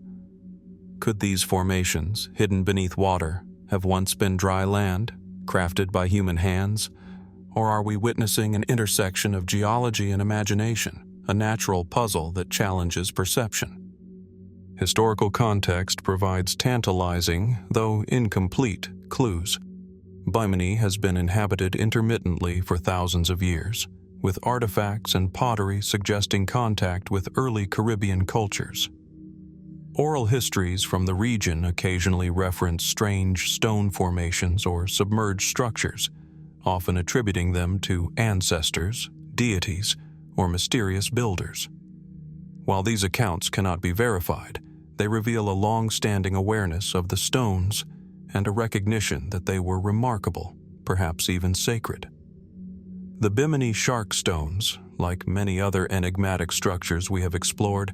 Could these formations, hidden beneath water, have once been dry land, crafted by human hands? Or are we witnessing an intersection of geology and imagination, a natural puzzle that challenges perception? Historical context provides tantalizing, though incomplete, clues. Bimini has been inhabited intermittently for thousands of years, with artifacts and pottery suggesting contact with early Caribbean cultures. Oral histories from the region occasionally reference strange stone formations or submerged structures, often attributing them to ancestors, deities, or mysterious builders. While these accounts cannot be verified, they reveal a long-standing awareness of the stones and a recognition that they were remarkable, perhaps even sacred. The Bimini shark stones, like many other enigmatic structures we have explored,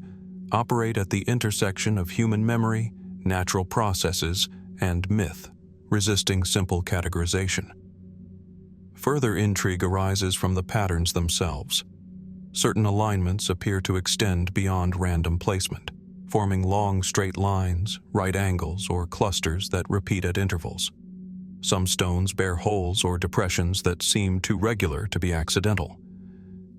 operate at the intersection of human memory, natural processes, and myth, resisting simple categorization. Further intrigue arises from the patterns themselves. Certain alignments appear to extend beyond random placement, forming long straight lines, right angles, or clusters that repeat at intervals. Some stones bear holes or depressions that seem too regular to be accidental.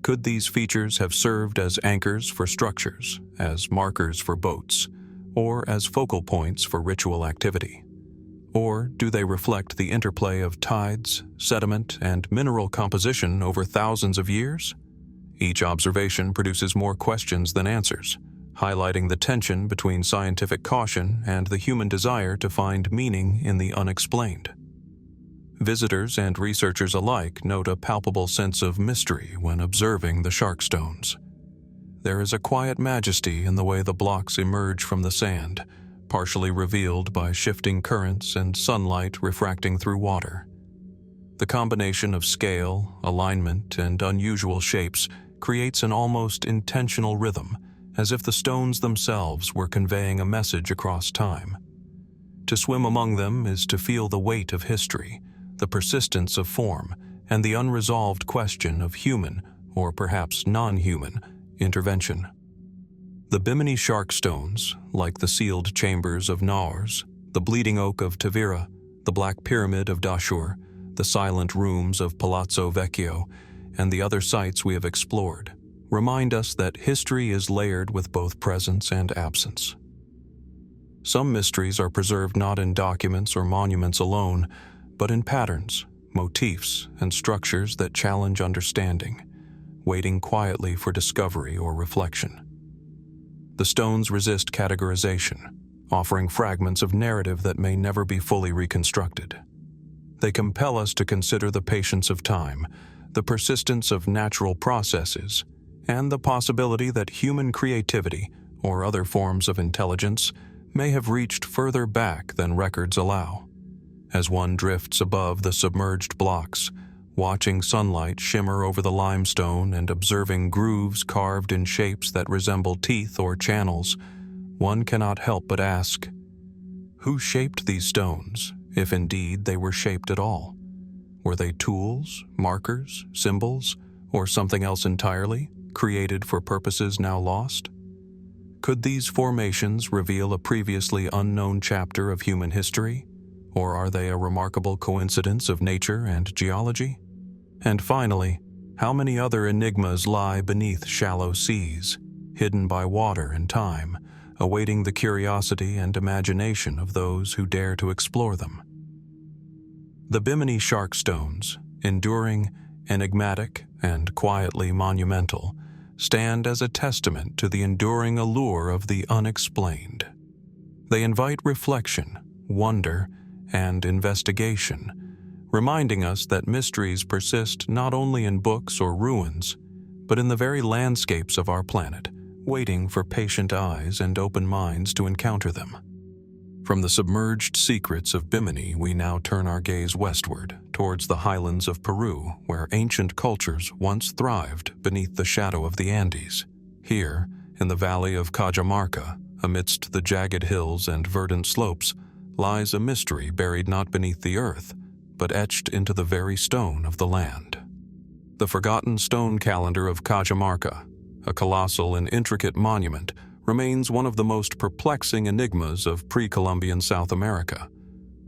Could these features have served as anchors for structures, as markers for boats, or as focal points for ritual activity? Or do they reflect the interplay of tides, sediment, and mineral composition over thousands of years? Each observation produces more questions than answers, highlighting the tension between scientific caution and the human desire to find meaning in the unexplained. Visitors and researchers alike note a palpable sense of mystery when observing the shark stones. There is a quiet majesty in the way the blocks emerge from the sand, partially revealed by shifting currents and sunlight refracting through water. The combination of scale, alignment, and unusual shapes creates an almost intentional rhythm, as if the stones themselves were conveying a message across time. To swim among them is to feel the weight of history, the persistence of form, and the unresolved question of human, or perhaps non-human, intervention. The Bimini shark stones, like the sealed chambers of Naours, the Bleeding Oak of Tavira, the Black Pyramid of Dashur, the silent rooms of Palazzo Vecchio, and the other sites we have explored, remind us that history is layered with both presence and absence. Some mysteries are preserved not in documents or monuments alone, but in patterns, motifs, and structures that challenge understanding, waiting quietly for discovery or reflection. The stones resist categorization, offering fragments of narrative that may never be fully reconstructed. They compel us to consider the patience of time, the persistence of natural processes, and the possibility that human creativity, or other forms of intelligence, may have reached further back than records allow. As one drifts above the submerged blocks, watching sunlight shimmer over the limestone and observing grooves carved in shapes that resemble teeth or channels, one cannot help but ask, who shaped these stones, if indeed they were shaped at all? Were they tools, markers, symbols, or something else entirely, created for purposes now lost? Could these formations reveal a previously unknown chapter of human history? Or are they a remarkable coincidence of nature and geology? And finally, how many other enigmas lie beneath shallow seas, hidden by water and time, awaiting the curiosity and imagination of those who dare to explore them? The Bimini shark stones, enduring, enigmatic, and quietly monumental, stand as a testament to the enduring allure of the unexplained. They invite reflection, wonder, and investigation, reminding us that mysteries persist not only in books or ruins, but in the very landscapes of our planet, waiting for patient eyes and open minds to encounter them. From the submerged secrets of Bimini, we now turn our gaze westward, towards the highlands of Peru, where ancient cultures once thrived beneath the shadow of the Andes. Here, in the valley of Cajamarca, amidst the jagged hills and verdant slopes, lies a mystery buried not beneath the earth, but etched into the very stone of the land. The forgotten stone calendar of Cajamarca, a colossal and intricate monument, remains one of the most perplexing enigmas of pre-Columbian South America.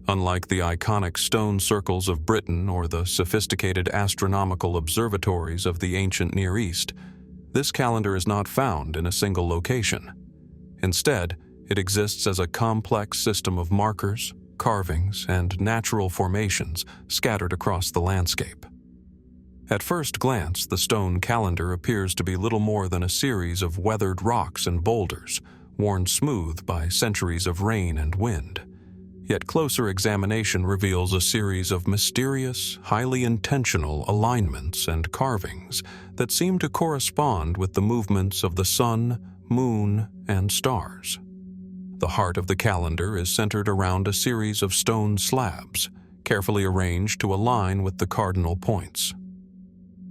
Unlike the iconic stone circles of Britain or the sophisticated astronomical observatories of the ancient Near East, this calendar is not found in a single location. Instead, it exists as a complex system of markers, carvings, and natural formations scattered across the landscape. At first glance, the stone calendar appears to be little more than a series of weathered rocks and boulders, worn smooth by centuries of rain and wind. Yet closer examination reveals a series of mysterious, highly intentional alignments and carvings that seem to correspond with the movements of the sun, moon, and stars. The heart of the calendar is centered around a series of stone slabs, carefully arranged to align with the cardinal points.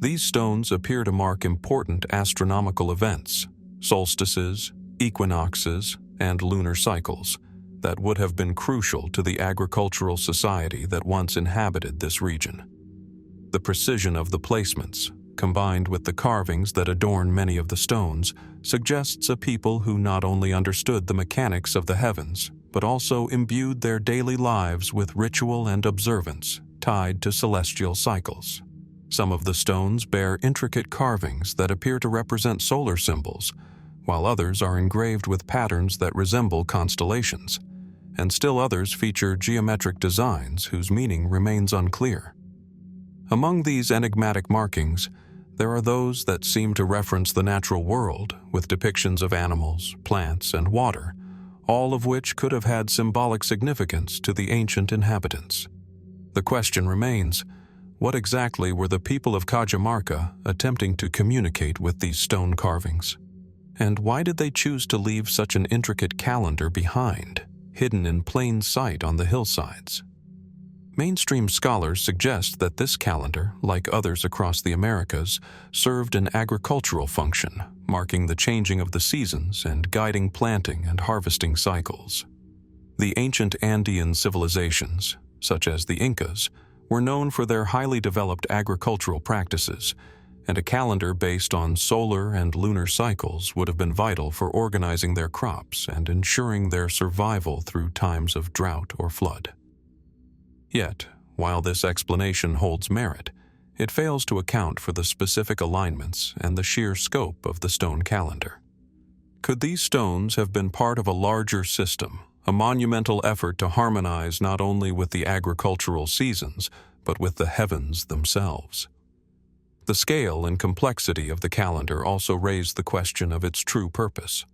These stones appear to mark important astronomical events, solstices, equinoxes, and lunar cycles, that would have been crucial to the agricultural society that once inhabited this region. The precision of the placements, combined with the carvings that adorn many of the stones, suggests a people who not only understood the mechanics of the heavens, but also imbued their daily lives with ritual and observance tied to celestial cycles. Some of the stones bear intricate carvings that appear to represent solar symbols, while others are engraved with patterns that resemble constellations, and still others feature geometric designs whose meaning remains unclear. Among these enigmatic markings, there are those that seem to reference the natural world, with depictions of animals, plants, and water, all of which could have had symbolic significance to the ancient inhabitants. The question remains, what exactly were the people of Cajamarca attempting to communicate with these stone carvings? And why did they choose to leave such an intricate calendar behind, hidden in plain sight on the hillsides? Mainstream scholars suggest that this calendar, like others across the Americas, served an agricultural function, marking the changing of the seasons and guiding planting and harvesting cycles. The ancient Andean civilizations, such as the Incas, were known for their highly developed agricultural practices, and a calendar based on solar and lunar cycles would have been vital for organizing their crops and ensuring their survival through times of drought or flood. Yet, while this explanation holds merit, it fails to account for the specific alignments and the sheer scope of the stone calendar. Could these stones have been part of a larger system, a monumental effort to harmonize not only with the agricultural seasons, but with the heavens themselves? The scale and complexity of the calendar also raise the question of its true purpose.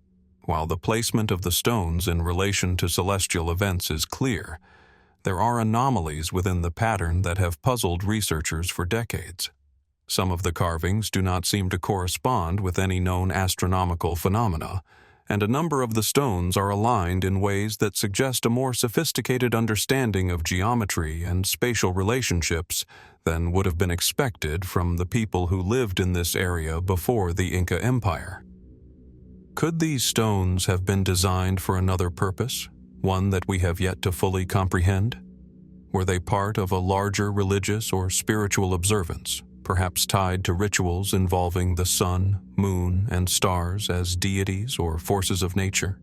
While the placement of the stones in relation to celestial events is clear, there are anomalies within the pattern that have puzzled researchers for decades. Some of the carvings do not seem to correspond with any known astronomical phenomena, and a number of the stones are aligned in ways that suggest a more sophisticated understanding of geometry and spatial relationships than would have been expected from the people who lived in this area before the Inca Empire. Could these stones have been designed for another purpose, one that we have yet to fully comprehend? Were they part of a larger religious or spiritual observance, perhaps tied to rituals involving the sun, moon, and stars as deities or forces of nature.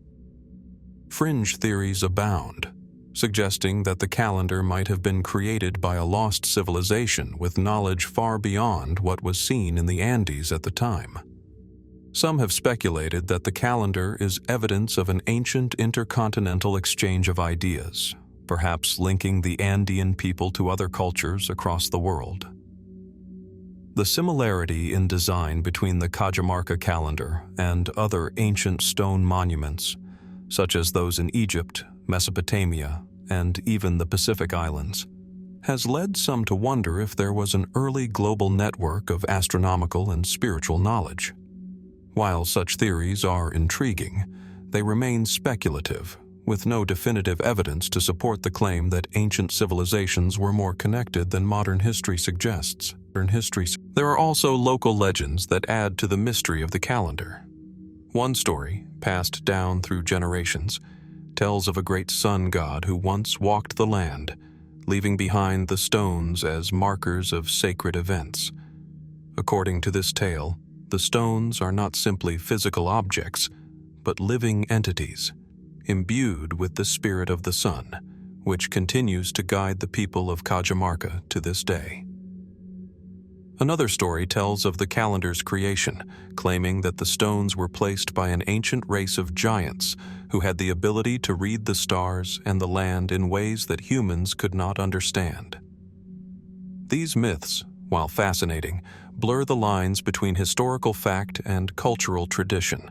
Fringe theories abound, suggesting that the calendar might have been created by a lost civilization with knowledge far beyond what was seen in the Andes at the time. Some have speculated that the calendar is evidence of an ancient intercontinental exchange of ideas, perhaps linking the Andean people to other cultures across the world. The similarity in design between the Cajamarca calendar and other ancient stone monuments, such as those in Egypt, Mesopotamia, and even the Pacific Islands, has led some to wonder if there was an early global network of astronomical and spiritual knowledge. While such theories are intriguing, they remain speculative, with no definitive evidence to support the claim that ancient civilizations were more connected than modern history suggests. There are also local legends that add to the mystery of the calendar. One story, passed down through generations, tells of a great sun god who once walked the land, leaving behind the stones as markers of sacred events. According to this tale, the stones are not simply physical objects, but living entities, imbued with the spirit of the sun, which continues to guide the people of Cajamarca to this day. Another story tells of the calendar's creation, claiming that the stones were placed by an ancient race of giants who had the ability to read the stars and the land in ways that humans could not understand. These myths, while fascinating, blur the lines between historical fact and cultural tradition,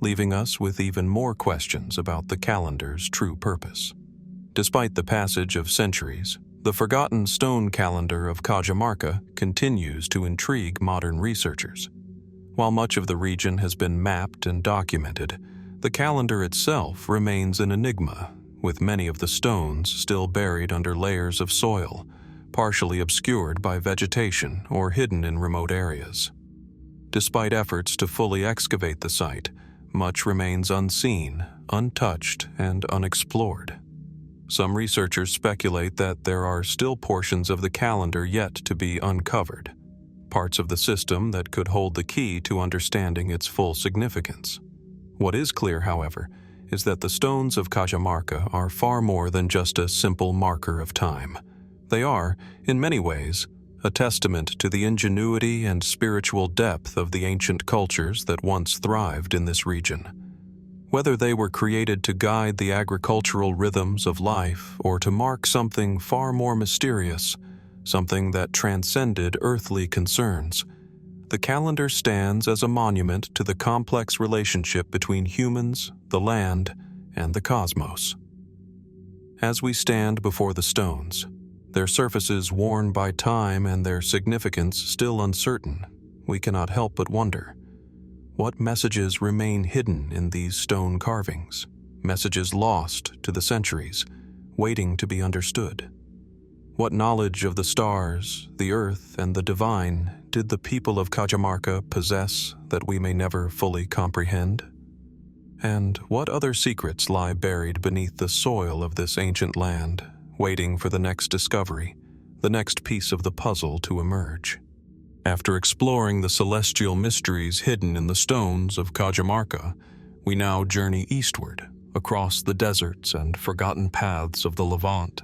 leaving us with even more questions about the calendar's true purpose. Despite the passage of centuries, the forgotten stone calendar of Cajamarca continues to intrigue modern researchers. While much of the region has been mapped and documented, the calendar itself remains an enigma, with many of the stones still buried under layers of soil, partially obscured by vegetation or hidden in remote areas. Despite efforts to fully excavate the site, much remains unseen, untouched, and unexplored. Some researchers speculate that there are still portions of the calendar yet to be uncovered, parts of the system that could hold the key to understanding its full significance. What is clear, however, is that the stones of Cajamarca are far more than just a simple marker of time. They are, in many ways, a testament to the ingenuity and spiritual depth of the ancient cultures that once thrived in this region. Whether they were created to guide the agricultural rhythms of life or to mark something far more mysterious, something that transcended earthly concerns, the calendar stands as a monument to the complex relationship between humans, the land, and the cosmos. As we stand before the stones, their surfaces worn by time and their significance still uncertain, we cannot help but wonder, what messages remain hidden in these stone carvings? Messages lost to the centuries, waiting to be understood. What knowledge of the stars, the earth, and the divine did the people of Cajamarca possess that we may never fully comprehend? And what other secrets lie buried beneath the soil of this ancient land, waiting for the next discovery, the next piece of the puzzle to emerge? After exploring the celestial mysteries hidden in the stones of Cajamarca, we now journey eastward, across the deserts and forgotten paths of the Levant,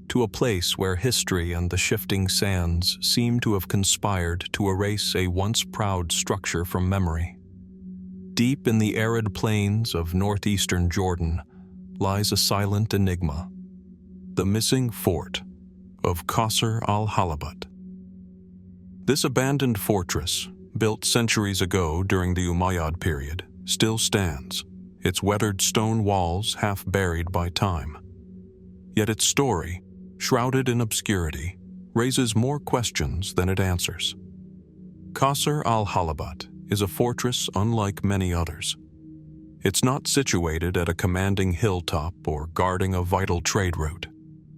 to a place where history and the shifting sands seem to have conspired to erase a once proud structure from memory. Deep in the arid plains of northeastern Jordan lies a silent enigma, the Missing Fort of Qasr al-Hallabat. This abandoned fortress, built centuries ago during the Umayyad period, still stands, its weathered stone walls half buried by time. Yet its story, shrouded in obscurity, raises more questions than it answers. Qasr al-Hallabat is a fortress unlike many others. It's not situated at a commanding hilltop or guarding a vital trade route.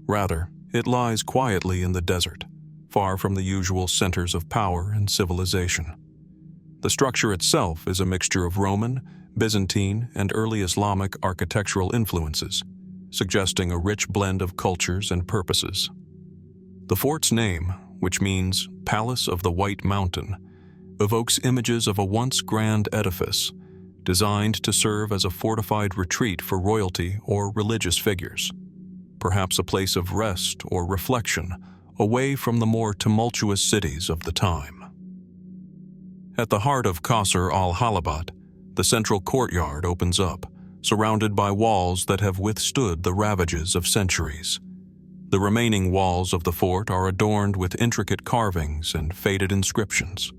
Rather, it lies quietly in the desert, far from the usual centers of power and civilization. The structure itself is a mixture of Roman, Byzantine, and early Islamic architectural influences, suggesting a rich blend of cultures and purposes. The fort's name, which means Palace of the White Mountain, evokes images of a once grand edifice designed to serve as a fortified retreat for royalty or religious figures, perhaps a place of rest or reflection away from the more tumultuous cities of the time. At the heart of Qasr al-Hallabat, the central courtyard opens up, surrounded by walls that have withstood the ravages of centuries. The remaining walls of the fort are adorned with intricate carvings and faded inscriptions,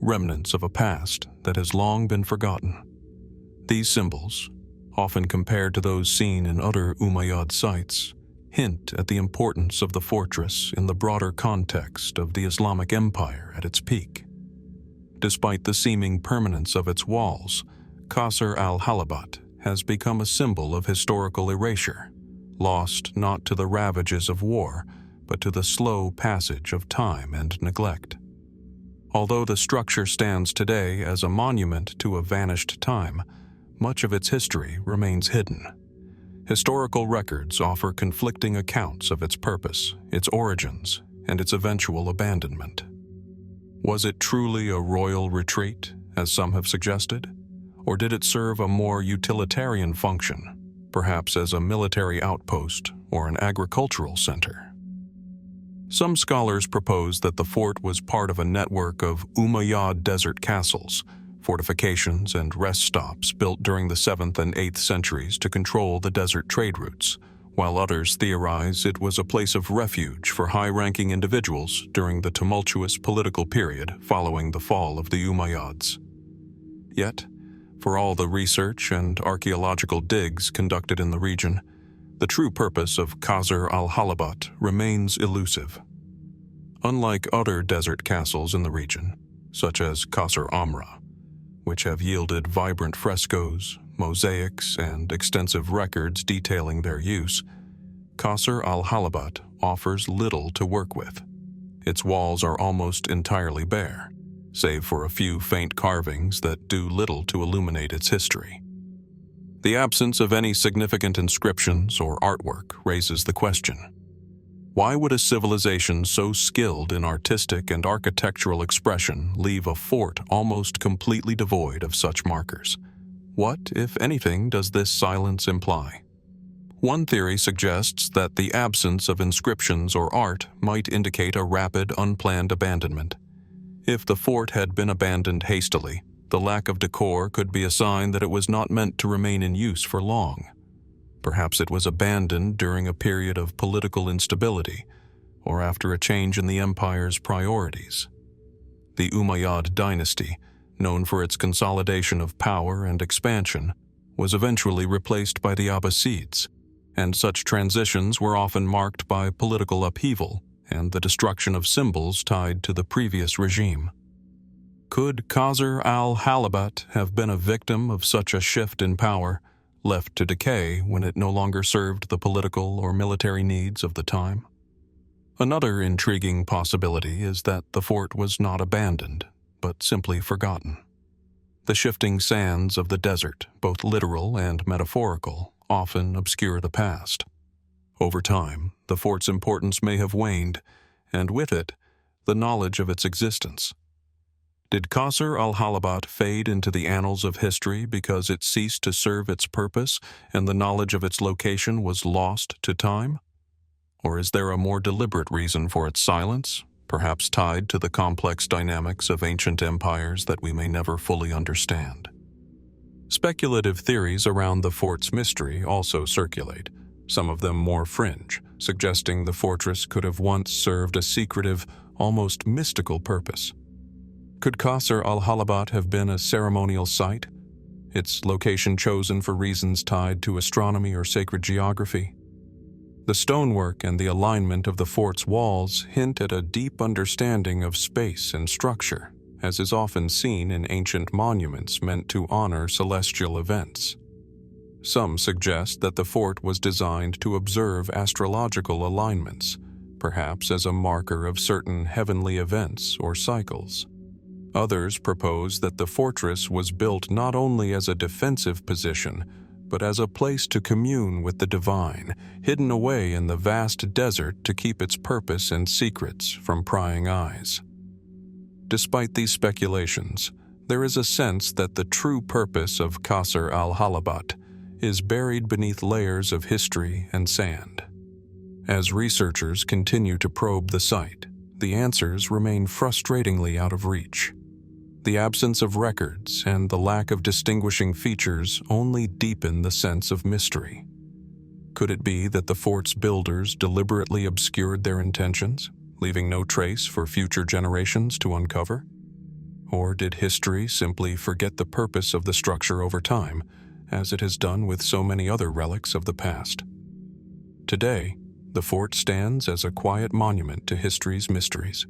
remnants of a past that has long been forgotten. These symbols, often compared to those seen in other Umayyad sites, hint at the importance of the fortress in the broader context of the Islamic Empire at its peak. Despite the seeming permanence of its walls, Qasr al-Hallabat has become a symbol of historical erasure, lost not to the ravages of war, but to the slow passage of time and neglect. Although the structure stands today as a monument to a vanished time, much of its history remains hidden. Historical records offer conflicting accounts of its purpose, its origins, and its eventual abandonment. Was it truly a royal retreat, as some have suggested? Or did it serve a more utilitarian function, perhaps as a military outpost or an agricultural center? Some scholars propose that the fort was part of a network of Umayyad desert castles, fortifications and rest stops built during the 7th and 8th centuries to control the desert trade routes, while others theorize it was a place of refuge for high-ranking individuals during the tumultuous political period following the fall of the Umayyads. Yet, for all the research and archaeological digs conducted in the region, the true purpose of Qasr al-Hallabat remains elusive. Unlike other desert castles in the region, such as Qasr Amra, which have yielded vibrant frescoes, mosaics, and extensive records detailing their use, Qasr al-Hallabat offers little to work with. Its walls are almost entirely bare, save for a few faint carvings that do little to illuminate its history. The absence of any significant inscriptions or artwork raises the question: why would a civilization so skilled in artistic and architectural expression leave a fort almost completely devoid of such markers? What, if anything, does this silence imply? One theory suggests that the absence of inscriptions or art might indicate a rapid, unplanned abandonment. If the fort had been abandoned hastily, the lack of decor could be a sign that it was not meant to remain in use for long. Perhaps it was abandoned during a period of political instability, or after a change in the empire's priorities. The Umayyad dynasty, known for its consolidation of power and expansion, was eventually replaced by the Abbasids, and such transitions were often marked by political upheaval and the destruction of symbols tied to the previous regime. Could Qasr al-Hallabat have been a victim of such a shift in power, left to decay when it no longer served the political or military needs of the time? Another intriguing possibility is that the fort was not abandoned, but simply forgotten. The shifting sands of the desert, both literal and metaphorical, often obscure the past. Over time, the fort's importance may have waned, and with it, the knowledge of its existence. Did Qasr al-Hallabat fade into the annals of history because it ceased to serve its purpose and the knowledge of its location was lost to time? Or is there a more deliberate reason for its silence, perhaps tied to the complex dynamics of ancient empires that we may never fully understand? Speculative theories around the fort's mystery also circulate, some of them more fringe, suggesting the fortress could have once served a secretive, almost mystical purpose. Could Qasr al-Hallabat have been a ceremonial site, its location chosen for reasons tied to astronomy or sacred geography? The stonework and the alignment of the fort's walls hint at a deep understanding of space and structure, as is often seen in ancient monuments meant to honor celestial events. Some suggest that the fort was designed to observe astrological alignments, perhaps as a marker of certain heavenly events or cycles. Others propose that the fortress was built not only as a defensive position, but as a place to commune with the divine, hidden away in the vast desert to keep its purpose and secrets from prying eyes. Despite these speculations, there is a sense that the true purpose of Qasr al-Hallabat is buried beneath layers of history and sand. As researchers continue to probe the site, the answers remain frustratingly out of reach. The absence of records and the lack of distinguishing features only deepen the sense of mystery. Could it be that the fort's builders deliberately obscured their intentions, leaving no trace for future generations to uncover? Or did history simply forget the purpose of the structure over time, as it has done with so many other relics of the past? Today, the fort stands as a quiet monument to history's mysteries.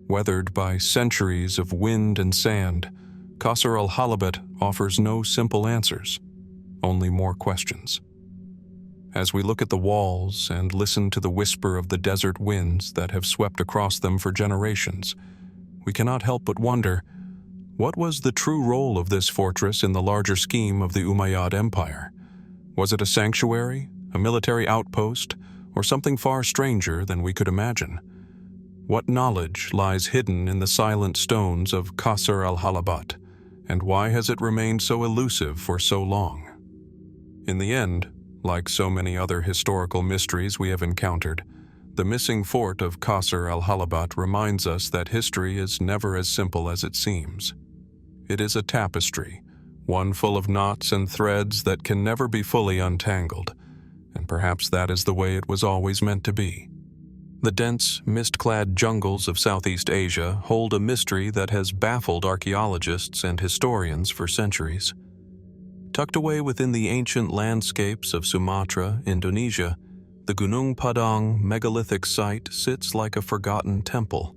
Weathered by centuries of wind and sand, Qasr al-Hallabat offers no simple answers, only more questions. As we look at the walls and listen to the whisper of the desert winds that have swept across them for generations, we cannot help but wonder, what was the true role of this fortress in the larger scheme of the Umayyad Empire? Was it a sanctuary, a military outpost, or something far stranger than we could imagine? What knowledge lies hidden in the silent stones of Qasr al-Hallabat, and why has it remained so elusive for so long? In the end, like so many other historical mysteries we have encountered, the Missing Fort of Qasr al-Hallabat reminds us that history is never as simple as it seems. It is a tapestry, one full of knots and threads that can never be fully untangled, and perhaps that is the way it was always meant to be. The dense, mist-clad jungles of Southeast Asia hold a mystery that has baffled archaeologists and historians for centuries. Tucked away within the ancient landscapes of Sumatra, Indonesia, the Gunung Padang megalithic site sits like a forgotten temple,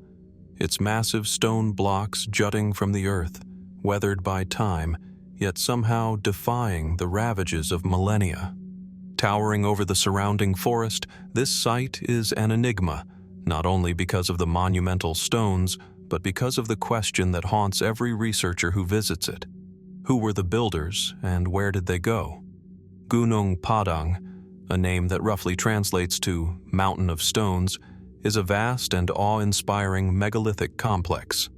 its massive stone blocks jutting from the earth, weathered by time, yet somehow defying the ravages of millennia. Towering over the surrounding forest, this site is an enigma, not only because of the monumental stones, but because of the question that haunts every researcher who visits it. Who were the builders, and where did they go? Gunung Padang, a name that roughly translates to Mountain of Stones, is a vast and awe-inspiring megalithic complex.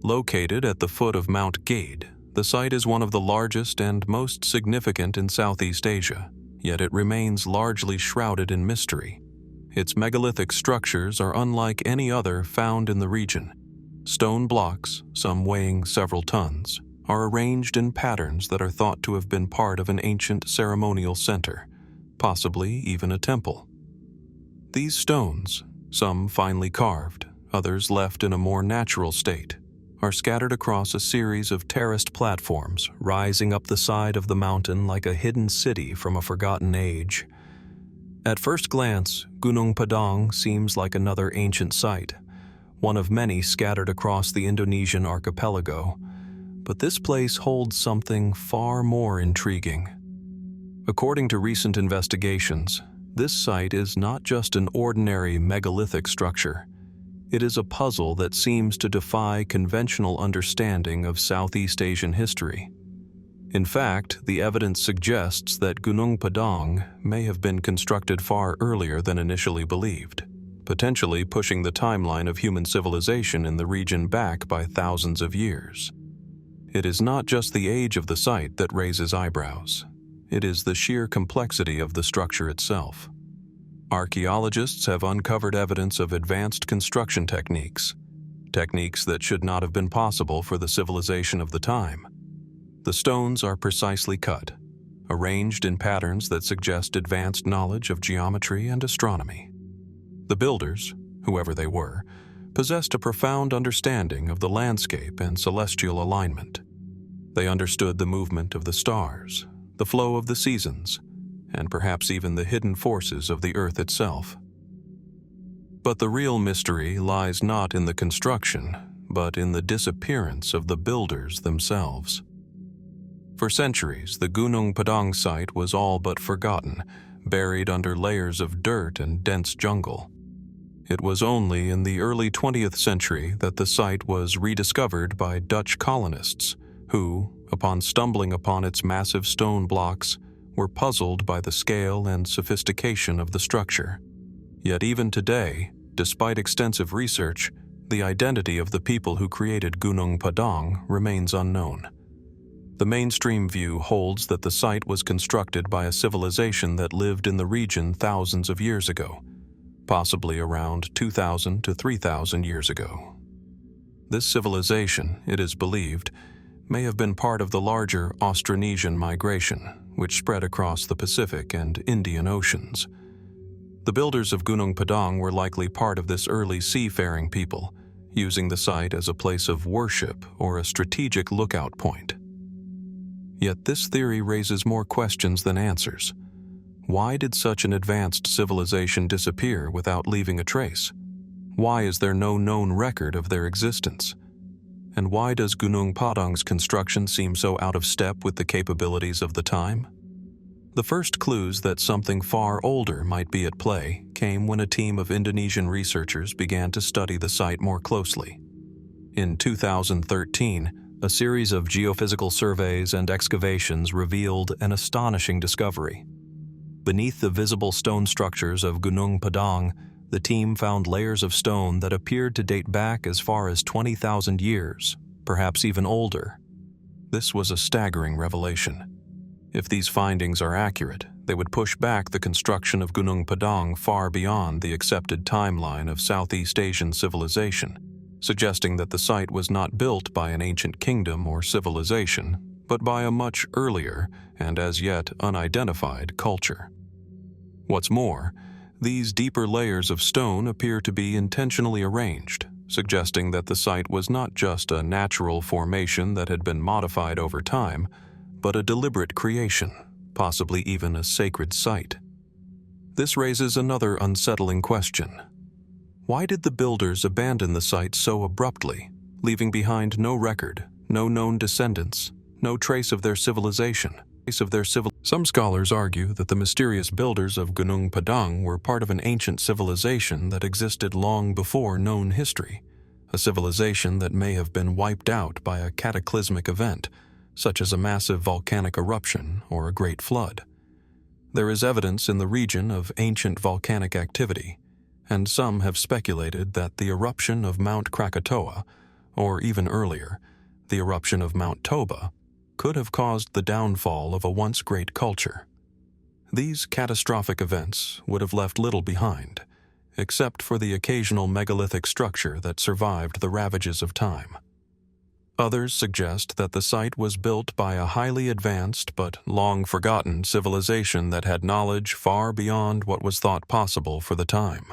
Located at the foot of Mount Gade, the site is one of the largest and most significant in Southeast Asia, yet it remains largely shrouded in mystery. Its megalithic structures are unlike any other found in the region. Stone blocks, some weighing several tons, are arranged in patterns that are thought to have been part of an ancient ceremonial center, possibly even a temple. These stones, some finely carved, others left in a more natural state, are scattered across a series of terraced platforms rising up the side of the mountain like a hidden city from a forgotten age. At first glance, Gunung Padang seems like another ancient site, one of many scattered across the Indonesian archipelago, but this place holds something far more intriguing. According to recent investigations, this site is not just an ordinary megalithic structure. It is a puzzle that seems to defy conventional understanding of Southeast Asian history. In fact, the evidence suggests that Gunung Padang may have been constructed far earlier than initially believed, potentially pushing the timeline of human civilization in the region back by thousands of years. It is not just the age of the site that raises eyebrows. It is the sheer complexity of the structure itself. Archaeologists have uncovered evidence of advanced construction techniques that should not have been possible for the civilization of the time. The stones are precisely cut, arranged in patterns that suggest advanced knowledge of geometry and astronomy. The builders, whoever they were, possessed a profound understanding of the landscape and celestial alignment. They understood the movement of the stars, the flow of the seasons, and perhaps even the hidden forces of the earth itself. But the real mystery lies not in the construction, but in the disappearance of the builders themselves. For centuries, the Gunung Padang site was all but forgotten, buried under layers of dirt and dense jungle. It was only in the early 20th century that the site was rediscovered by Dutch colonists, who, upon stumbling upon its massive stone blocks, were puzzled by the scale and sophistication of the structure. Yet even today, despite extensive research, the identity of the people who created Gunung Padang remains unknown. The mainstream view holds that the site was constructed by a civilization that lived in the region thousands of years ago, possibly around 2,000 to 3,000 years ago. This civilization, it is believed, may have been part of the larger Austronesian migration, which spread across the Pacific and Indian Oceans. The builders of Gunung Padang were likely part of this early seafaring people, using the site as a place of worship or a strategic lookout point. Yet this theory raises more questions than answers. Why did such an advanced civilization disappear without leaving a trace? Why is there no known record of their existence? And why does Gunung Padang's construction seem so out of step with the capabilities of the time? The first clues that something far older might be at play came when a team of Indonesian researchers began to study the site more closely. In 2013, a series of geophysical surveys and excavations revealed an astonishing discovery. Beneath the visible stone structures of Gunung Padang, the team found layers of stone that appeared to date back as far as 20,000 years, perhaps even older. This was a staggering revelation. If these findings are accurate, they would push back the construction of Gunung Padang far beyond the accepted timeline of Southeast Asian civilization, suggesting that the site was not built by an ancient kingdom or civilization, but by a much earlier and as yet unidentified culture. What's more, these deeper layers of stone appear to be intentionally arranged, suggesting that the site was not just a natural formation that had been modified over time, but a deliberate creation, possibly even a sacred site. This raises another unsettling question. Why did the builders abandon the site so abruptly, leaving behind no record, no known descendants, no trace of their civilization? Some scholars argue that the mysterious builders of Gunung Padang were part of an ancient civilization that existed long before known history, a civilization that may have been wiped out by a cataclysmic event, such as a massive volcanic eruption or a great flood. There is evidence in the region of ancient volcanic activity, and some have speculated that the eruption of Mount Krakatoa, or even earlier, the eruption of Mount Toba, could have caused the downfall of a once great culture. These catastrophic events would have left little behind, except for the occasional megalithic structure that survived the ravages of time. Others suggest that the site was built by a highly advanced but long-forgotten civilization that had knowledge far beyond what was thought possible for the time.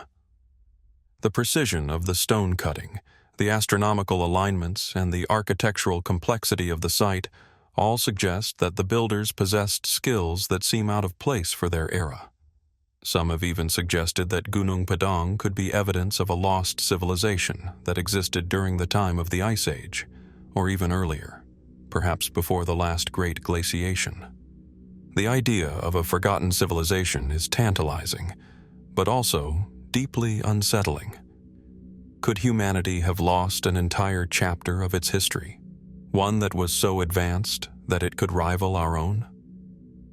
The precision of the stone cutting, the astronomical alignments, and the architectural complexity of the site all suggest that the builders possessed skills that seem out of place for their era. Some have even suggested that Gunung Padang could be evidence of a lost civilization that existed during the time of the Ice Age, or even earlier, perhaps before the last great glaciation. The idea of a forgotten civilization is tantalizing, but also deeply unsettling. Could humanity have lost an entire chapter of its history, one that was so advanced that it could rival our own?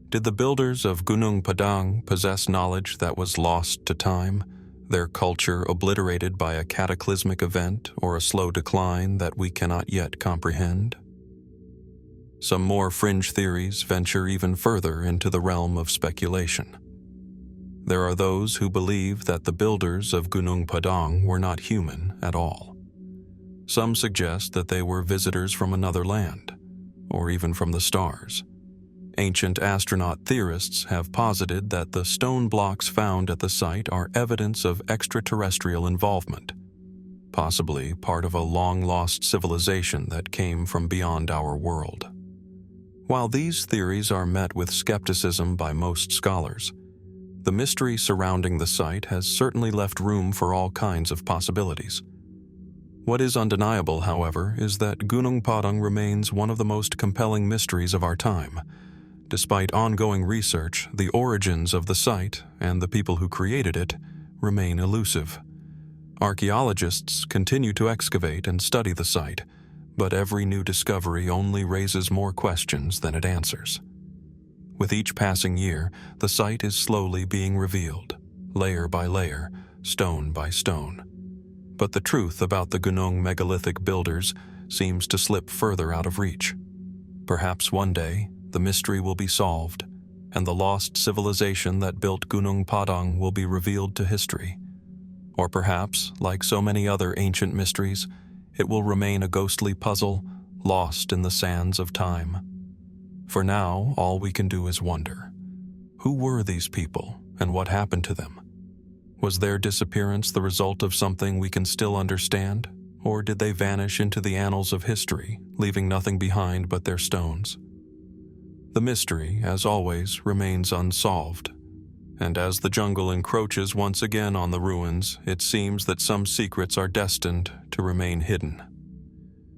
Did the builders of Gunung Padang possess knowledge that was lost to time, their culture obliterated by a cataclysmic event or a slow decline that we cannot yet comprehend? Some more fringe theories venture even further into the realm of speculation. There are those who believe that the builders of Gunung Padang were not human at all. Some suggest that they were visitors from another land, or even from the stars. Ancient astronaut theorists have posited that the stone blocks found at the site are evidence of extraterrestrial involvement, possibly part of a long-lost civilization that came from beyond our world. While these theories are met with skepticism by most scholars, the mystery surrounding the site has certainly left room for all kinds of possibilities. What is undeniable, however, is that Gunung Padang remains one of the most compelling mysteries of our time. Despite ongoing research, the origins of the site and the people who created it remain elusive. Archaeologists continue to excavate and study the site, but every new discovery only raises more questions than it answers. With each passing year, the site is slowly being revealed, layer by layer, stone by stone. But the truth about the Gunung megalithic builders seems to slip further out of reach. Perhaps one day, the mystery will be solved, and the lost civilization that built Gunung Padang will be revealed to history. Or perhaps, like so many other ancient mysteries, it will remain a ghostly puzzle, lost in the sands of time. For now, all we can do is wonder. Who were these people, and what happened to them? Was their disappearance the result of something we can still understand, or did they vanish into the annals of history, leaving nothing behind but their stones? The mystery, as always, remains unsolved, and as the jungle encroaches once again on the ruins, it seems that some secrets are destined to remain hidden.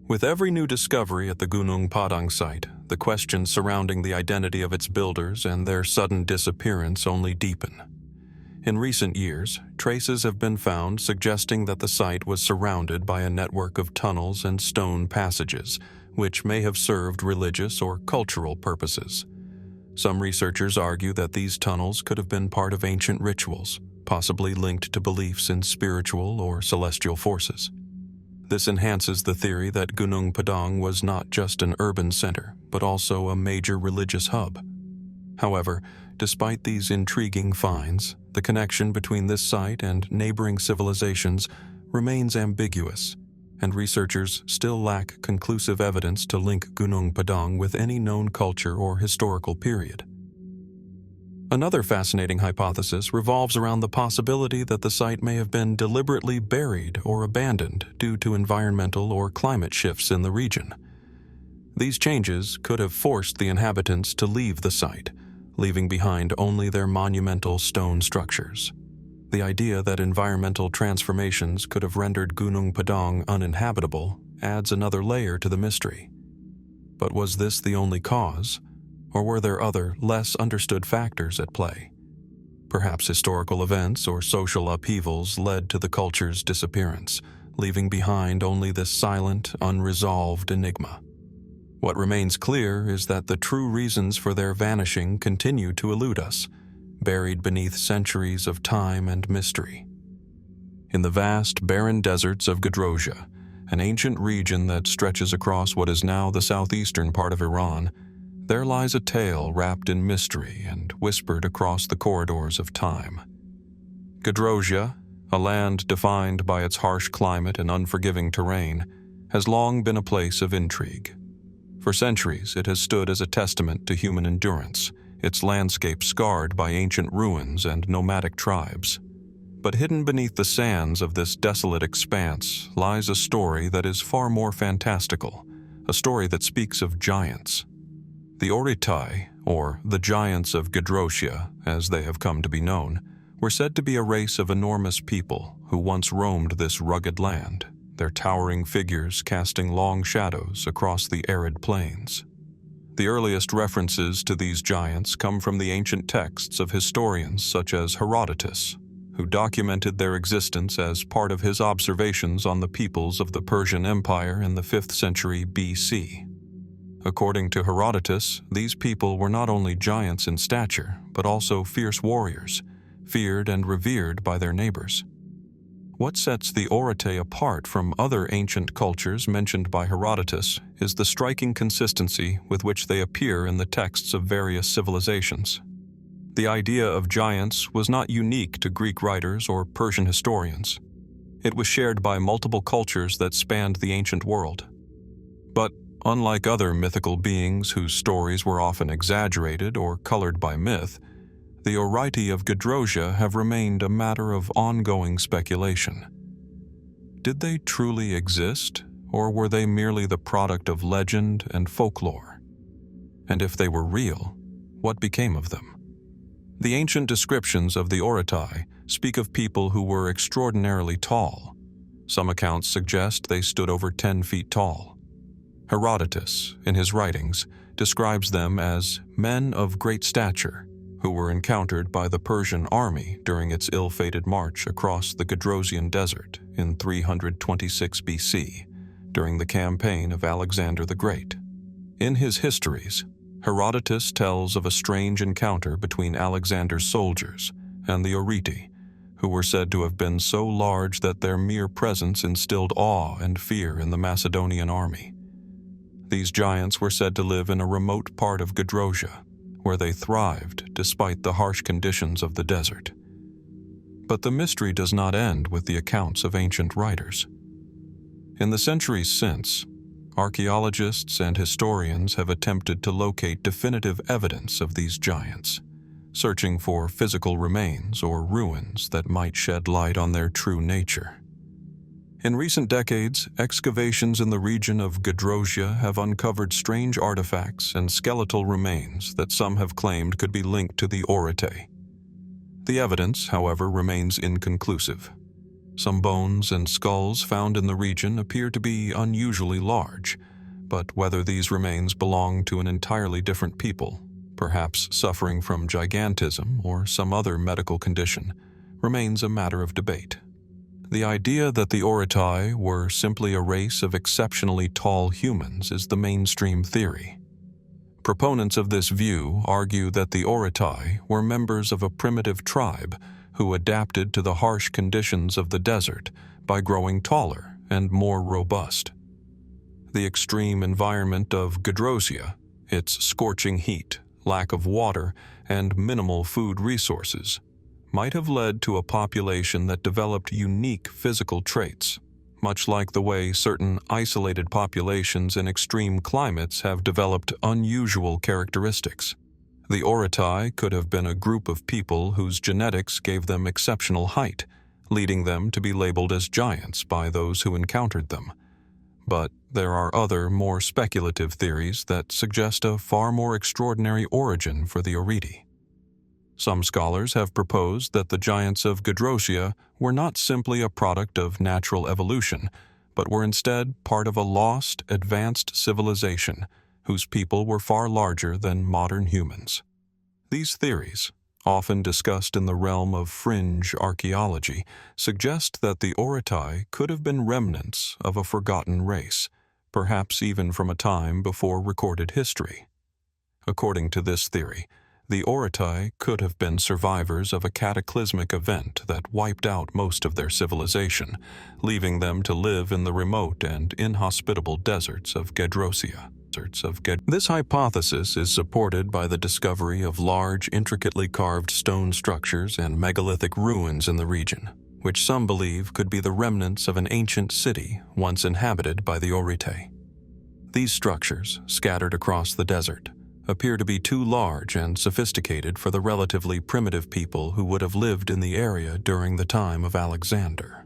With every new discovery at the Gunung Padang site, the questions surrounding the identity of its builders and their sudden disappearance only deepen. In recent years, traces have been found suggesting that the site was surrounded by a network of tunnels and stone passages, which may have served religious or cultural purposes. Some researchers argue that these tunnels could have been part of ancient rituals, possibly linked to beliefs in spiritual or celestial forces. This enhances the theory that Gunung Padang was not just an urban center, but also a major religious hub. However, despite these intriguing finds, the connection between this site and neighboring civilizations remains ambiguous, and researchers still lack conclusive evidence to link Gunung Padang with any known culture or historical period. Another fascinating hypothesis revolves around the possibility that the site may have been deliberately buried or abandoned due to environmental or climate shifts in the region. These changes could have forced the inhabitants to leave the site, leaving behind only their monumental stone structures. The idea that environmental transformations could have rendered Gunung Padang uninhabitable adds another layer to the mystery. But was this the only cause, or were there other, less understood factors at play? Perhaps historical events or social upheavals led to the culture's disappearance, leaving behind only this silent, unresolved enigma. What remains clear is that the true reasons for their vanishing continue to elude us, buried beneath centuries of time and mystery. In the vast, barren deserts of Gadrosia, an ancient region that stretches across what is now the southeastern part of Iran, there lies a tale wrapped in mystery and whispered across the corridors of time. Gadrosia, a land defined by its harsh climate and unforgiving terrain, has long been a place of intrigue. For centuries, it has stood as a testament to human endurance, its landscape scarred by ancient ruins and nomadic tribes. But hidden beneath the sands of this desolate expanse lies a story that is far more fantastical, a story that speaks of giants. The Oritai, or the Giants of Gadrosia, as they have come to be known, were said to be a race of enormous people who once roamed this rugged land, their towering figures casting long shadows across the arid plains. The earliest references to these giants come from the ancient texts of historians such as Herodotus, who documented their existence as part of his observations on the peoples of the Persian Empire in the 5th century BC. According to Herodotus, these people were not only giants in stature, but also fierce warriors, feared and revered by their neighbors. What sets the Oritai apart from other ancient cultures mentioned by Herodotus is the striking consistency with which they appear in the texts of various civilizations. The idea of giants was not unique to Greek writers or Persian historians. It was shared by multiple cultures that spanned the ancient world. But unlike other mythical beings whose stories were often exaggerated or colored by myth, the Oritai of Gadrosia have remained a matter of ongoing speculation. Did they truly exist, or were they merely the product of legend and folklore? And if they were real, what became of them? The ancient descriptions of the Oritai speak of people who were extraordinarily tall. Some accounts suggest they stood over 10 feet tall. Herodotus, in his writings, describes them as men of great stature who were encountered by the Persian army during its ill-fated march across the Gadrosian Desert in 326 BC, during the campaign of Alexander the Great. In his histories, Herodotus tells of a strange encounter between Alexander's soldiers and the Oriti, who were said to have been so large that their mere presence instilled awe and fear in the Macedonian army. These giants were said to live in a remote part of Gedrosia, where they thrived despite the harsh conditions of the desert. But the mystery does not end with the accounts of ancient writers. In the centuries since, archaeologists and historians have attempted to locate definitive evidence of these giants, searching for physical remains or ruins that might shed light on their true nature. In recent decades, excavations in the region of Gedrosia have uncovered strange artifacts and skeletal remains that some have claimed could be linked to the Oritae. The evidence, however, remains inconclusive. Some bones and skulls found in the region appear to be unusually large, but whether these remains belong to an entirely different people, perhaps suffering from gigantism or some other medical condition, remains a matter of debate. The idea that the Oritae were simply a race of exceptionally tall humans is the mainstream theory. Proponents of this view argue that the Oritae were members of a primitive tribe who adapted to the harsh conditions of the desert by growing taller and more robust. The extreme environment of Gedrosia, its scorching heat, lack of water, and minimal food resources, might have led to a population that developed unique physical traits, much like the way certain isolated populations in extreme climates have developed unusual characteristics. The Oritae could have been a group of people whose genetics gave them exceptional height, leading them to be labeled as giants by those who encountered them. But there are other, more speculative theories that suggest a far more extraordinary origin for the Oriti. Some scholars have proposed that the giants of Gedrosia were not simply a product of natural evolution, but were instead part of a lost, advanced civilization whose people were far larger than modern humans. These theories, often discussed in the realm of fringe archaeology, suggest that the Oritae could have been remnants of a forgotten race, perhaps even from a time before recorded history. According to this theory, the Oritae could have been survivors of a cataclysmic event that wiped out most of their civilization, leaving them to live in the remote and inhospitable deserts of Gedrosia. This hypothesis is supported by the discovery of large, intricately carved stone structures and megalithic ruins in the region, which some believe could be the remnants of an ancient city once inhabited by the Oritae. These structures, scattered across the desert, appear to be too large and sophisticated for the relatively primitive people who would have lived in the area during the time of Alexander.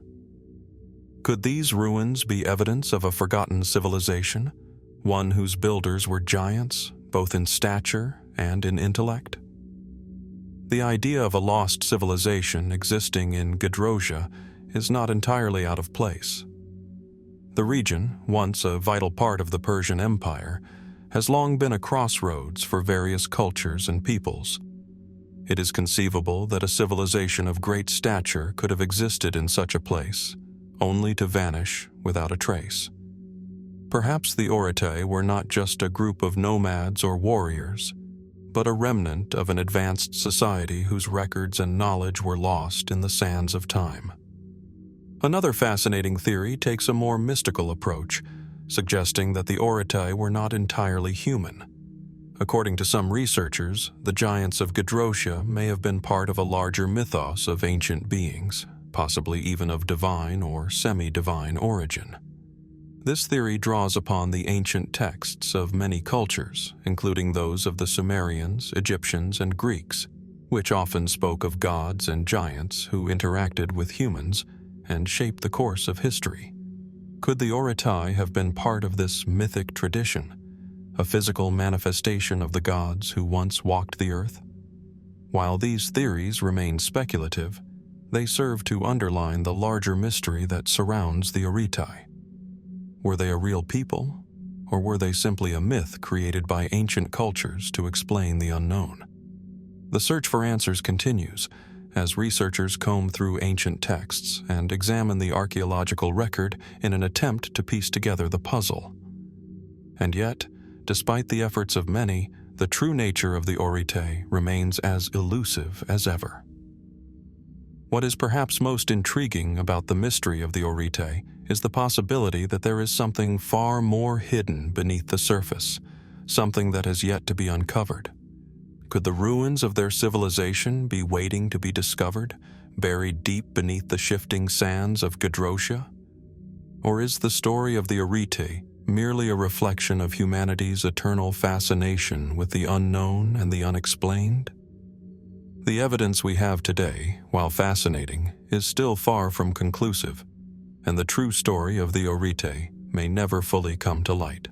Could these ruins be evidence of a forgotten civilization, one whose builders were giants, both in stature and in intellect? The idea of a lost civilization existing in Gedrosia is not entirely out of place. The region, once a vital part of the Persian Empire, has long been a crossroads for various cultures and peoples. It is conceivable that a civilization of great stature could have existed in such a place, only to vanish without a trace. Perhaps the Oritae were not just a group of nomads or warriors, but a remnant of an advanced society whose records and knowledge were lost in the sands of time. Another fascinating theory takes a more mystical approach, suggesting that the Oritae were not entirely human. According to some researchers, the giants of Gedrosia may have been part of a larger mythos of ancient beings, possibly even of divine or semi-divine origin. This theory draws upon the ancient texts of many cultures, including those of the Sumerians, Egyptians, and Greeks, which often spoke of gods and giants who interacted with humans and shaped the course of history. Could the Oritae have been part of this mythic tradition, a physical manifestation of the gods who once walked the earth? While these theories remain speculative, they serve to underline the larger mystery that surrounds the Oritae. Were they a real people, or were they simply a myth created by ancient cultures to explain the unknown? The search for answers continues as researchers comb through ancient texts and examine the archaeological record in an attempt to piece together the puzzle. And yet, despite the efforts of many, the true nature of the Orite remains as elusive as ever. What is perhaps most intriguing about the mystery of the Orite is the possibility that there is something far more hidden beneath the surface, something that has yet to be uncovered. Could the ruins of their civilization be waiting to be discovered, buried deep beneath the shifting sands of Gedrosia? Or is the story of the Orite merely a reflection of humanity's eternal fascination with the unknown and the unexplained? The evidence we have today, while fascinating, is still far from conclusive, and the true story of the Orite may never fully come to light.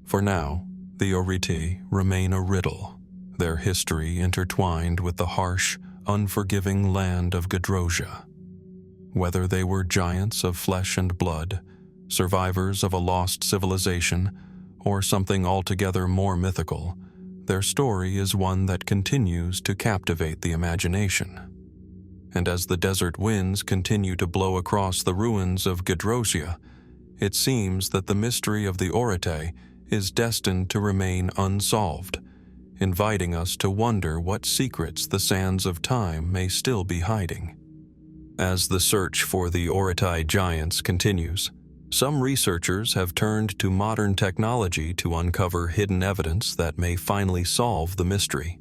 For now, the Orite remain a riddle, their history intertwined with the harsh, unforgiving land of Gedrosia. Whether they were giants of flesh and blood, survivors of a lost civilization, or something altogether more mythical, their story is one that continues to captivate the imagination. And as the desert winds continue to blow across the ruins of Gedrosia, it seems that the mystery of the Orite is destined to remain unsolved, inviting us to wonder what secrets the sands of time may still be hiding. As the search for the Orite giants continues, some researchers have turned to modern technology to uncover hidden evidence that may finally solve the mystery.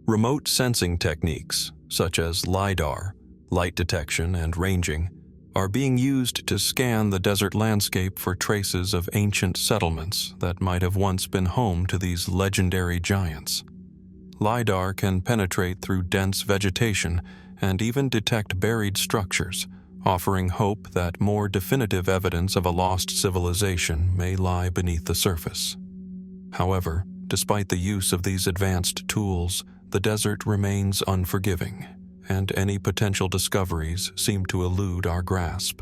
Remote sensing techniques, such as LiDAR, light detection and ranging, are being used to scan the desert landscape for traces of ancient settlements that might have once been home to these legendary giants. LiDAR can penetrate through dense vegetation and even detect buried structures, offering hope that more definitive evidence of a lost civilization may lie beneath the surface. However, despite the use of these advanced tools, the desert remains unforgiving, and any potential discoveries seem to elude our grasp.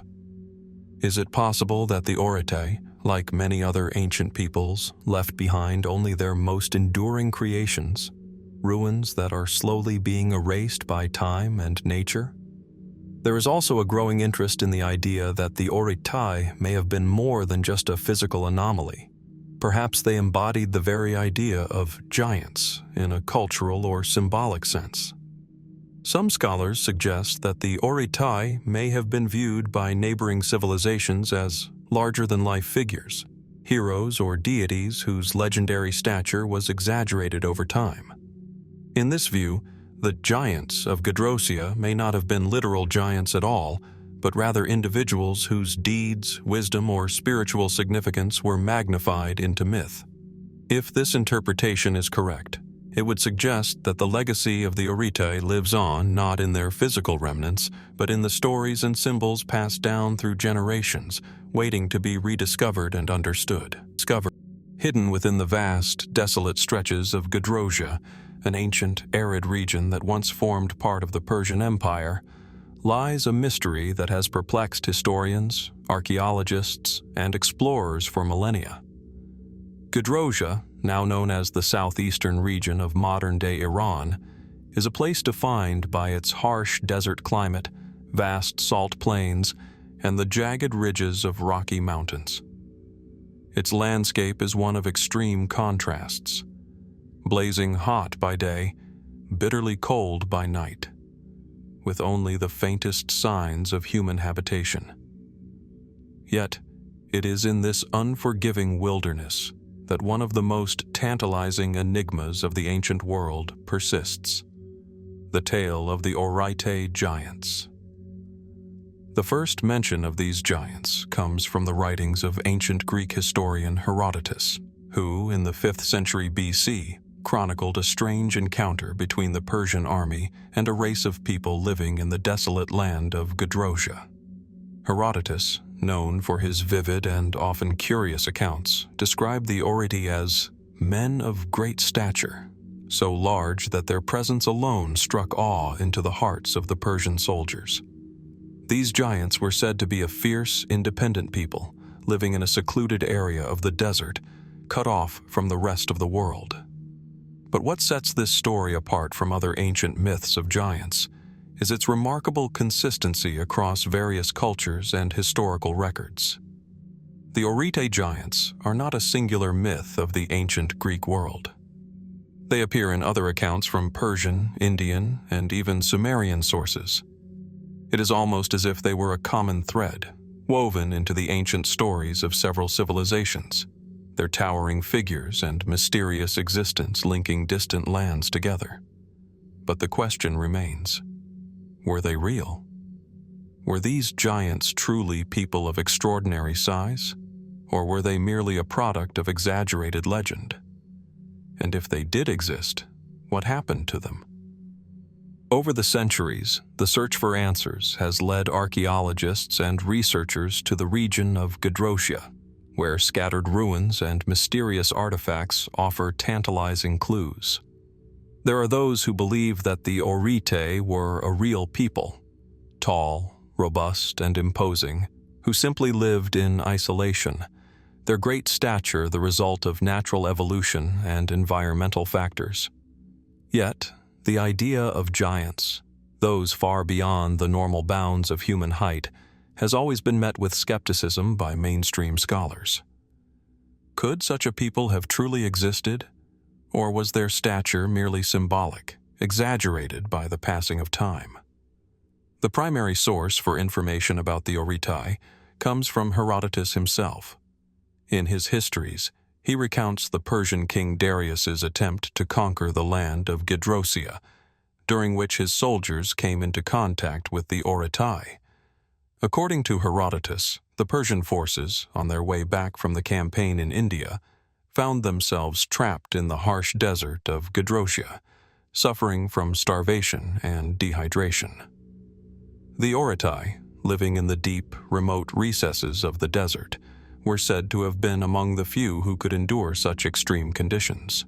Is it possible that the Orite, like many other ancient peoples, left behind only their most enduring creations, ruins that are slowly being erased by time and nature? There is also a growing interest in the idea that the Orite may have been more than just a physical anomaly. Perhaps they embodied the very idea of giants in a cultural or symbolic sense. Some scholars suggest that the Orite may have been viewed by neighboring civilizations as larger-than-life figures, heroes or deities whose legendary stature was exaggerated over time. In this view, the giants of Gedrosia may not have been literal giants at all, but rather individuals whose deeds, wisdom, or spiritual significance were magnified into myth. If this interpretation is correct, it would suggest that the legacy of the Orite lives on not in their physical remnants, but in the stories and symbols passed down through generations, waiting to be rediscovered and understood. Hidden within the vast, desolate stretches of Gedrosia, an ancient, arid region that once formed part of the Persian Empire, lies a mystery that has perplexed historians, archaeologists, and explorers for millennia. Gedrosia, now known as the southeastern region of modern-day Iran, is a place defined by its harsh desert climate, vast salt plains, and the jagged ridges of rocky mountains. Its landscape is one of extreme contrasts, blazing hot by day, bitterly cold by night, with only the faintest signs of human habitation. Yet, it is in this unforgiving wilderness that one of the most tantalizing enigmas of the ancient world persists: the tale of the Orite giants. The first mention of these giants comes from the writings of ancient Greek historian Herodotus, who, in the 5th century BC, chronicled a strange encounter between the Persian army and a race of people living in the desolate land of Gedrosia. Herodotus, known for his vivid and often curious accounts, described the Orite as men of great stature, so large that their presence alone struck awe into the hearts of the Persian soldiers. These giants were said to be a fierce, independent people, living in a secluded area of the desert, cut off from the rest of the world. But what sets this story apart from other ancient myths of giants is its remarkable consistency across various cultures and historical records. The Orite giants are not a singular myth of the ancient Greek world. They appear in other accounts from Persian, Indian, and even Sumerian sources. It is almost as if they were a common thread, woven into the ancient stories of several civilizations, their towering figures and mysterious existence linking distant lands together. But the question remains, were they real? Were these giants truly people of extraordinary size, or were they merely a product of exaggerated legend? And if they did exist, what happened to them? Over the centuries, the search for answers has led archaeologists and researchers to the region of Gedrosia, where scattered ruins and mysterious artifacts offer tantalizing clues. There are those who believe that the Orite were a real people, tall, robust, and imposing, who simply lived in isolation, their great stature the result of natural evolution and environmental factors. Yet, the idea of giants, those far beyond the normal bounds of human height, has always been met with skepticism by mainstream scholars. Could such a people have truly existed, or was their stature merely symbolic, exaggerated by the passing of time? The primary source for information about the Orite comes from Herodotus himself. In his histories, he recounts the Persian king Darius's attempt to conquer the land of Gedrosia, during which his soldiers came into contact with the Orite. According to Herodotus, the Persian forces, on their way back from the campaign in India, found themselves trapped in the harsh desert of Gedrosia, suffering from starvation and dehydration. The Orite, living in the deep, remote recesses of the desert, were said to have been among the few who could endure such extreme conditions.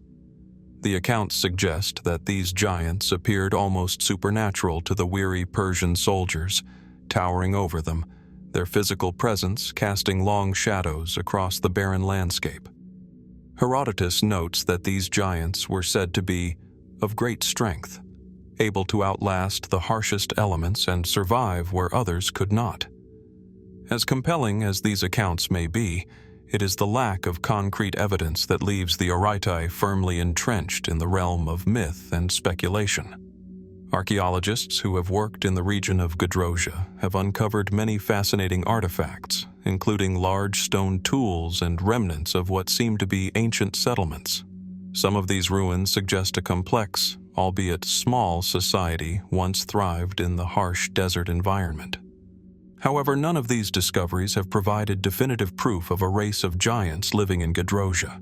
The accounts suggest that these giants appeared almost supernatural to the weary Persian soldiers, towering over them, their physical presence casting long shadows across the barren landscape. Herodotus notes that these giants were said to be of great strength, able to outlast the harshest elements and survive where others could not. As compelling as these accounts may be, it is the lack of concrete evidence that leaves the Orite firmly entrenched in the realm of myth and speculation. Archaeologists who have worked in the region of Gedrosia have uncovered many fascinating artifacts, including large stone tools and remnants of what seem to be ancient settlements. Some of these ruins suggest a complex, albeit small, society once thrived in the harsh desert environment. However, none of these discoveries have provided definitive proof of a race of giants living in Gedrosia.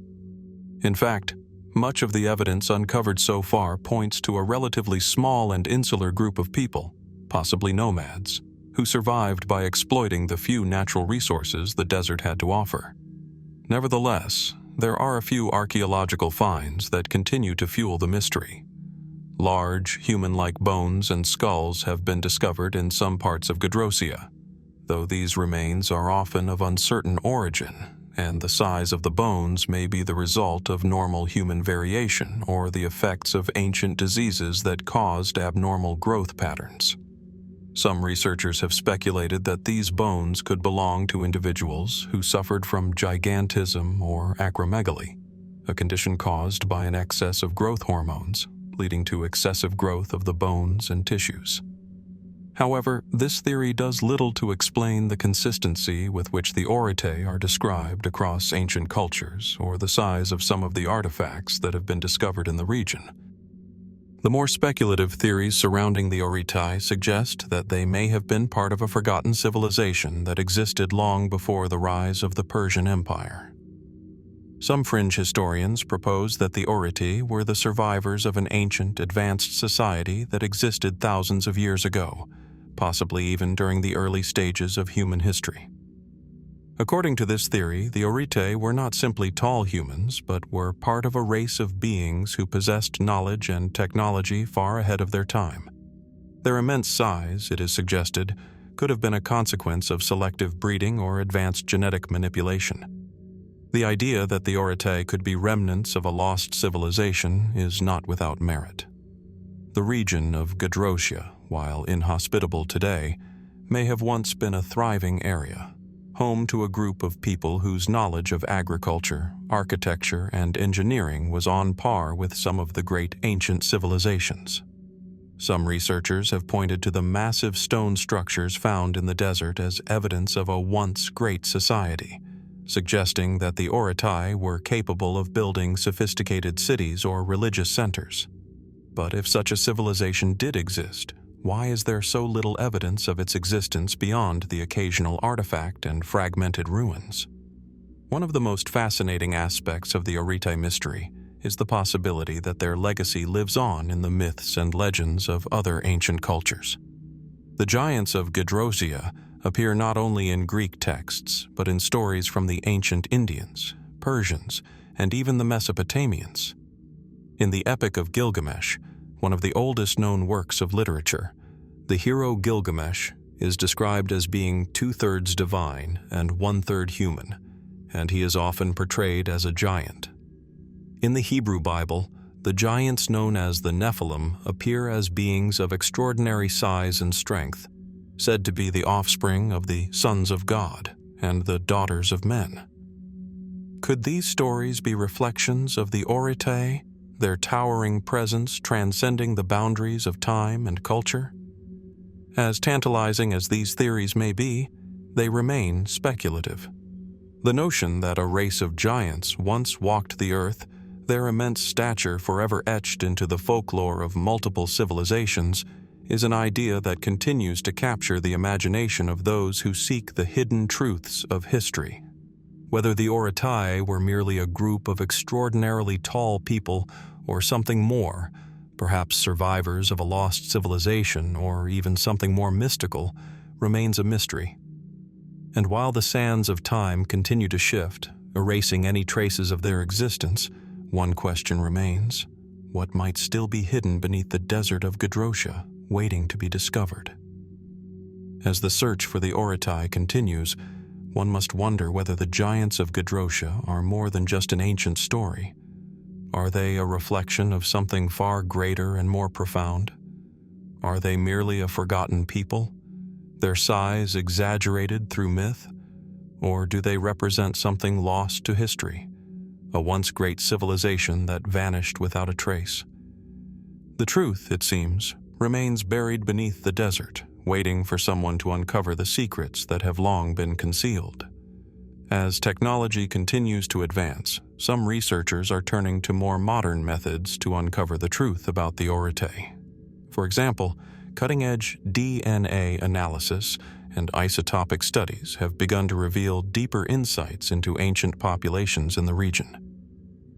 In fact, much of the evidence uncovered so far points to a relatively small and insular group of people, possibly nomads, who survived by exploiting the few natural resources the desert had to offer. Nevertheless, there are a few archaeological finds that continue to fuel the mystery. Large, human-like bones and skulls have been discovered in some parts of Gedrosia, though these remains are often of uncertain origin, and the size of the bones may be the result of normal human variation or the effects of ancient diseases that caused abnormal growth patterns. Some researchers have speculated that these bones could belong to individuals who suffered from gigantism or acromegaly, a condition caused by an excess of growth hormones, leading to excessive growth of the bones and tissues. However, this theory does little to explain the consistency with which the Orite are described across ancient cultures or the size of some of the artifacts that have been discovered in the region. The more speculative theories surrounding the Orite suggest that they may have been part of a forgotten civilization that existed long before the rise of the Persian Empire. Some fringe historians propose that the Orite were the survivors of an ancient, advanced society that existed thousands of years ago, possibly even during the early stages of human history. According to this theory, the Orite were not simply tall humans, but were part of a race of beings who possessed knowledge and technology far ahead of their time. Their immense size, it is suggested, could have been a consequence of selective breeding or advanced genetic manipulation. The idea that the Orite could be remnants of a lost civilization is not without merit. The region of Gedrosia, while inhospitable today, may have once been a thriving area, home to a group of people whose knowledge of agriculture, architecture, and engineering was on par with some of the great ancient civilizations. Some researchers have pointed to the massive stone structures found in the desert as evidence of a once great society, suggesting that the Orotai were capable of building sophisticated cities or religious centers. But if such a civilization did exist, why is there so little evidence of its existence beyond the occasional artifact and fragmented ruins? One of the most fascinating aspects of the Orotai mystery is the possibility that their legacy lives on in the myths and legends of other ancient cultures. The giants of Gedrosia appear not only in Greek texts, but in stories from the ancient Indians, Persians, and even the Mesopotamians. In the Epic of Gilgamesh, one of the oldest known works of literature, the hero Gilgamesh is described as being 2/3 divine and 1/3 human, and he is often portrayed as a giant. In the Hebrew Bible, the giants known as the Nephilim appear as beings of extraordinary size and strength, said to be the offspring of the sons of God and the daughters of men. Could these stories be reflections of the Orotai, their towering presence transcending the boundaries of time and culture? As tantalizing as these theories may be, they remain speculative. The notion that a race of giants once walked the earth, their immense stature forever etched into the folklore of multiple civilizations, is an idea that continues to capture the imagination of those who seek the hidden truths of history. Whether the Orotai were merely a group of extraordinarily tall people or something more, perhaps survivors of a lost civilization or even something more mystical, remains a mystery. And while the sands of time continue to shift, erasing any traces of their existence, one question remains: what might still be hidden beneath the desert of Gedrosia, waiting to be discovered? As the search for the Orotai continues, one must wonder whether the giants of Gedrosia are more than just an ancient story. Are they a reflection of something far greater and more profound? Are they merely a forgotten people, their size exaggerated through myth? Or do they represent something lost to history, a once great civilization that vanished without a trace? The truth, it seems, remains buried beneath the desert, waiting for someone to uncover the secrets that have long been concealed. As technology continues to advance, some researchers are turning to more modern methods to uncover the truth about the Orotai. For example, cutting-edge DNA analysis and isotopic studies have begun to reveal deeper insights into ancient populations in the region.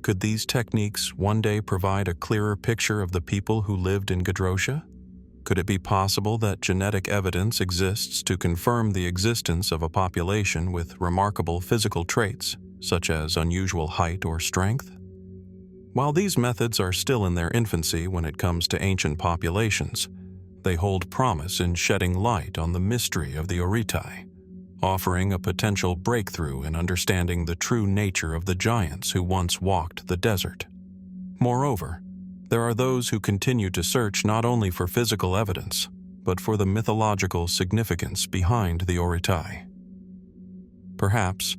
Could these techniques one day provide a clearer picture of the people who lived in Gedrosia? Could it be possible that genetic evidence exists to confirm the existence of a population with remarkable physical traits, such as unusual height or strength? While these methods are still in their infancy when it comes to ancient populations, they hold promise in shedding light on the mystery of the Orotai, offering a potential breakthrough in understanding the true nature of the giants who once walked the desert. Moreover, there are those who continue to search not only for physical evidence, but for the mythological significance behind the Orotai. Perhaps,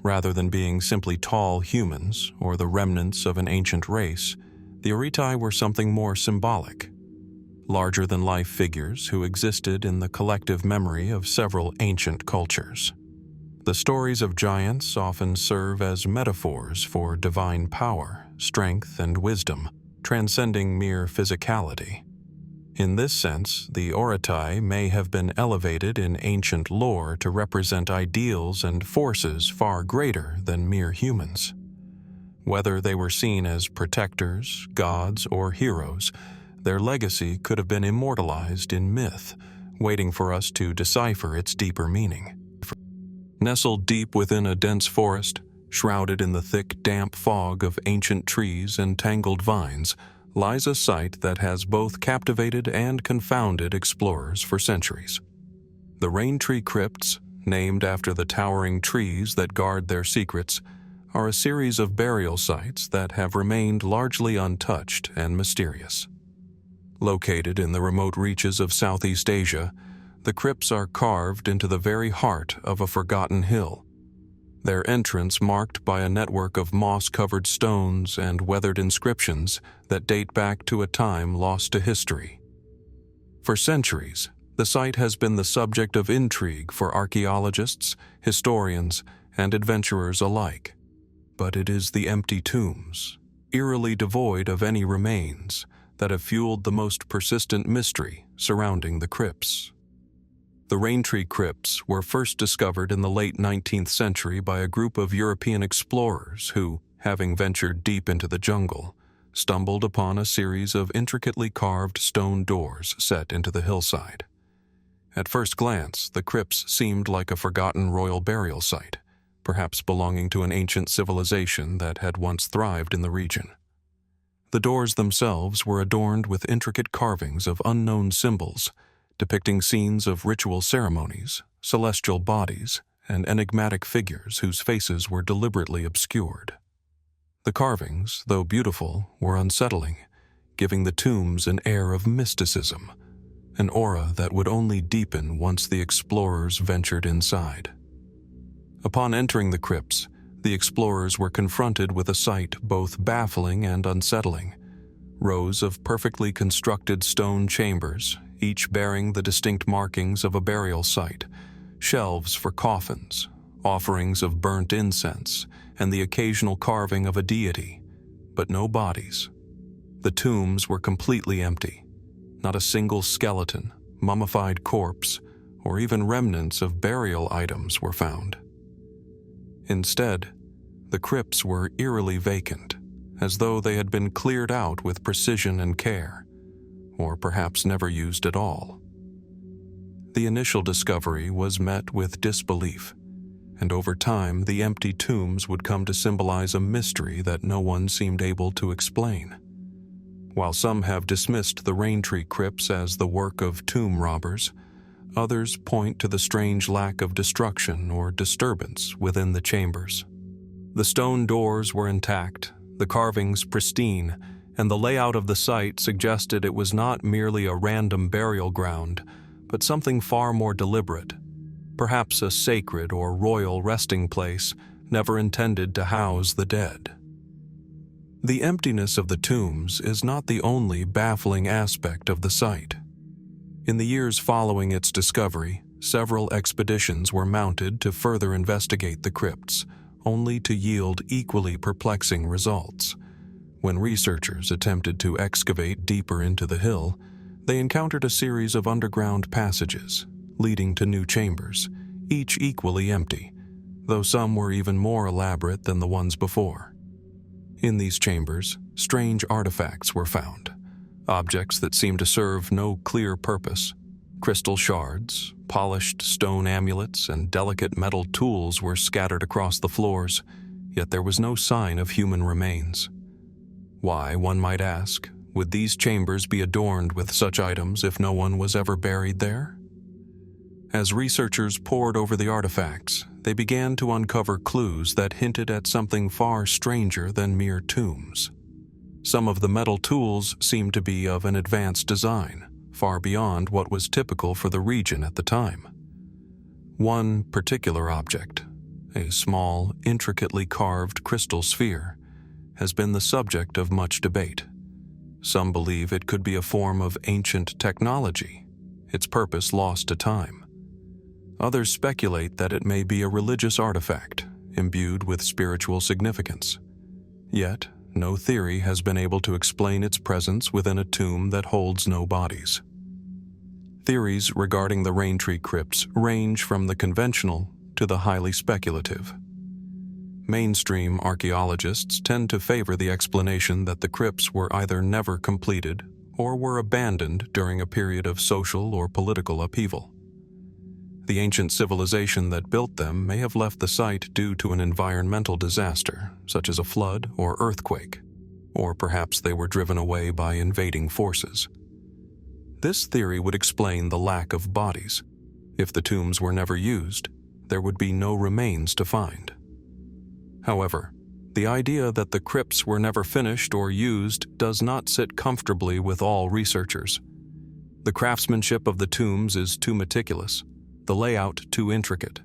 rather than being simply tall humans or the remnants of an ancient race, the Orotai were something more symbolic, larger-than-life figures who existed in the collective memory of several ancient cultures. The stories of giants often serve as metaphors for divine power, strength, and wisdom, transcending mere physicality. In this sense, the Orotai may have been elevated in ancient lore to represent ideals and forces far greater than mere humans. Whether they were seen as protectors, gods, or heroes, their legacy could have been immortalized in myth, waiting for us to decipher its deeper meaning. Nestled deep within a dense forest, shrouded in the thick, damp fog of ancient trees and tangled vines, lies a site that has both captivated and confounded explorers for centuries. The Rain Tree Crypts, named after the towering trees that guard their secrets, are a series of burial sites that have remained largely untouched and mysterious. Located in the remote reaches of Southeast Asia, the crypts are carved into the very heart of a forgotten hill. their entrance marked by a network of moss-covered stones and weathered inscriptions that date back to a time lost to history. For centuries, the site has been the subject of intrigue for archaeologists, historians, and adventurers alike. But it is the empty tombs, eerily devoid of any remains, that have fueled the most persistent mystery surrounding the crypts. The Raintree Crypts were first discovered in the late 19th century by a group of European explorers who, having ventured deep into the jungle, stumbled upon a series of intricately carved stone doors set into the hillside. At first glance, the crypts seemed like a forgotten royal burial site, perhaps belonging to an ancient civilization that had once thrived in the region. The doors themselves were adorned with intricate carvings of unknown symbols, depicting scenes of ritual ceremonies, celestial bodies, and enigmatic figures whose faces were deliberately obscured. The carvings, though beautiful, were unsettling, giving the tombs an air of mysticism, an aura that would only deepen once the explorers ventured inside. Upon entering the crypts, the explorers were confronted with a sight both baffling and unsettling. Rows of perfectly constructed stone chambers, each bearing the distinct markings of a burial site, shelves for coffins, offerings of burnt incense, and the occasional carving of a deity, but no bodies. The tombs were completely empty. Not a single skeleton, mummified corpse, or even remnants of burial items were found. Instead, the crypts were eerily vacant, as though they had been cleared out with precision and care, or perhaps never used at all. The initial discovery was met with disbelief, and over time the empty tombs would come to symbolize a mystery that no one seemed able to explain. While some have dismissed the Raintree crypts as the work of tomb robbers, others point to the strange lack of destruction or disturbance within the chambers. The stone doors were intact, the carvings pristine, and the layout of the site suggested it was not merely a random burial ground, but something far more deliberate, perhaps a sacred or royal resting place never intended to house the dead. The emptiness of the tombs is not the only baffling aspect of the site. In the years following its discovery, several expeditions were mounted to further investigate the crypts, only to yield equally perplexing results. When researchers attempted to excavate deeper into the hill, they encountered a series of underground passages, leading to new chambers, each equally empty, though some were even more elaborate than the ones before. In these chambers, strange artifacts were found, objects that seemed to serve no clear purpose. Crystal shards, polished stone amulets, and delicate metal tools were scattered across the floors, yet there was no sign of human remains. Why, one might ask, would these chambers be adorned with such items if no one was ever buried there? As researchers pored over the artifacts, they began to uncover clues that hinted at something far stranger than mere tombs. Some of the metal tools seemed to be of an advanced design, far beyond what was typical for the region at the time. One particular object, a small, intricately carved crystal sphere, has been the subject of much debate. Some believe it could be a form of ancient technology, its purpose lost to time. Others speculate that it may be a religious artifact, imbued with spiritual significance. Yet, no theory has been able to explain its presence within a tomb that holds no bodies. Theories regarding the Raintree crypts range from the conventional to the highly speculative. Mainstream archaeologists tend to favor the explanation that the crypts were either never completed or were abandoned during a period of social or political upheaval. The ancient civilization that built them may have left the site due to an environmental disaster, such as a flood or earthquake, or perhaps they were driven away by invading forces. This theory would explain the lack of bodies. If the tombs were never used, there would be no remains to find. However, the idea that the crypts were never finished or used does not sit comfortably with all researchers. The craftsmanship of the tombs is too meticulous, the layout too intricate.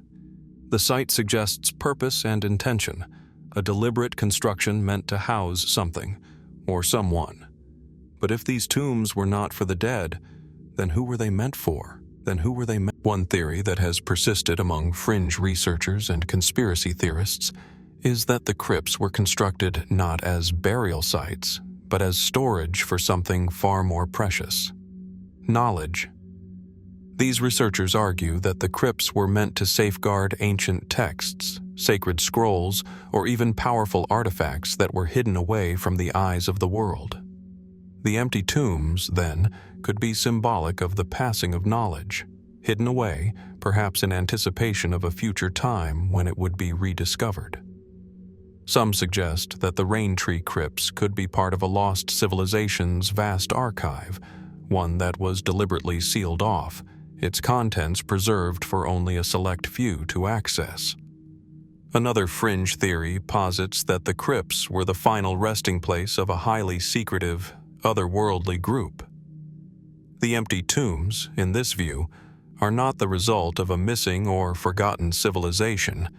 The site suggests purpose and intention, a deliberate construction meant to house something, or someone. But if these tombs were not for the dead, then who were they meant for? One theory that has persisted among fringe researchers and conspiracy theorists is that the crypts were constructed not as burial sites, but as storage for something far more precious: knowledge. These researchers argue that the crypts were meant to safeguard ancient texts, sacred scrolls, or even powerful artifacts that were hidden away from the eyes of the world. The empty tombs, then, could be symbolic of the passing of knowledge, hidden away, perhaps in anticipation of a future time when it would be rediscovered. Some suggest that the Rain Tree crypts could be part of a lost civilization's vast archive, one that was deliberately sealed off, its contents preserved for only a select few to access. Another fringe theory posits that the crypts were the final resting place of a highly secretive, otherworldly group. The empty tombs, in this view, are not the result of a missing or forgotten civilization,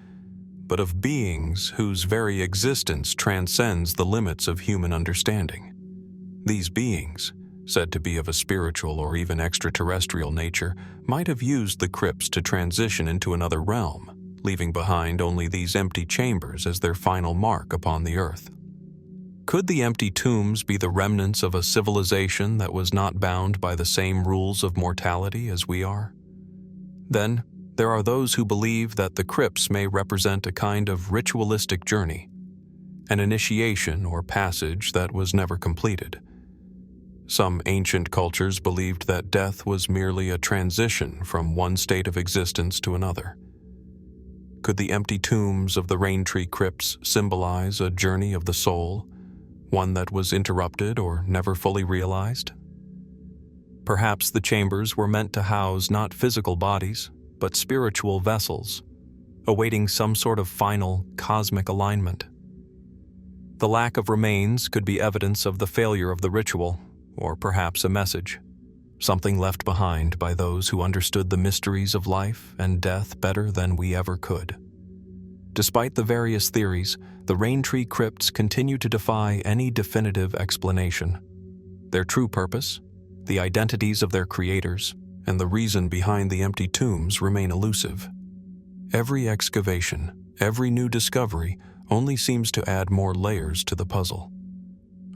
but of beings whose very existence transcends the limits of human understanding. These beings, said to be of a spiritual or even extraterrestrial nature, might have used the crypts to transition into another realm, leaving behind only these empty chambers as their final mark upon the earth. Could the empty tombs be the remnants of a civilization that was not bound by the same rules of mortality as we are? Then, there are those who believe that the crypts may represent a kind of ritualistic journey, an initiation or passage that was never completed. Some ancient cultures believed that death was merely a transition from one state of existence to another. Could the empty tombs of the Rain Tree crypts symbolize a journey of the soul, one that was interrupted or never fully realized? Perhaps the chambers were meant to house not physical bodies, but spiritual vessels, awaiting some sort of final cosmic alignment. The lack of remains could be evidence of the failure of the ritual, or perhaps a message, something left behind by those who understood the mysteries of life and death better than we ever could. Despite the various theories, the Rain Tree crypts continue to defy any definitive explanation. Their true purpose, the identities of their creators, and the reason behind the empty tombs remain elusive. Every excavation, every new discovery, only seems to add more layers to the puzzle.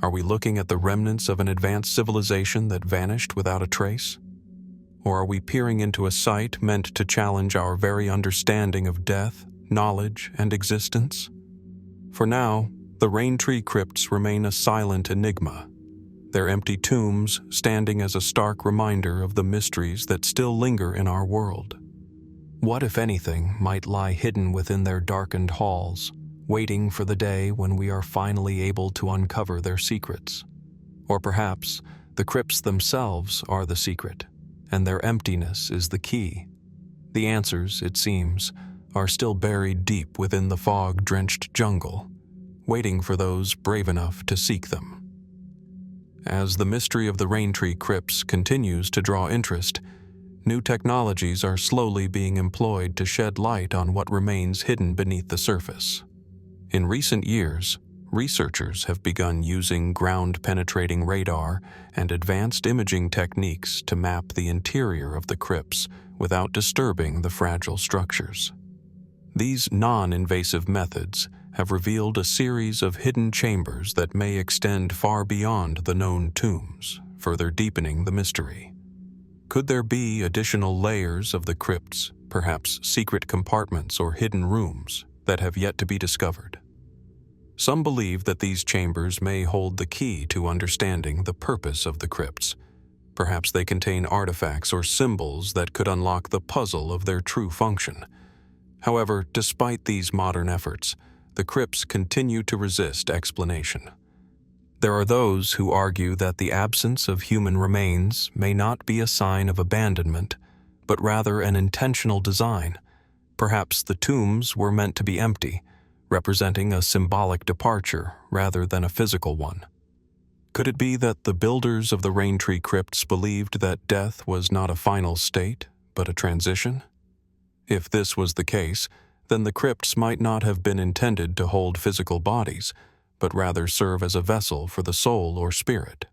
Are we looking at the remnants of an advanced civilization that vanished without a trace? Or are we peering into a site meant to challenge our very understanding of death, knowledge, and existence? For now, the Rain Tree crypts remain a silent enigma, their empty tombs standing as a stark reminder of the mysteries that still linger in our world. What, if anything, might lie hidden within their darkened halls, waiting for the day when we are finally able to uncover their secrets? Or perhaps the crypts themselves are the secret, and their emptiness is the key. The answers, it seems, are still buried deep within the fog-drenched jungle, waiting for those brave enough to seek them. As the mystery of the Rain Tree crypts continues to draw interest, new technologies are slowly being employed to shed light on what remains hidden beneath the surface. In recent years, researchers have begun using ground-penetrating radar and advanced imaging techniques to map the interior of the crypts without disturbing the fragile structures. These non-invasive methods have revealed a series of hidden chambers that may extend far beyond the known tombs, further deepening the mystery. Could there be additional layers of the crypts, perhaps secret compartments or hidden rooms, that have yet to be discovered? Some believe that these chambers may hold the key to understanding the purpose of the crypts. Perhaps they contain artifacts or symbols that could unlock the puzzle of their true function. However, despite these modern efforts, the crypts continue to resist explanation. There are those who argue that the absence of human remains may not be a sign of abandonment, but rather an intentional design. Perhaps the tombs were meant to be empty, representing a symbolic departure rather than a physical one. Could it be that the builders of the Rain Tree crypts believed that death was not a final state, but a transition? If this was the case, then the crypts might not have been intended to hold physical bodies, but rather serve as a vessel for the soul or spirit.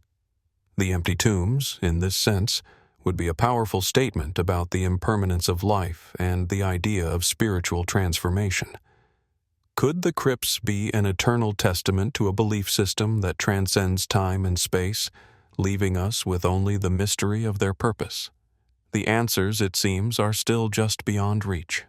The empty tombs, in this sense, would be a powerful statement about the impermanence of life and the idea of spiritual transformation. Could the crypts be an eternal testament to a belief system that transcends time and space, leaving us with only the mystery of their purpose? The answers, it seems, are still just beyond reach.